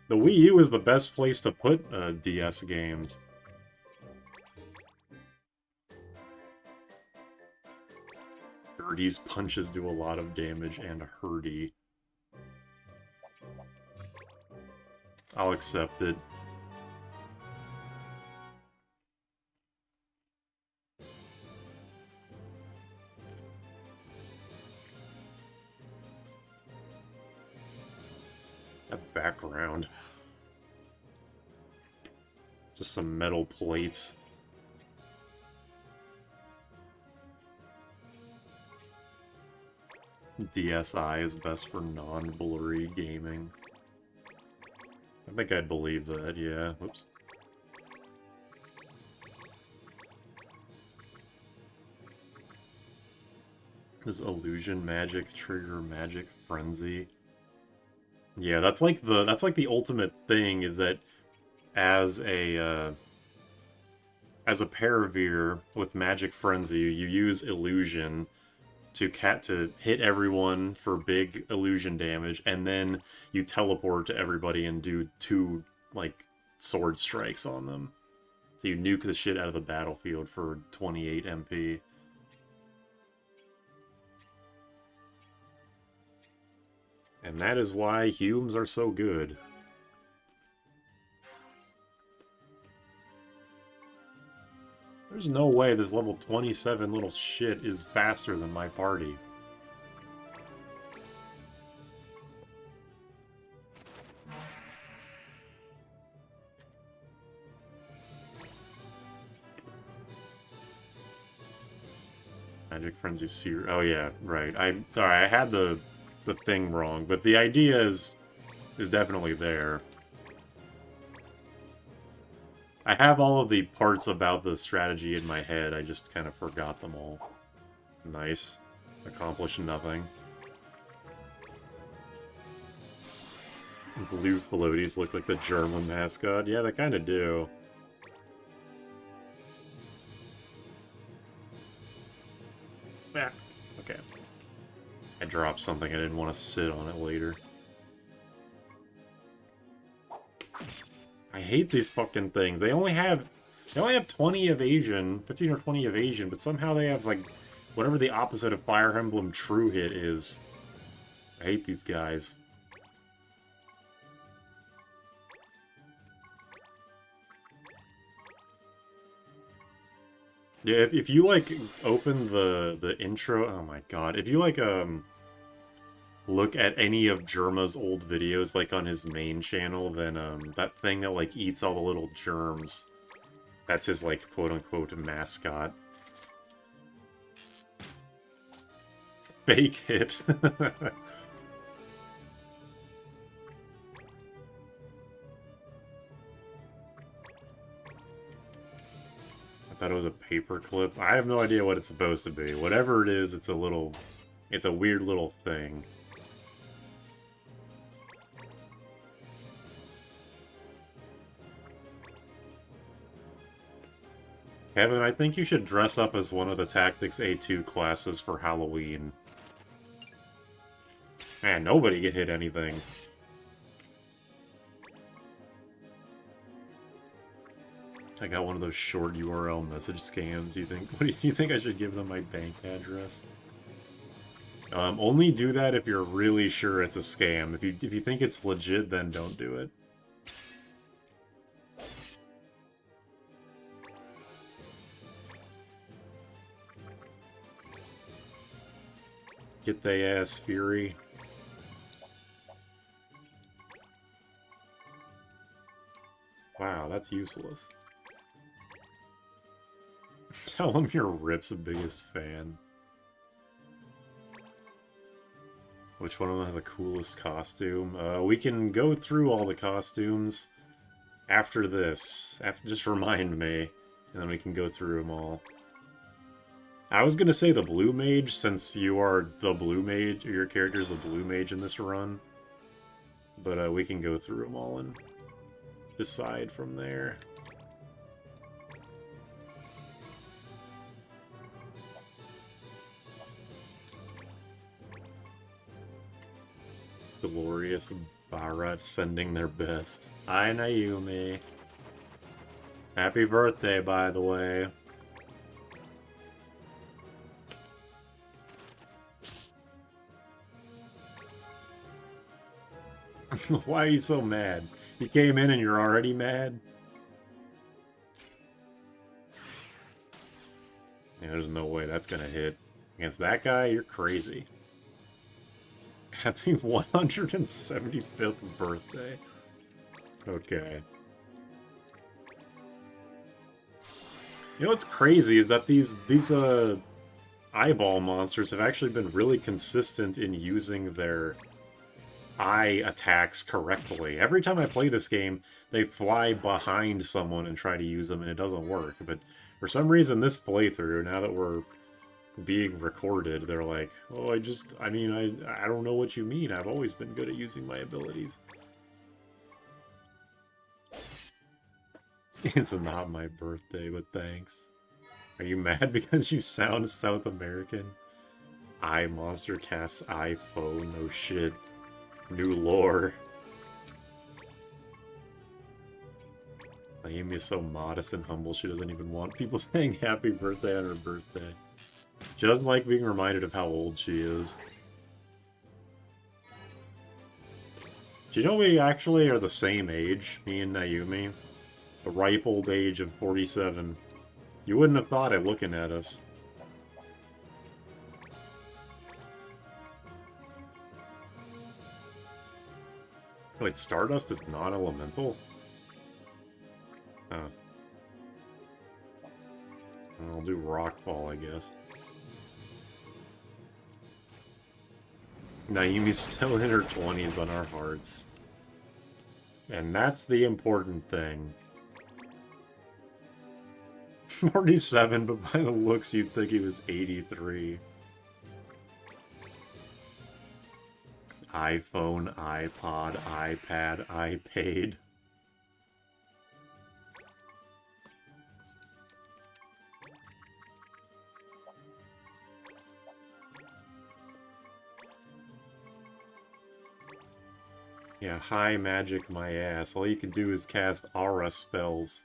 The Wii U is the best place to put DS games. Gertie's punches do a lot of damage, and Hurdy. I'll accept it. That background. Just some metal plates. DSi is best for non-blurry gaming. I think I'd believe that, yeah. Whoops. Does illusion magic trigger magic frenzy? Yeah, that's like the ultimate thing, is that as a Paravir with magic frenzy, you use illusion to hit everyone for big illusion damage, and then you teleport to everybody and do 2 like sword strikes on them. So you nuke the shit out of the battlefield for 28 MP. And that is why Humes are so good. There's no way this level 27 little shit is faster than my party. Magic Frenzy Seer. Oh yeah, right. I'm sorry, I had the thing wrong, but the idea is definitely there. I have all of the parts about the strategy in my head, I just kind of forgot them all. Nice. Accomplished nothing. Blue floaties look like the German mascot. Yeah, they kind of do. Ah, okay. I dropped something, I didn't want to sit on it later. I hate these fucking things. They only have 20 evasion, 15 or 20 evasion, but somehow they have like whatever the opposite of Fire Emblem True Hit is. I hate these guys. Yeah, if you like open the intro, oh my god, if you like look at any of Germa's old videos, like on his main channel, then that thing that like eats all the little germs, that's his like quote-unquote mascot. Fake it. I thought it was a paper clip. I have no idea what it's supposed to be. Whatever it is, it's a weird little thing. Kevin, I think you should dress up as one of the Tactics A2 classes for Halloween. Man, nobody can hit anything. I got one of those short URL message scams. What do you think I should give them my bank address? Only do that if you're really sure it's a scam. If you think it's legit, then don't do it. Get they ass, Fury. Wow, that's useless. Tell him you're Rip's biggest fan. Which one of them has the coolest costume? We can go through all the costumes after this. Just remind me, and then we can go through them all. I was gonna say the blue mage, since you are the blue mage, or your character's the blue mage in this run. But we can go through them all and decide from there. Glorious Bharat sending their best. Hi, Naomi. Happy birthday, by the way. Why are you so mad? You came in and you're already mad? Yeah, there's no way that's gonna hit. Against that guy, you're crazy. Happy 175th birthday. Okay. You know what's crazy is that these eyeball monsters have actually been really consistent in using their eye attacks correctly. Every time I play this game, they fly behind someone and try to use them and it doesn't work. But for some reason this playthrough, now that we're being recorded, they're like, oh, I don't know what you mean. I've always been good at using my abilities. It's not my birthday, but thanks. Are you mad because you sound South American? Monster casts iPhone, no shit. New lore. Naomi is so modest and humble, she doesn't even want people saying happy birthday on her birthday. She doesn't like being reminded of how old she is. Do you know we actually are the same age, me and Naomi? The ripe old age of 47. You wouldn't have thought it looking at us. Wait, Stardust is non-elemental? Huh. I'll do Rockfall, I guess. Naomi's still in her 20s on our hearts. And that's the important thing. 47, but by the looks you'd think he was 83. iPhone, iPod, iPad, iPad. Yeah, high magic my ass. All you can do is cast aura spells.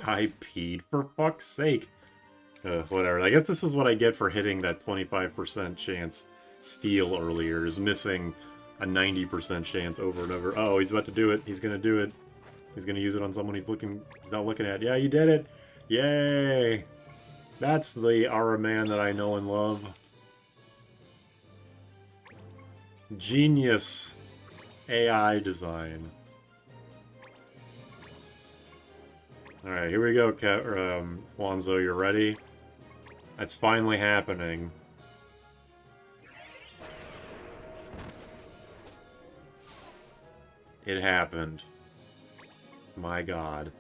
I peed, for fuck's sake. Whatever. I guess this is what I get for hitting that 25% chance steal earlier, is missing a 90% chance over and over. Oh, he's about to do it. He's gonna do it. He's gonna use it on someone he's not looking at. Yeah, you did it! Yay! That's the aura man that I know and love. Genius AI design. Alright, here we go, Wanzo, you ready? That's finally happening. It happened. My god.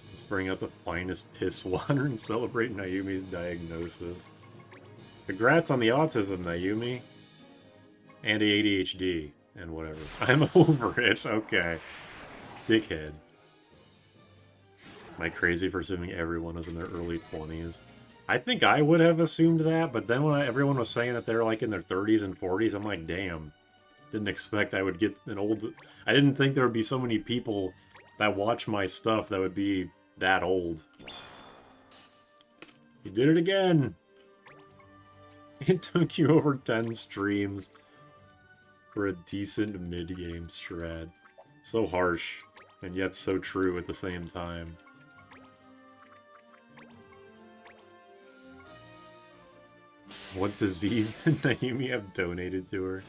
Let's bring out the finest piss water and celebrate Naomi's diagnosis. Congrats on the autism, Naomi. And the ADHD. And whatever. I'm over it. Okay. Dickhead. Am I crazy for assuming everyone was in their early 20s? I think I would have assumed that, but then when everyone was saying that they're like in their 30s and 40s, I'm like, damn. Didn't expect I would get an old... I didn't think there would be so many people that watch my stuff that would be that old. You did it again! It took you over 10 streams for a decent mid-game strat. So harsh, and yet so true at the same time. What disease did Naomi have donated to her?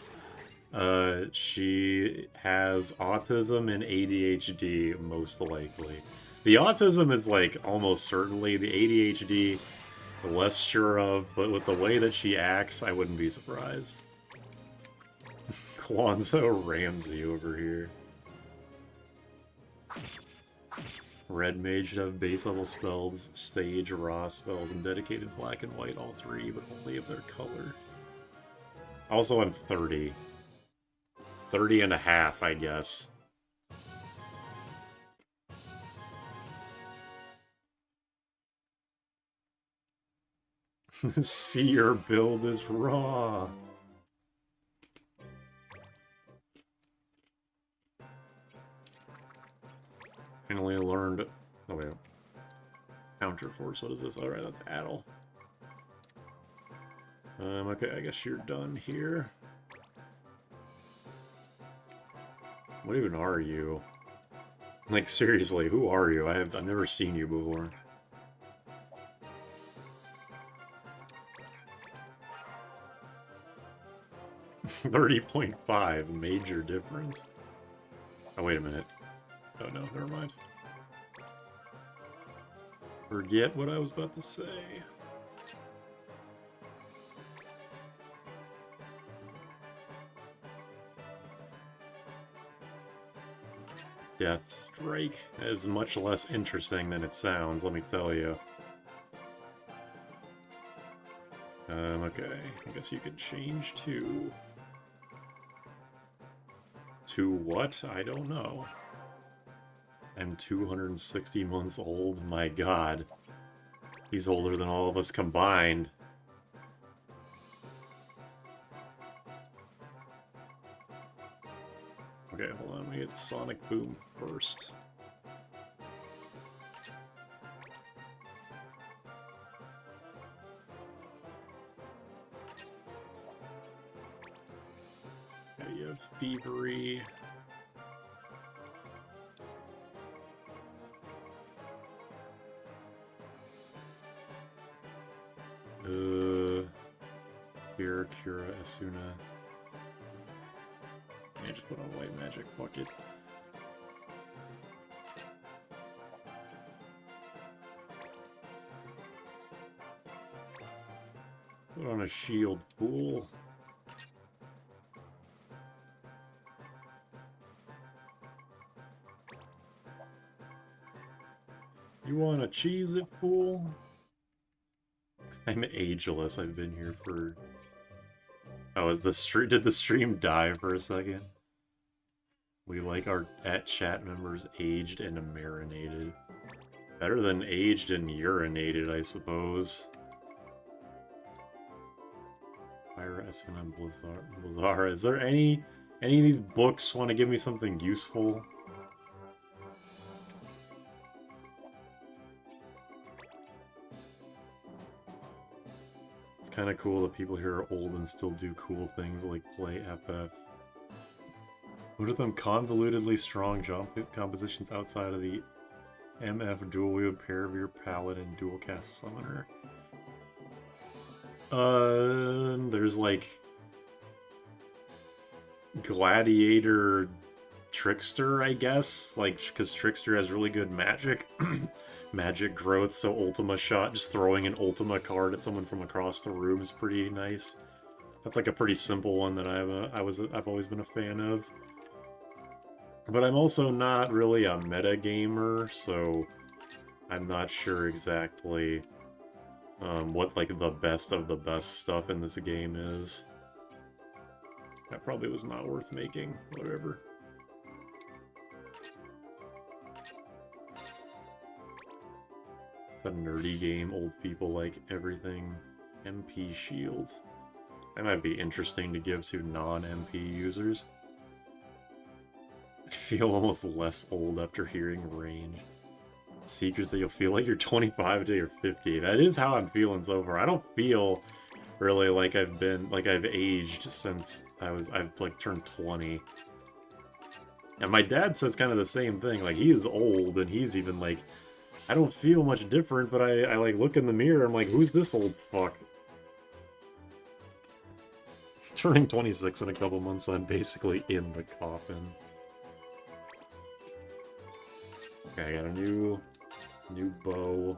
She has autism and ADHD, most likely. The autism is, like, almost certainly. The ADHD, the less sure of, but with the way that she acts, I wouldn't be surprised. Kwanzaa Ramsey over here. Red Mage should have base level spells, Sage, Raw spells, and dedicated black and white, all three, but only of their color. Also, I'm 30. 30 and a half, I guess. See, your build is raw. Finally learned... Oh, wait. Counter Force, what is this? Alright, that's Addle. Okay, I guess you're done here. What even are you? Like, seriously, who are you? I've never seen you before. $30.5, major difference. Oh, wait a minute. Oh no, never mind. Forget what I was about to say. Death Strike is much less interesting than it sounds, let me tell you. Okay, I guess you can change to... To what? I don't know. I'm 260 months old, my god. He's older than all of us combined. Okay, hold on, we get Sonic Boom first. Okay, you have Thievery. Here, Cura, Asuna. Yeah, just put on White Magic, fuck it. Put on a Shield Pool. You want a Cheez-It Pool? I'm ageless, I've been here for... Oh, did the stream die for a second? We like our chat members aged and marinated. Better than aged and urinated, I suppose. Pyra, Espen, and Blizzara. Is there any of these books want to give me something useful? Kind of cool that people here are old and still do cool things like play FF. What are them convolutedly strong jump compositions outside of the MF dual wield Paravir Paladin dual cast summoner? There's like Gladiator Trickster, I guess, like because Trickster has really good magic. Magic growth, so Ultima shot, just throwing an Ultima card at someone from across the room is pretty nice. That's like a pretty simple one that I've always been a fan of. But I'm also not really a meta gamer, so I'm not sure exactly what like the best of the best stuff in this game is. That probably was not worth making. Whatever. It's a nerdy game. Old people like everything. MP shield. That might be interesting to give to non-MP users. I feel almost less old after hearing range. Secrets that you'll feel like you're 25 until you're 50. That is how I'm feeling so far. I don't feel really like I've aged since I've like turned 20. And my dad says kind of the same thing. Like, he is old, and he's even like, I don't feel much different, but I like look in the mirror, I'm like, who's this old fuck? Turning 26 in a couple months, so I'm basically in the coffin. Okay, I got a new bow.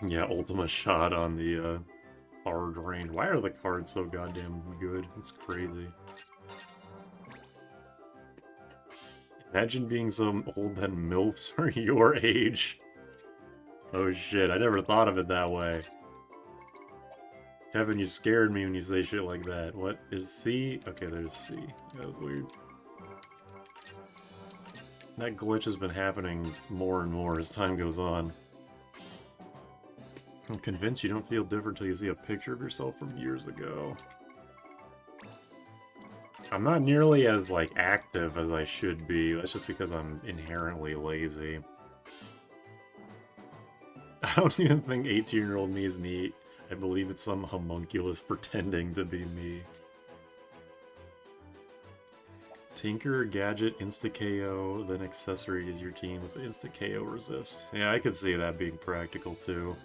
Yeah, Ultima shot on the hard rain. Why are the cards so goddamn good? It's crazy. Imagine being so old that MILFs are your age. Oh shit, I never thought of it that way. Kevin, you scared me when you say shit like that. What is C? Okay, there's C. That was weird. That glitch has been happening more and more as time goes on. I'm convinced you don't feel different till you see a picture of yourself from years ago. I'm not nearly as, like, active as I should be. That's just because I'm inherently lazy. I don't even think 18-year-old me is me. I believe it's some homunculus pretending to be me. Tinker, Gadget, Insta-KO, then accessories your team with the Insta-KO resist. Yeah, I could see that being practical, too.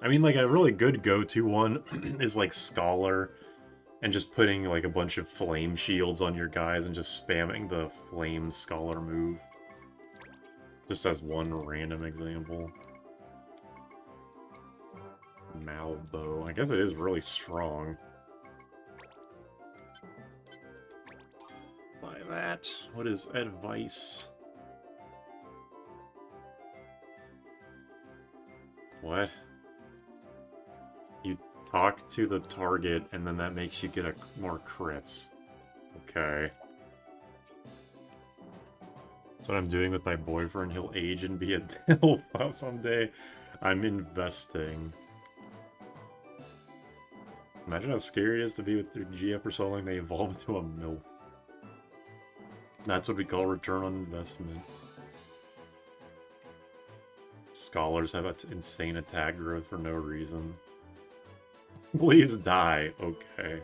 I mean, like, a really good go-to one is, like, Scholar, and just putting, like, a bunch of flame shields on your guys and just spamming the flame Scholar move. Just as one random example. Malbow. I guess it is really strong. Buy that. What is advice? What? You talk to the target, and then that makes you get more crits. Okay. That's what I'm doing with my boyfriend. He'll age and be a dildo someday. I'm investing. Imagine how scary it is to be with their GF for so long they evolve into a MILF. That's what we call return on investment. Scholars have insane attack growth for no reason. Please die. Okay.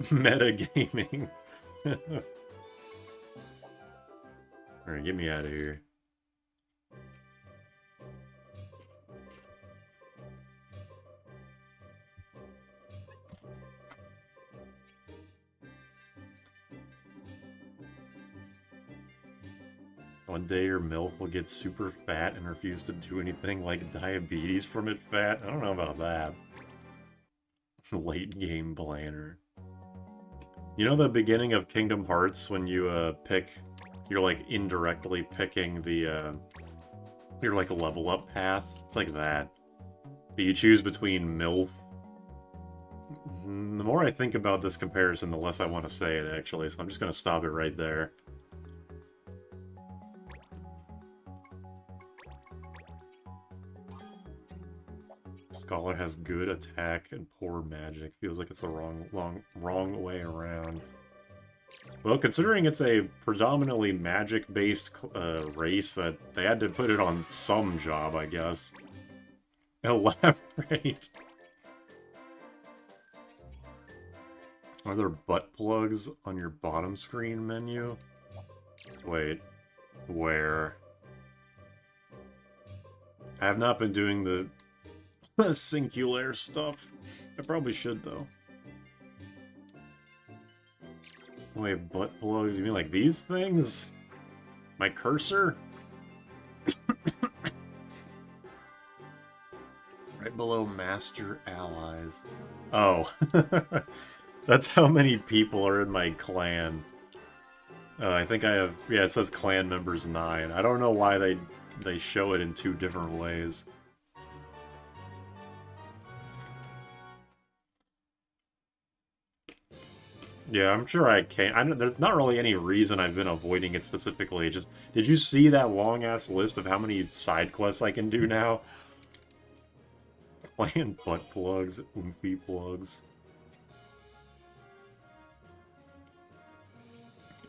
Metagaming. Alright, get me out of here. One day your MILF will get super fat and refuse to do anything like diabetes from it fat. I don't know about that. Late game planner. You know the beginning of Kingdom Hearts when you you're like indirectly picking the your like level up path? It's like that. But you choose between MILF. The more I think about this comparison, the less I want to say it actually, so I'm just gonna stop it right there. Scholar has good attack and poor magic. Feels like it's the wrong way around. Well, considering it's a predominantly magic-based race, that they had to put it on some job, I guess. Elaborate. Are there butt plugs on your bottom screen menu? Wait. Where? I have not been doing the Singular stuff. I probably should, though. Wait, butt plugs? You mean like these things? My cursor? Right below Master Allies. Oh. That's how many people are in my clan. I think I have... Yeah, it says clan members 9. I don't know why they show it in 2 different ways. Yeah, I'm sure I can. There's not really any reason I've been avoiding it specifically. Just, did you see that long-ass list of how many side quests I can do now? Clan butt plugs, oomphy plugs.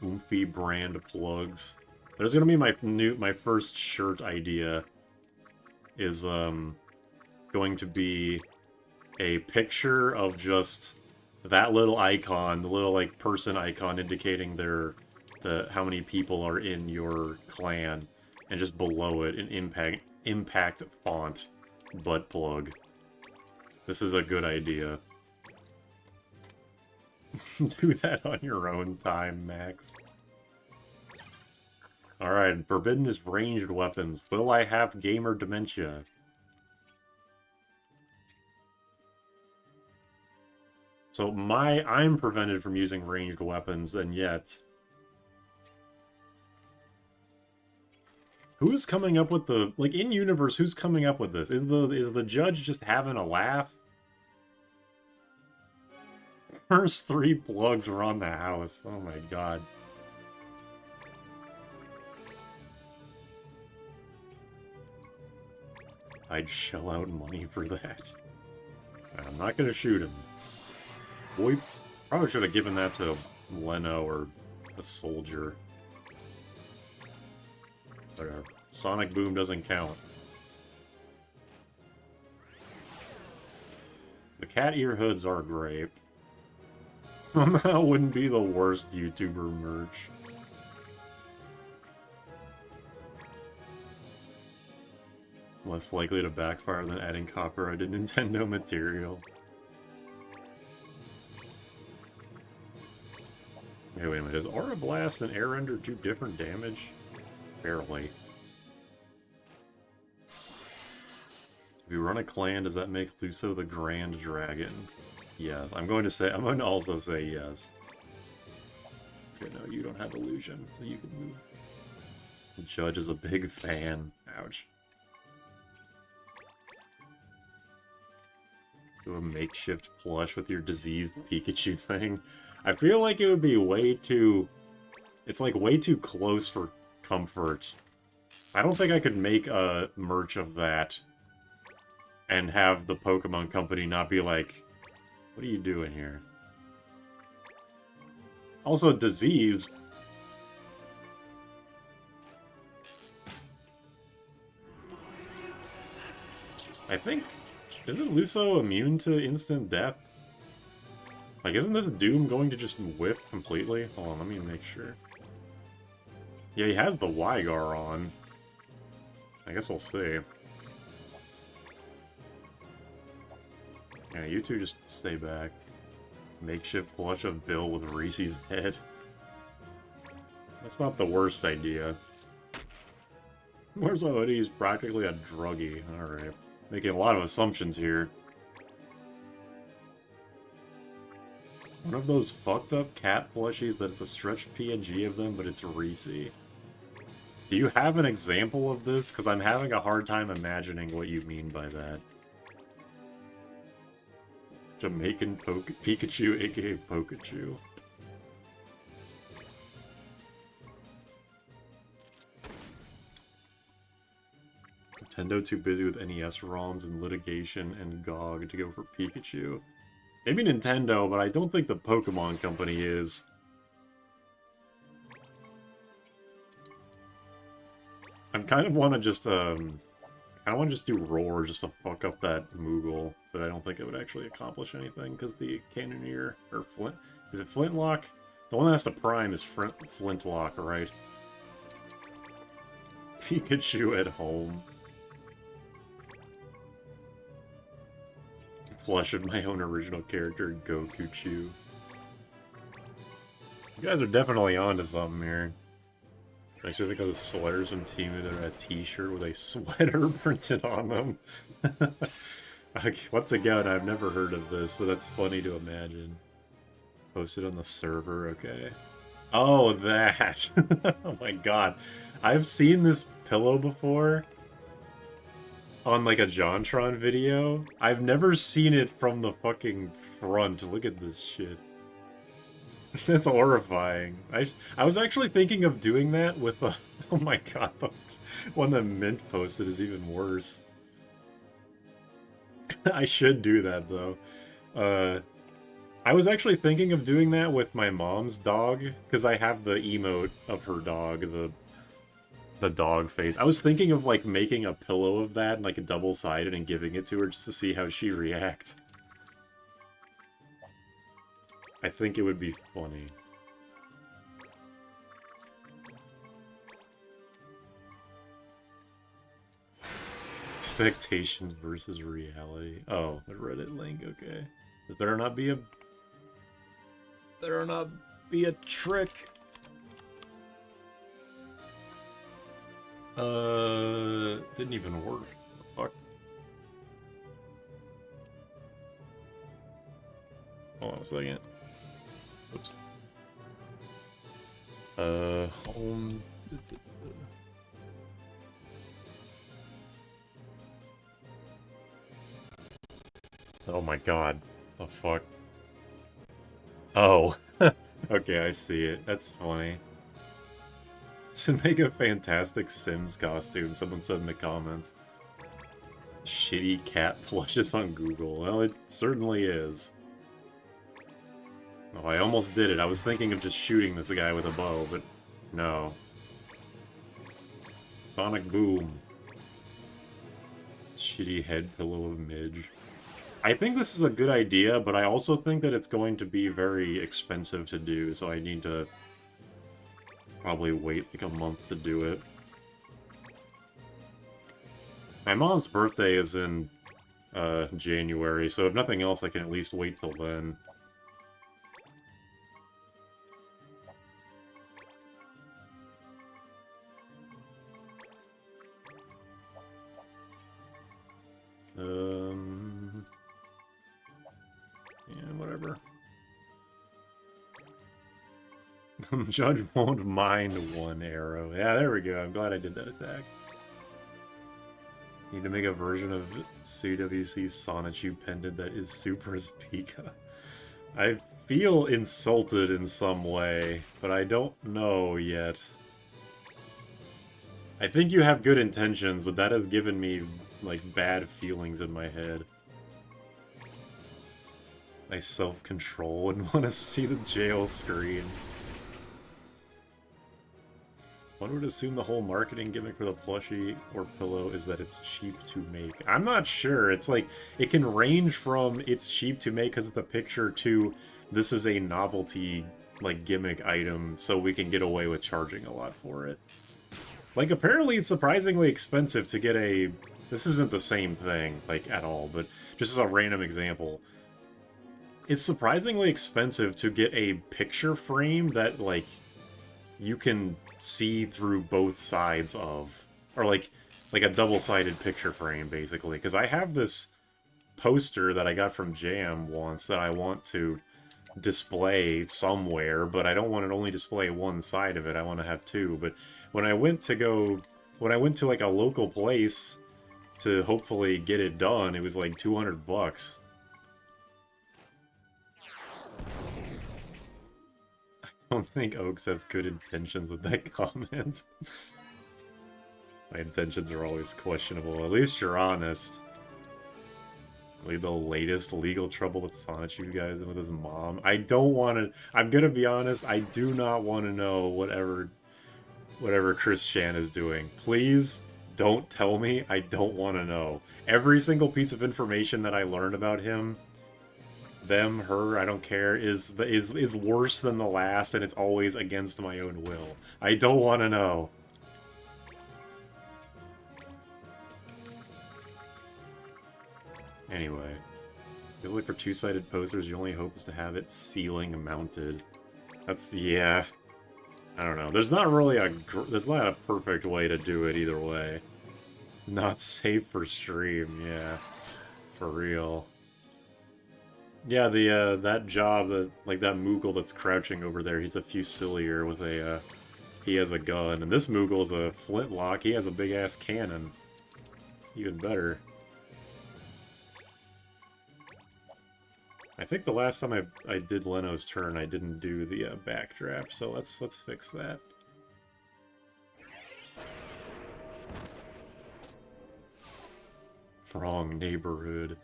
Oomphy brand plugs. There's gonna be my first shirt idea is going to be a picture of just that little icon, the little like person icon indicating how many people are in your clan, and just below it an impact font butt plug. This is a good idea. Do that on your own time, Max. Alright, forbidden is ranged weapons. Will I have gamer dementia? So I'm prevented from using ranged weapons, and yet... Who's coming up with the... Like, in-universe, who's coming up with this? Is the judge just having a laugh? First 3 plugs are on the house. Oh my god. I'd shell out money for that. I'm not gonna shoot him. Boy, probably should have given that to Leno or a soldier. Whatever. Sonic Boom doesn't count. The cat ear hoods are great. Somehow wouldn't be the worst YouTuber merch. Less likely to backfire than adding copyrighted Nintendo material. Hey, wait a minute. Is Aura Blast and Air Render do different damage? Barely. If you run a clan, does that make Luso the Grand Dragon? Yes. I'm going to also say yes. Okay, no, you don't have illusion, so you can move. The judge is a big fan. Ouch. Do a makeshift plush with your diseased Pikachu thing. I feel like it would be way too... It's like way too close for comfort. I don't think I could make a merch of that and have the Pokemon Company not be like, what are you doing here? Also, diseased. I think... Isn't Luso immune to instant death? Like, isn't this Doom going to just whiff completely? Hold on, let me make sure. Yeah, he has the Wygar on. I guess we'll see. Yeah, you two just stay back. Makeshift plush of Bill with Reese's head. That's not the worst idea. Where's the He's practically a druggie. Alright. Making a lot of assumptions here. One of those fucked up cat plushies that it's a stretched PNG of them, but it's Reese. Do you have an example of this? Because I'm having a hard time imagining what you mean by that. Jamaican Pikachu, aka Pokachu. Nintendo too busy with NES ROMs and litigation and GOG to go for Pikachu. Maybe Nintendo, but I don't think the Pokemon Company is. I kind of want to just, do Roar just to fuck up that Moogle, but I don't think it would actually accomplish anything, because the Cannoneer, or Flint, is it Flintlock? The one that has to prime is Flintlock, right? Pikachu at home. Flush of my own original character, Goku-Chu. You guys are definitely onto something here. I actually think of the sweaters from Team that are a t-shirt with a sweater printed on them. Okay, once again, I've never heard of this, but that's funny to imagine. Posted on the server, okay. Oh, that. Oh my god. I've seen this pillow before on like a JonTron video. I've never seen it from the fucking front. Look at this shit. That's horrifying. I was actually thinking of doing that with the... Oh my god, the one that Mint posted is even worse. I should do that, though. I was actually thinking of doing that with my mom's dog, because I have the emote of her dog, the dog face. I was thinking of, like, making a pillow of that, like, a double-sided, and giving it to her just to see how she reacts. I think it would be funny. Expectations versus reality. Oh, the Reddit link, okay. But there not be a... There not be a trick. Didn't even work. What the fuck? Hold on a second. Oops. Home... Oh my god. The fuck? Oh. Okay, I see it. That's funny. To make a fantastic Sims costume, someone said in the comments. Shitty cat plushes on Google. Well, it certainly is. Oh, I almost did it. I was thinking of just shooting this guy with a bow, but no. Sonic Boom. Shitty head pillow of Midge. I think this is a good idea, but I also think that it's going to be very expensive to do, so I need to probably wait like a month to do it. My mom's birthday is in January, so if nothing else, I can at least wait till then. Yeah, whatever. Judge won't mind one arrow. Yeah, there we go. I'm glad I did that attack. Need to make a version of CWC's Sonichu pendant that is Super Pika. I feel insulted in some way, but I don't know yet. I think you have good intentions, but that has given me, like, bad feelings in my head. I self-control and want to see the jail screen. One would assume the whole marketing gimmick for the plushie or pillow is that it's cheap to make. I'm not sure. It's like, it can range from it's cheap to make because it's a picture to this is a novelty, like, gimmick item, so we can get away with charging a lot for it. Like, apparently it's surprisingly expensive to get a... This isn't the same thing, like, at all, but just as a random example. It's surprisingly expensive to get a picture frame that, like, you can see through both sides of. Or, like a double-sided picture frame, basically. Because I have this poster that I got from Jam once that I want to display somewhere, but I don't want to only display one side of it, I want to have two, but... When I went to like a local place to hopefully get it done, it was like 200 bucks. I don't think Oaks has good intentions with that comment. My intentions are always questionable. At least you're honest. Really the latest legal trouble that Sonichu guys in with his mom. I don't want to... I'm gonna be honest, I do not want to know whatever Chris Chan is doing. Please don't tell me. I don't want to know. Every single piece of information that I learned about him, them, her, I don't care, is worse than the last, and it's always against my own will. I don't want to know. Anyway, if you look for two-sided posters, your only hope is to have it ceiling mounted. That's, yeah. I don't know. There's not really there's not a perfect way to do it either way. Not safe for stream, yeah. For real. Yeah, the that job, that like that Moogle that's crouching over there, he's a Fusilier with a he has a gun, and this Moogle's a flintlock. He has a big ass cannon. Even better. I think the last time I did Leno's turn, I didn't do the backdraft, so let's fix that. Wrong neighborhood.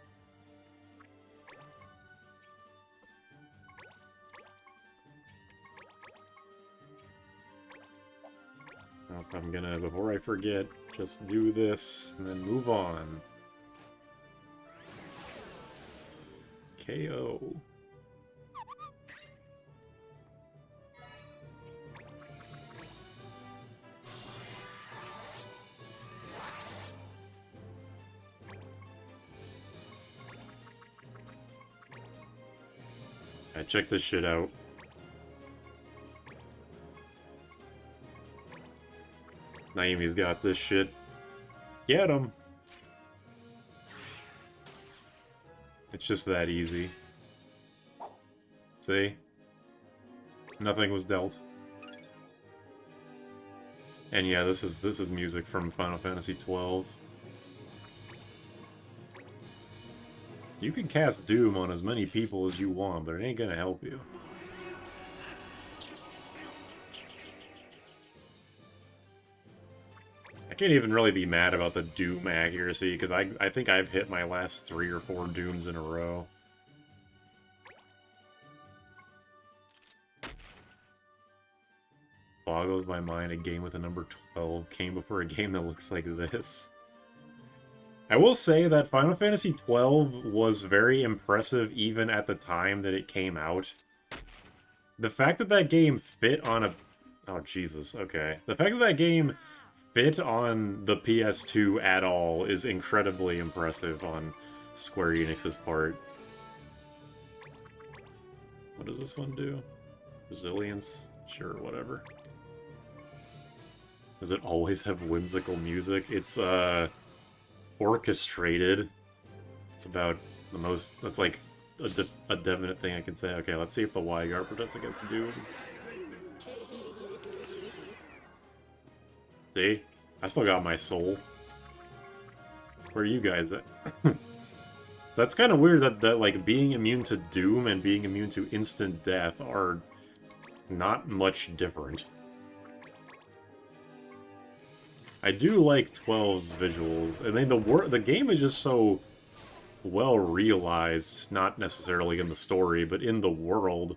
I'm gonna, before I forget, just do this and then move on. KO. Alright, check this shit out. Naimi's got this shit. Get him! It's just that easy. See? Nothing was dealt. And yeah, this is music from Final Fantasy XII. You can cast Doom on as many people as you want, but it ain't gonna help you. I can't even really be mad about the Doom accuracy, because I think I've hit my last 3 or 4 Dooms in a row. Boggles my mind, a game with a number 12 came before a game that looks like this. I will say that Final Fantasy XII was very impressive even at the time that it came out. The fact that that game fit on a... Oh, Jesus, okay. The fact that that game fit on the PS2 at all is incredibly impressive on Square Enix's part. What does this one do? Resilience? Sure, whatever. Does it always have whimsical music? It's, orchestrated. It's about the most... That's like a definite thing I can say. Okay, let's see if the Y-Guard protects against Doom. See? I still got my soul. Where are you guys at? That's kind of weird that, like, being immune to Doom and being immune to instant death are not much different. I do like 12's visuals. I mean, the game is just so well realized, not necessarily in the story, but in the world.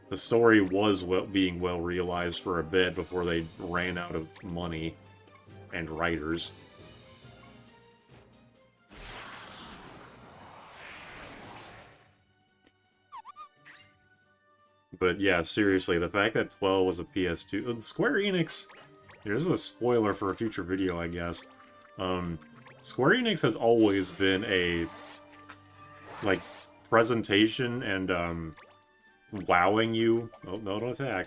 The story was being well realized for a bit before they ran out of money and writers. But yeah, seriously, the fact that 12 was a PS2... Square Enix... This is a spoiler for a future video, I guess. Square Enix has always been a... like, presentation and, wowing you... Oh, no, don't attack.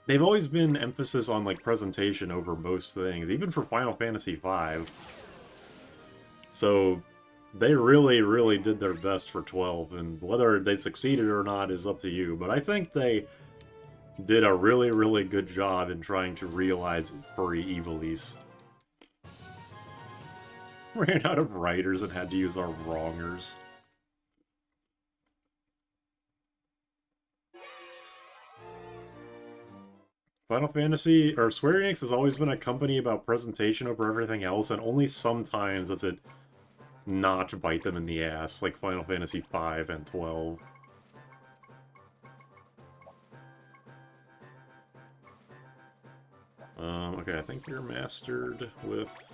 They've always been emphasis on, like, presentation over most things, even for Final Fantasy V. So, they really, really did their best for 12, and whether they succeeded or not is up to you. But I think they did a really, really good job in trying to realize furry Evilise. Ran out of writers and had to use our wrongers. Final Fantasy, or Square Enix has always been a company about presentation over everything else, and only sometimes does it not bite them in the ass, like Final Fantasy V and 12. Okay, I think you're mastered with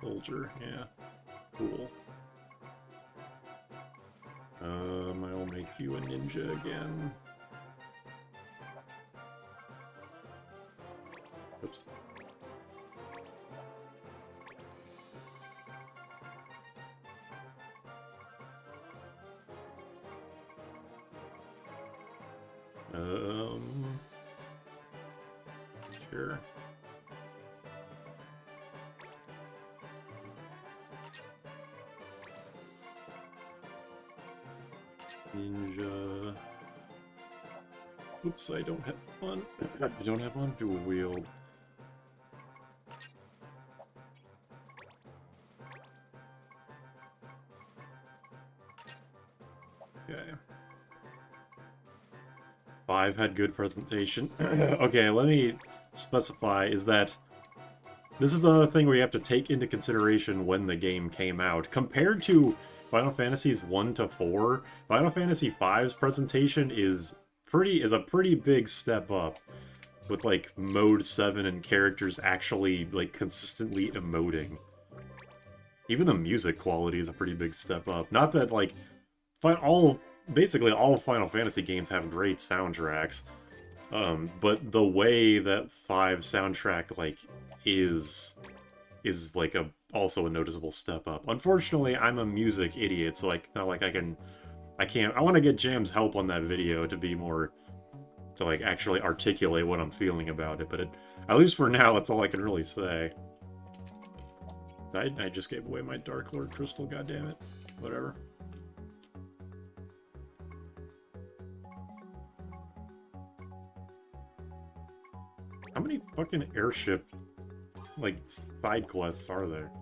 Soldier, yeah. Cool. I'll make you a ninja again. Oops. Sure. Ninja. Oops, I don't have one. I don't have one dual wield. Okay. 5 had good presentation. Okay, let me specify, is that this is another thing we have to take into consideration when the game came out. Compared to Final Fantasies 1 to 4, Final Fantasy V's presentation is a pretty big step up. With like mode 7 and characters actually like consistently emoting. Even the music quality is a pretty big step up. Not that like basically all Final Fantasy games have great soundtracks. But the way that 5 soundtrack like is like also a noticeable step up. Unfortunately, I'm a music idiot, so like not like I want to get Jam's help on that video to be more to like actually articulate what I'm feeling about it, but at least for now, that's all I can really say. I just gave away my Dark Lord crystal, goddammit. Whatever. How many fucking airship, like, side quests are there?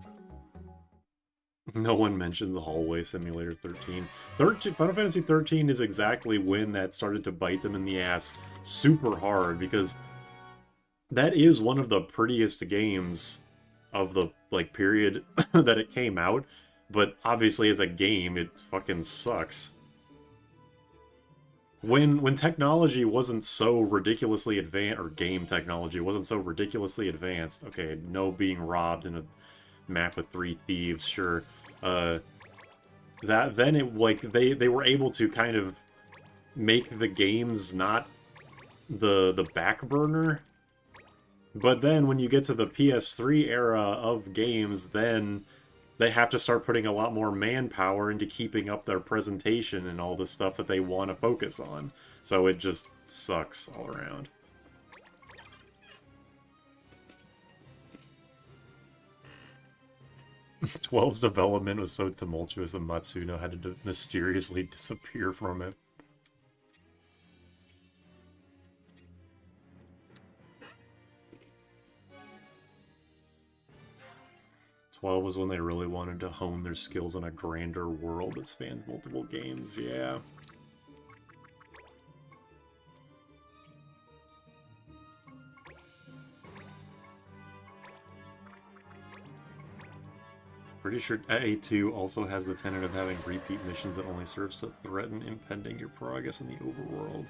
No one mentions the Hallway Simulator 13. Final Fantasy 13 is exactly when that started to bite them in the ass super hard, because that is one of the prettiest games of the, like, period that it came out, but obviously as a game, it fucking sucks. When technology wasn't so ridiculously advanced, or game technology wasn't so ridiculously advanced, okay, no being robbed in a map with 3 thieves, sure, that then it, like, they were able to kind of make the games not the back burner. But then when you get to the PS3 era of games, then they have to start putting a lot more manpower into keeping up their presentation and all the stuff that they want to focus on. So it just sucks all around. Twelve's development was so tumultuous that Matsuno had to mysteriously disappear from it. 12 was when they really wanted to hone their skills on a grander world that spans multiple games, yeah. Pretty sure A2 also has the tenet of having repeat missions that only serves to threaten impending your progress in the overworld.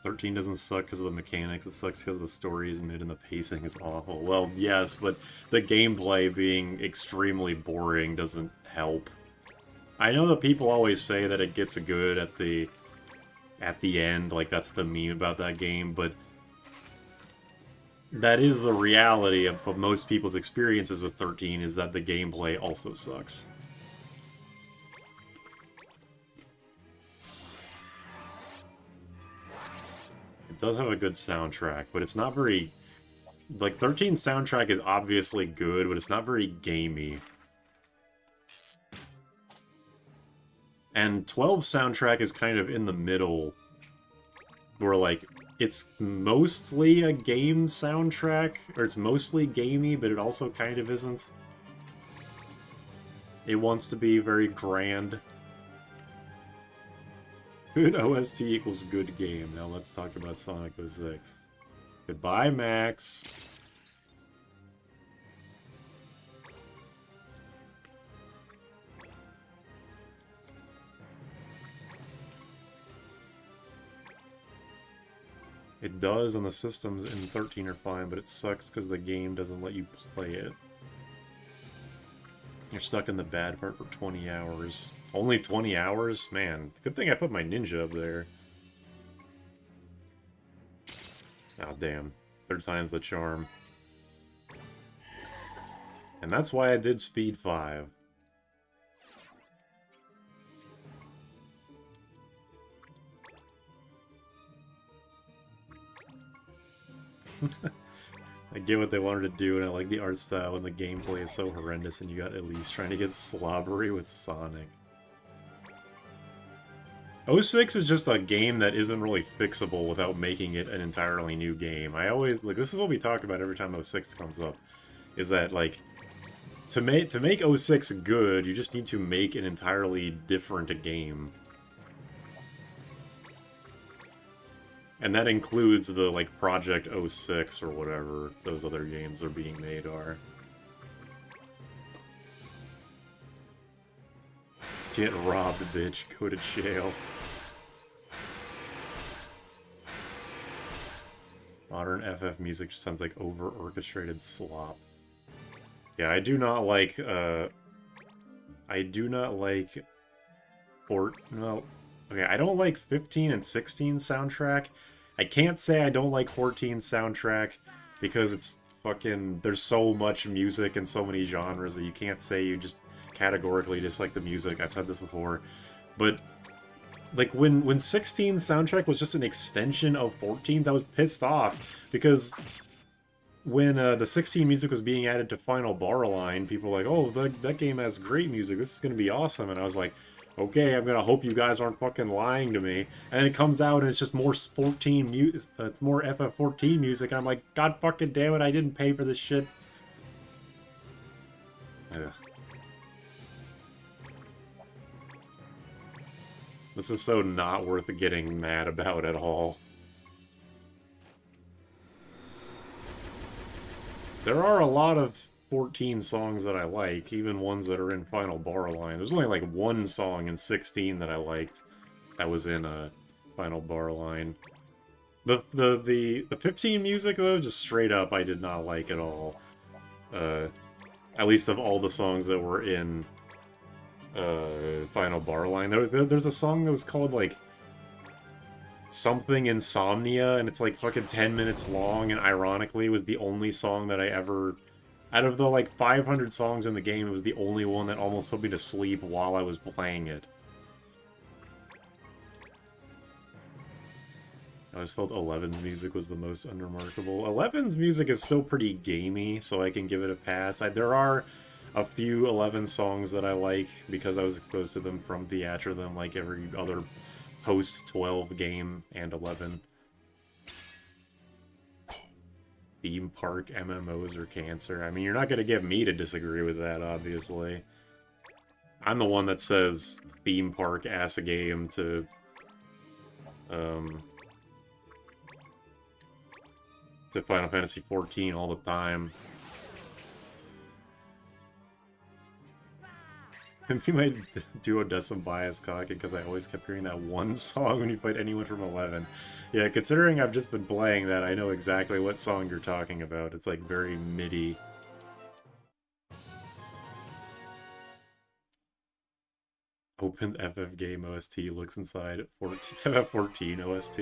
13 doesn't suck because of the mechanics, it sucks because the story is mid and the pacing is awful. Well, yes, but the gameplay being extremely boring doesn't help. I know that people always say that it gets good at the end, like that's the meme about that game, but that is the reality of most people's experiences with 13, is that the gameplay also sucks. It does have a good soundtrack, but it's not very... Like, 13's soundtrack is obviously good, but it's not very gamey. And 12's soundtrack is kind of in the middle, where, like, it's mostly a game soundtrack, or it's mostly gamey, but it also kind of isn't. It wants to be very grand. Good OST equals good game. Now let's talk about Sonic 06. Goodbye, Max. It does, and the systems in 13 are fine, but it sucks because the game doesn't let you play it. You're stuck in the bad part for 20 hours. Only 20 hours? Man, good thing I put my ninja up there. Oh, damn. Third time's the charm. And that's why I did Speed 5. I get what they wanted to do, and I like the art style, and the gameplay is so horrendous, and you got Elise trying to get slobbery with Sonic. 06 is just a game that isn't really fixable without making it an entirely new game. I always, like, this is what we talk about every time 06 comes up, is that, like, to make 06 good, you just need to make an entirely different game. And that includes the, like, Project 06 or whatever those other games are being made are. Get robbed, bitch. Go to jail. Modern FF music just sounds like over-orchestrated slop. Yeah, I do not like, I do not like... No. Okay, I don't like 15 and 16 soundtrack. I can't say I don't like 14 soundtrack, because it's fucking... There's so much music and so many genres that you can't say you just categorically dislike the music. I've said this before. But, like, when 16 soundtrack was just an extension of 14's, I was pissed off, because when the 16 music was being added to Final Barline, people were like, oh, that game has great music, this is going to be awesome, and I was like, okay, I'm going to hope you guys aren't fucking lying to me, and it comes out and it's just more 14 music, it's more FF14 music, and I'm like, god fucking damn it, I didn't pay for this shit. Ugh. This is so not worth getting mad about at all. There are a lot of 14 songs that I like, even ones that are in Final Barline. There's only like one song in 16 that I liked that was in Final Barline. The 15 music, though, just straight up I did not like at all. At least of all the songs that were in Final Barline. There's a song that was called, like, something Insomnia, and it's like fucking 10 minutes long, and ironically it was the only song that I ever... Out of the, like, 500 songs in the game, it was the only one that almost put me to sleep while I was playing it. I always felt 11's music was the most unremarkable. 11's music is still pretty gamey, so I can give it a pass. There are a few 11 songs that I like, because I was exposed to them from Theatrhythm, like every other post-12 game and 11. Theme park MMOs are cancer. I mean, you're not going to get me to disagree with that, obviously. I'm the one that says theme park ass a game to Final Fantasy XIV all the time. Maybe my duodecim bias cocking because I always kept hearing that one song when you played anyone from 11. Yeah, considering I've just been playing that, I know exactly what song you're talking about. It's like very MIDI. Open FF game OST, looks inside 14, 14 OST.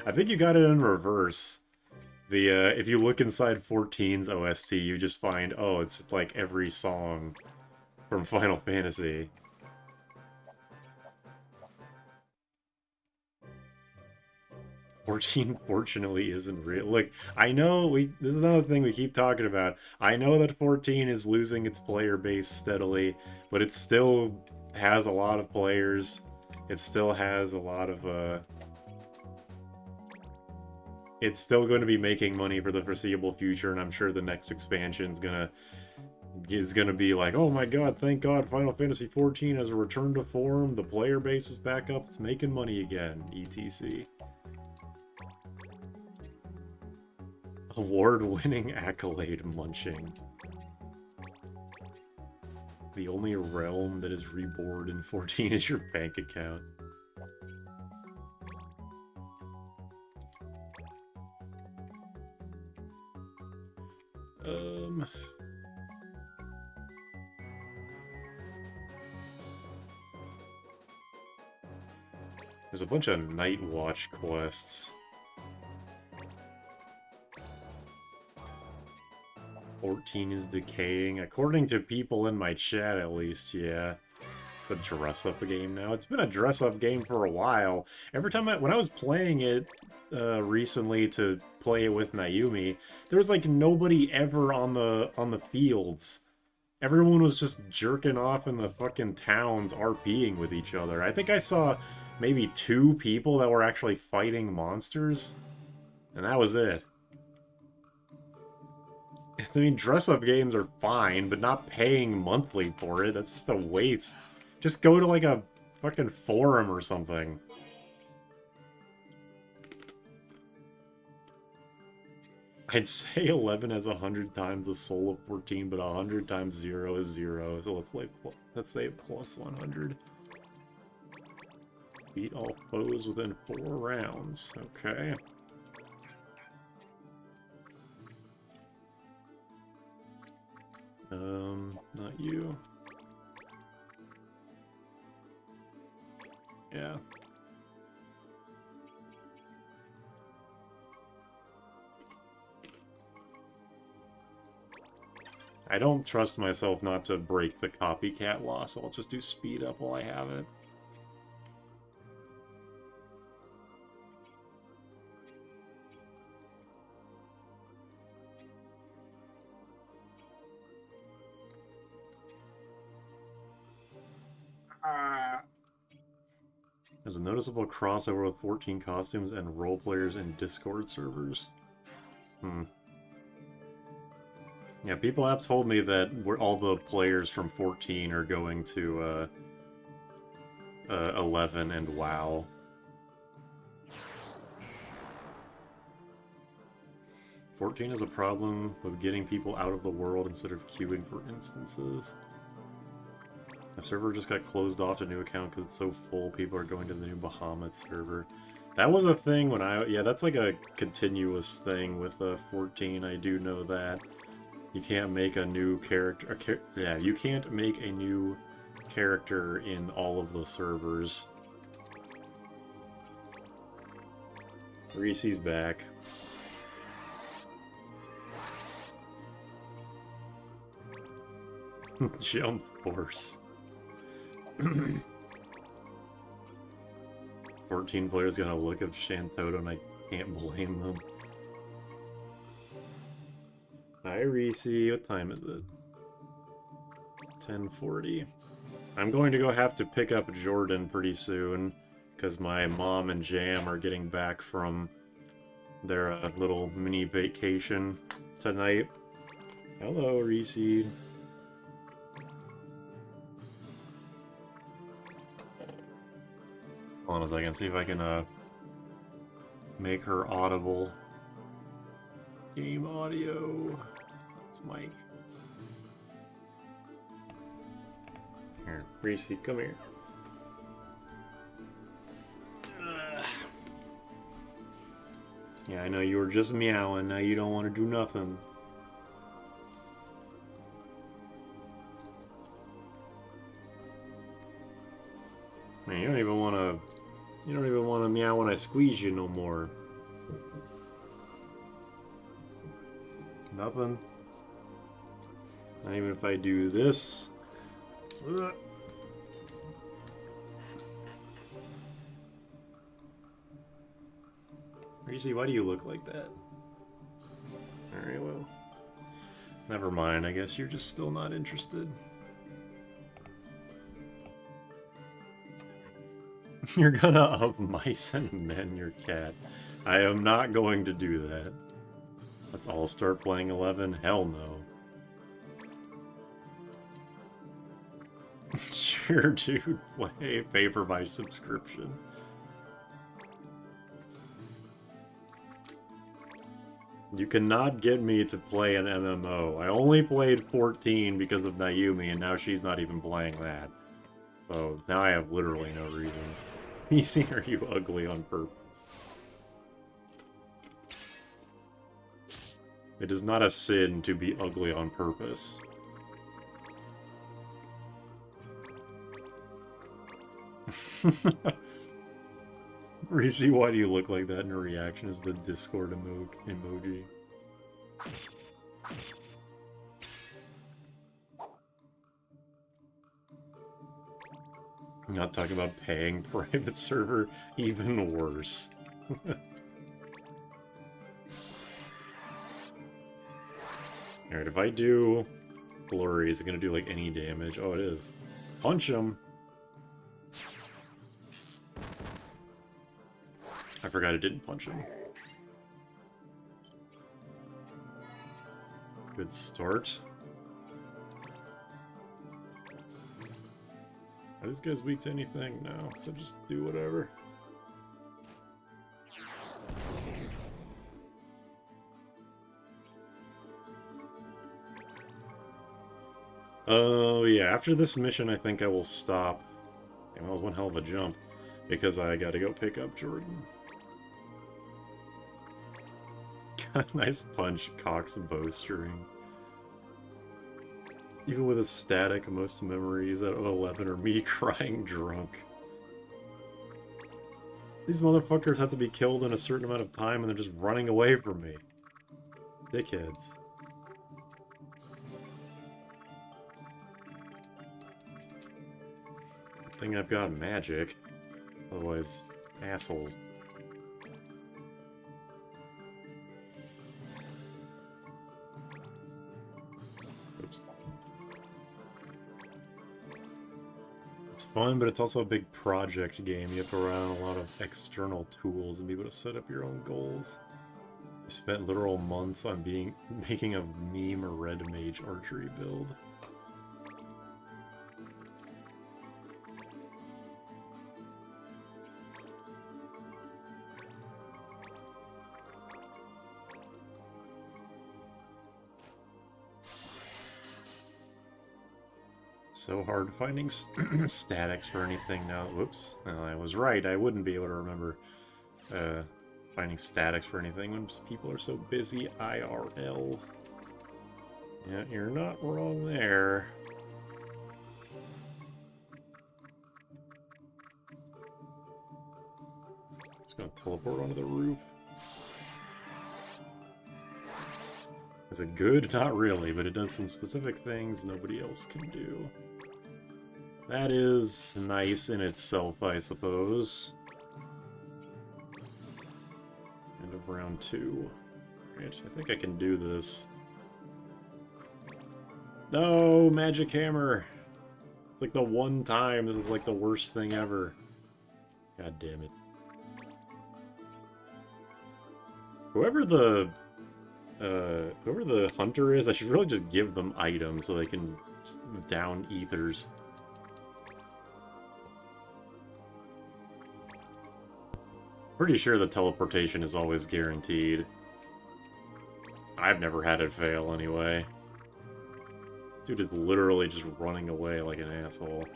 I think you got it in reverse. If you look inside 14's OST, you just find, oh, it's just like every song from Final Fantasy. Fortunately isn't real. Like, I know this is another thing we keep talking about. I know that 14 is losing its player base steadily, but it still has a lot of players. It still has a lot of, it's still going to be making money for the foreseeable future, and I'm sure the next expansion is gonna be like, oh my god, thank god Final Fantasy XIV has a return to form, the player base is back up, it's making money again, etc. Award-winning accolade munching. The only realm that is reborn in 14 is your bank account. There's a bunch of Night Watch quests. 14 is decaying, according to people in my chat at least, yeah. The dress-up game now. It's been a dress-up game for a while. Every time when I was playing it, recently to play it with Naomi, there was like nobody ever on the fields. Everyone was just jerking off in the fucking towns, RPing with each other. I think I saw maybe 2 people that were actually fighting monsters, and that was it. I mean, dress-up games are fine, but not paying monthly for it, that's just a waste. Just go to, like, a fucking forum or something. I'd say 11 has 100 times the soul of 14, but 100 times 0 is 0, so let's say plus 100. Beat all foes within 4 rounds, okay. Not you. Yeah. I don't trust myself not to break the copycat law, so I'll just do speed up while I have it. There's a noticeable crossover with 14 costumes and role players in Discord servers. Yeah, people have told me that all the players from 14 are going to 11 and WoW. "14 has a problem with getting people out of the world instead of queuing for instances. The server just got closed off to new account because it's so full, people are going to the new Bahamut server." That was a thing when yeah, that's like a continuous thing with 14, I do know that. You can't make a new character, yeah, you can't make a new character in all of the servers. Reese's back. Jump force. 14 players gonna look at Shantoto and I can't blame them. Hi Reese, what time is it? 10:40. I'm going to go have to pick up Jordan pretty soon, because my mom and Jam are getting back from their little mini vacation tonight. Hello, Reese. Hold on a second, see if I can make her audible. Game audio. That's Mike. Here, Reese, come here. Yeah, I know you were just meowing, now you don't want to do nothing. Man, you don't even want to meow when I squeeze you no more. Nothing. Not even if I do this. Ugh. Reese, why do you look like that? Alright, well. Never mind, I guess you're just still not interested. You're gonna up mice and men your cat. I am not going to do that. Let's all start playing 11? Hell no. Sure, dude. Pay for my subscription. You cannot get me to play an MMO. I only played 14 because of Naomi, and now she's not even playing that. So now I have literally no reason. You see, are you ugly on purpose? It is not a sin to be ugly on purpose. Reese, why do you look like that? And her reaction is the Discord emoji. I'm not talking about paying private server, even worse. Alright, if I do Flurry, is it gonna do, like, any damage? Oh, it is. Punch him! I forgot it didn't punch him. Good start. Are these guys weak to anything? No, so just do whatever. Oh, yeah, after this mission, I think I will stop. And that was one hell of a jump, because I gotta go pick up Jordan. Nice punch, cocks and bowstring. Even with a static, most memories out of 11 are me crying drunk. These motherfuckers have to be killed in a certain amount of time and they're just running away from me. Dickheads. Good thing I've got magic. Otherwise, asshole. Oops. It's fun, but it's also a big project game. You have to rely on a lot of external tools and be able to set up your own goals. I spent literal months on making a meme red mage archery build. So hard finding statics for anything now. Whoops. Well, I was right. I wouldn't be able to remember finding statics for anything when people are so busy IRL. Yeah, you're not wrong there. Just gonna teleport onto the roof. Is it good? Not really, but it does some specific things nobody else can do. That is nice in itself, I suppose. End of round 2. Right, I think I can do this. No, magic hammer! It's like the one time this is like the worst thing ever. God damn it. Whoever the hunter is, I should really just give them items so they can just down ethers. Pretty sure the teleportation is always guaranteed. I've never had it fail anyway. Dude is literally just running away like an asshole.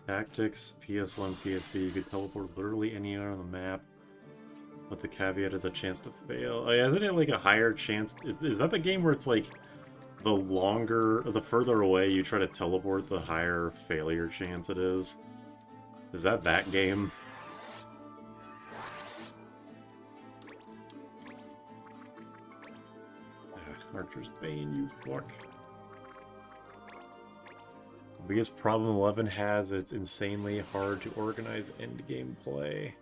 Tactics, PS1, PSP, you could teleport literally anywhere on the map. But the caveat is a chance to fail. Oh yeah, isn't it like a higher chance? Is that the game where it's like the longer, or the further away you try to teleport, the higher failure chance it is? Is that game? Ugh, Archer's Bane, you fuck. The biggest problem 11 has, it's insanely hard to organize endgame play.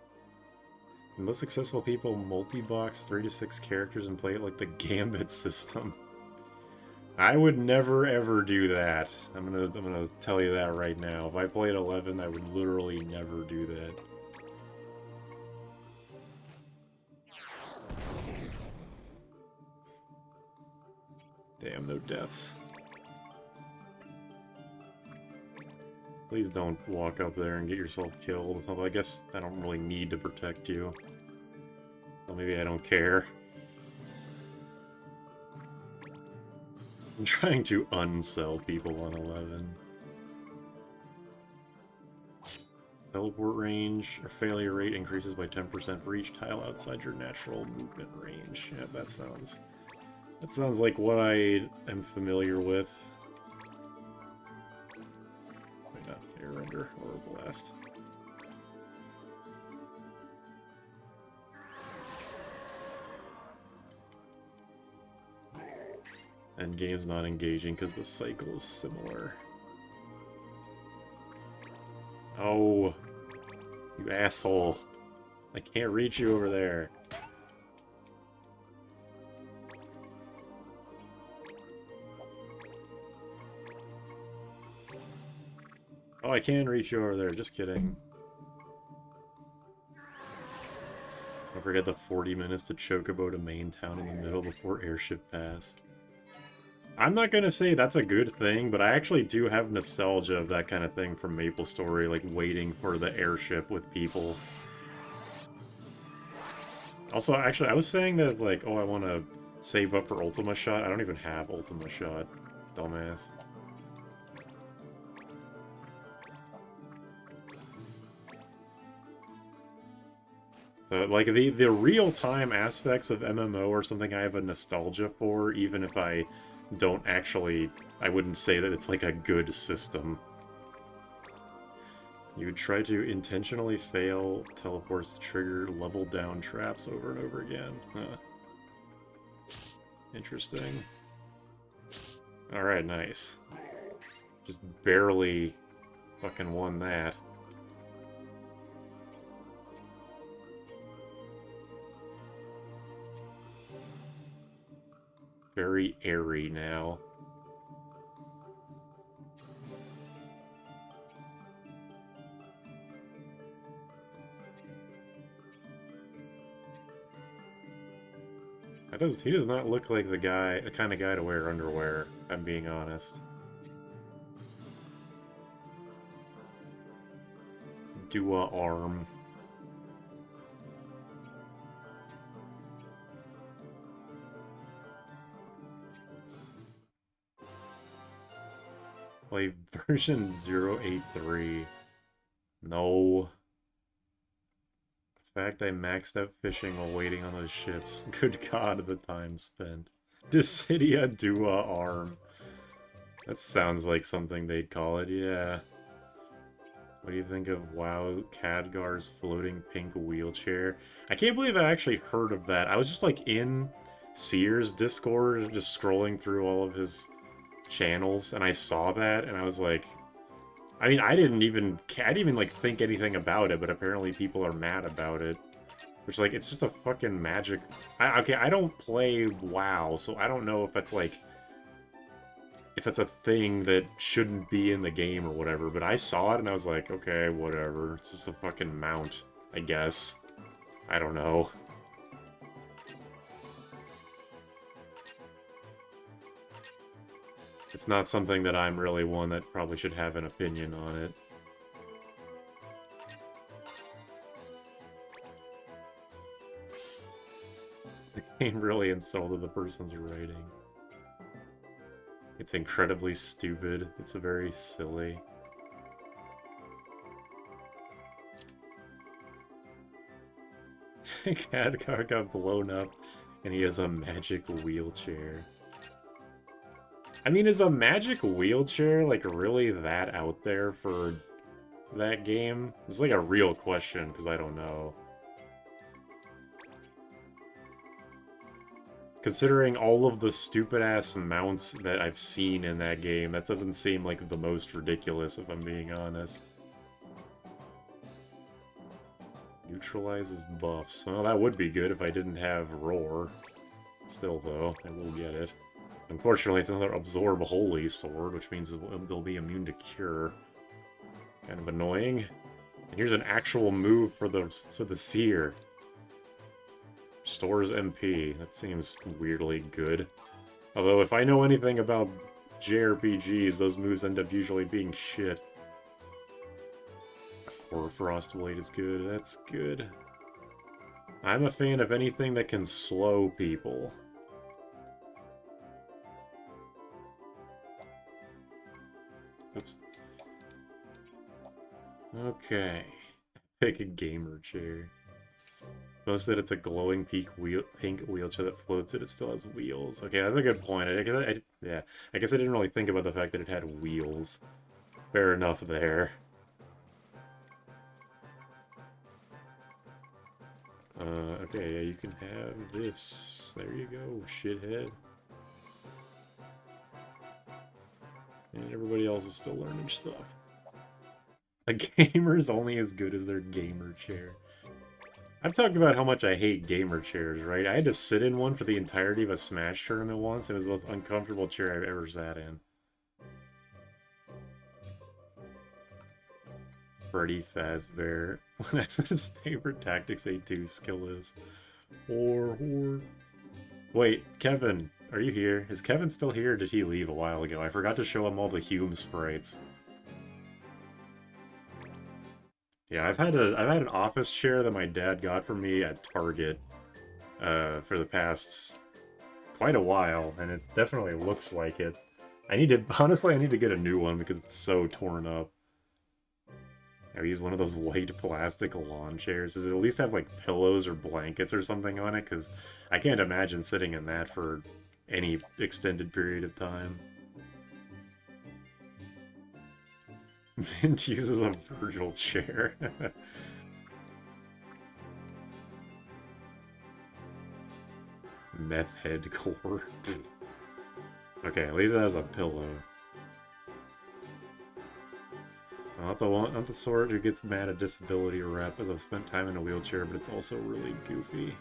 The most successful people multi-box 3 to 6 characters and play it like the Gambit system. I would never ever do that. I'm gonna tell you that right now. If I played 11, I would literally never do that. Damn, no deaths. Please don't walk up there and get yourself killed. Although I guess I don't really need to protect you. Well, maybe I don't care. I'm trying to unsell people on 11. Teleport range or failure rate increases by 10% for each tile outside your natural movement range. Yeah, that sounds like what I am familiar with. Air Render or Blast. And game's not engaging because the cycle is similar. Oh, you asshole. I can't reach you over there. Oh, I can reach you over there, just kidding. Don't forget the 40 minutes to Chocobo to main town in the middle before airship pass. I'm not gonna say that's a good thing, but I actually do have nostalgia of that kind of thing from MapleStory, like waiting for the airship with people. Also, actually, I was saying that, like, oh, I want to save up for Ultima Shot. I don't even have Ultima Shot, dumbass. So, like, the real-time aspects of MMO are something I have a nostalgia for, even if I don't actually... I wouldn't say that it's, like, a good system. You would try to intentionally fail teleports to trigger level-down traps over and over again. Huh. Interesting. Alright, nice. Just barely fucking won that. Very airy now. He does not look like the kind of guy to wear underwear, if I'm being honest. Dua arm. Play version 083. No. The fact I maxed out fishing while waiting on those ships. Good god, the time spent. Dissidia Dua arm. That sounds like something they'd call it, yeah. What do you think of WoW Khadgar's floating pink wheelchair? I can't believe I actually heard of that. I was just like in Seer's Discord, just scrolling through all of his channels, and I saw that, and I was like... I mean, I didn't even like think anything about it, but apparently people are mad about it. Which, like, it's just a fucking magic... okay, I don't play WoW, so I don't know if it's like... if it's a thing that shouldn't be in the game or whatever, but I saw it and I was like, okay, whatever. It's just a fucking mount, I guess. I don't know. It's not something that I'm really one that probably should have an opinion on it. The game really insulted the person's writing. It's incredibly stupid. It's very silly. Khadgar got blown up, and he has a magic wheelchair. I mean, is a magic wheelchair, like, really that out there for that game? It's like a real question, because I don't know. Considering all of the stupid-ass mounts that I've seen in that game, that doesn't seem like the most ridiculous, if I'm being honest. Neutralizes buffs. Well, that would be good if I didn't have Roar. Still, though, I will get it. Unfortunately, it's another Absorb Holy Sword, which means they'll be immune to Cure. Kind of annoying. And here's an actual move for the Seer. Stores MP. That seems weirdly good. Although, if I know anything about JRPGs, those moves end up usually being shit. Or Frostblade is good. That's good. I'm a fan of anything that can slow people. Oops. Okay. Pick a gamer chair. Most that it's a glowing pink wheelchair that floats it still has wheels. Okay, that's a good point. I guess I didn't really think about the fact that it had wheels. Fair enough there. Okay, yeah, you can have this. There you go, shithead. And everybody else is still learning stuff. A gamer's only as good as their gamer chair. I've talked about how much I hate gamer chairs, right? I had to sit in one for the entirety of a Smash tournament once. It was the most uncomfortable chair I've ever sat in. Freddy Fazbear. That's what his favorite Tactics A2 skill is. Whore. Wait, Kevin, are you here? Is Kevin still here, or did he leave a while ago? I forgot to show him all the Hume sprites. Yeah, I've had an office chair that my dad got for me at Target for the past quite a while, and it definitely looks like it. Honestly, I need to get a new one because it's so torn up. I use one of those white plastic lawn chairs. Does it at least have like pillows or blankets or something on it? Because I can't imagine sitting in that for any extended period of time. Mint uses a Virgil chair. Meth head core. Okay, at least it has a pillow. Not the sort who gets mad at disability rep, as I've spent time in a wheelchair, but it's also really goofy.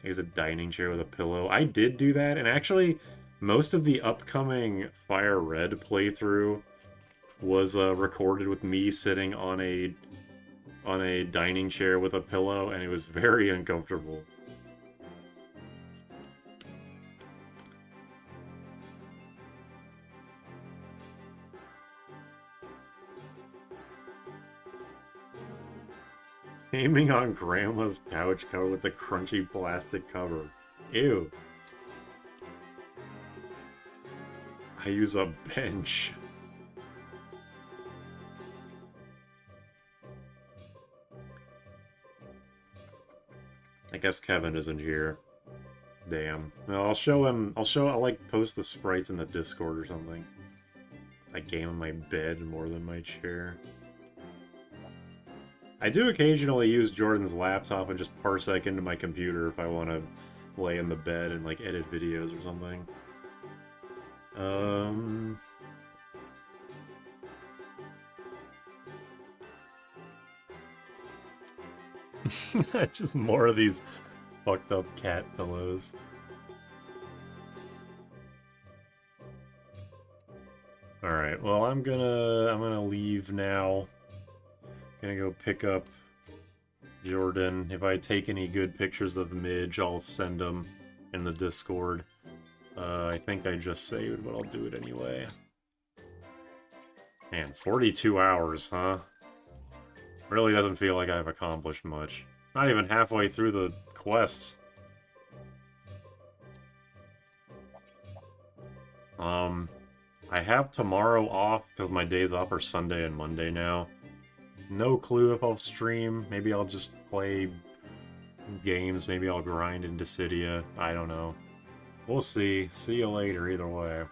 Here's a dining chair with a pillow. I did do that, and actually, most of the upcoming Fire Red playthrough was recorded with me sitting on a dining chair with a pillow, and it was very uncomfortable. Aiming on Grandma's couch covered with a crunchy plastic cover. Ew. I use a bench. I guess Kevin isn't here. Damn. No, I'll like post the sprites in the Discord or something. I game on my bed more than my chair. I do occasionally use Jordan's laptop and just parsec into my computer if I want to lay in the bed and like edit videos or something. Just more of these fucked up cat pillows. Alright, well I'm gonna leave now. Gonna go pick up Jordan. If I take any good pictures of Midge, I'll send them in the Discord. I think I just saved, but I'll do it anyway. Man, 42 hours, huh? Really doesn't feel like I've accomplished much. Not even halfway through the quests. I have tomorrow off, because my days off are Sunday and Monday now. No clue if I'll stream. Maybe I'll just play games. Maybe I'll grind in Dissidia. I don't know. We'll see. See you later, either way.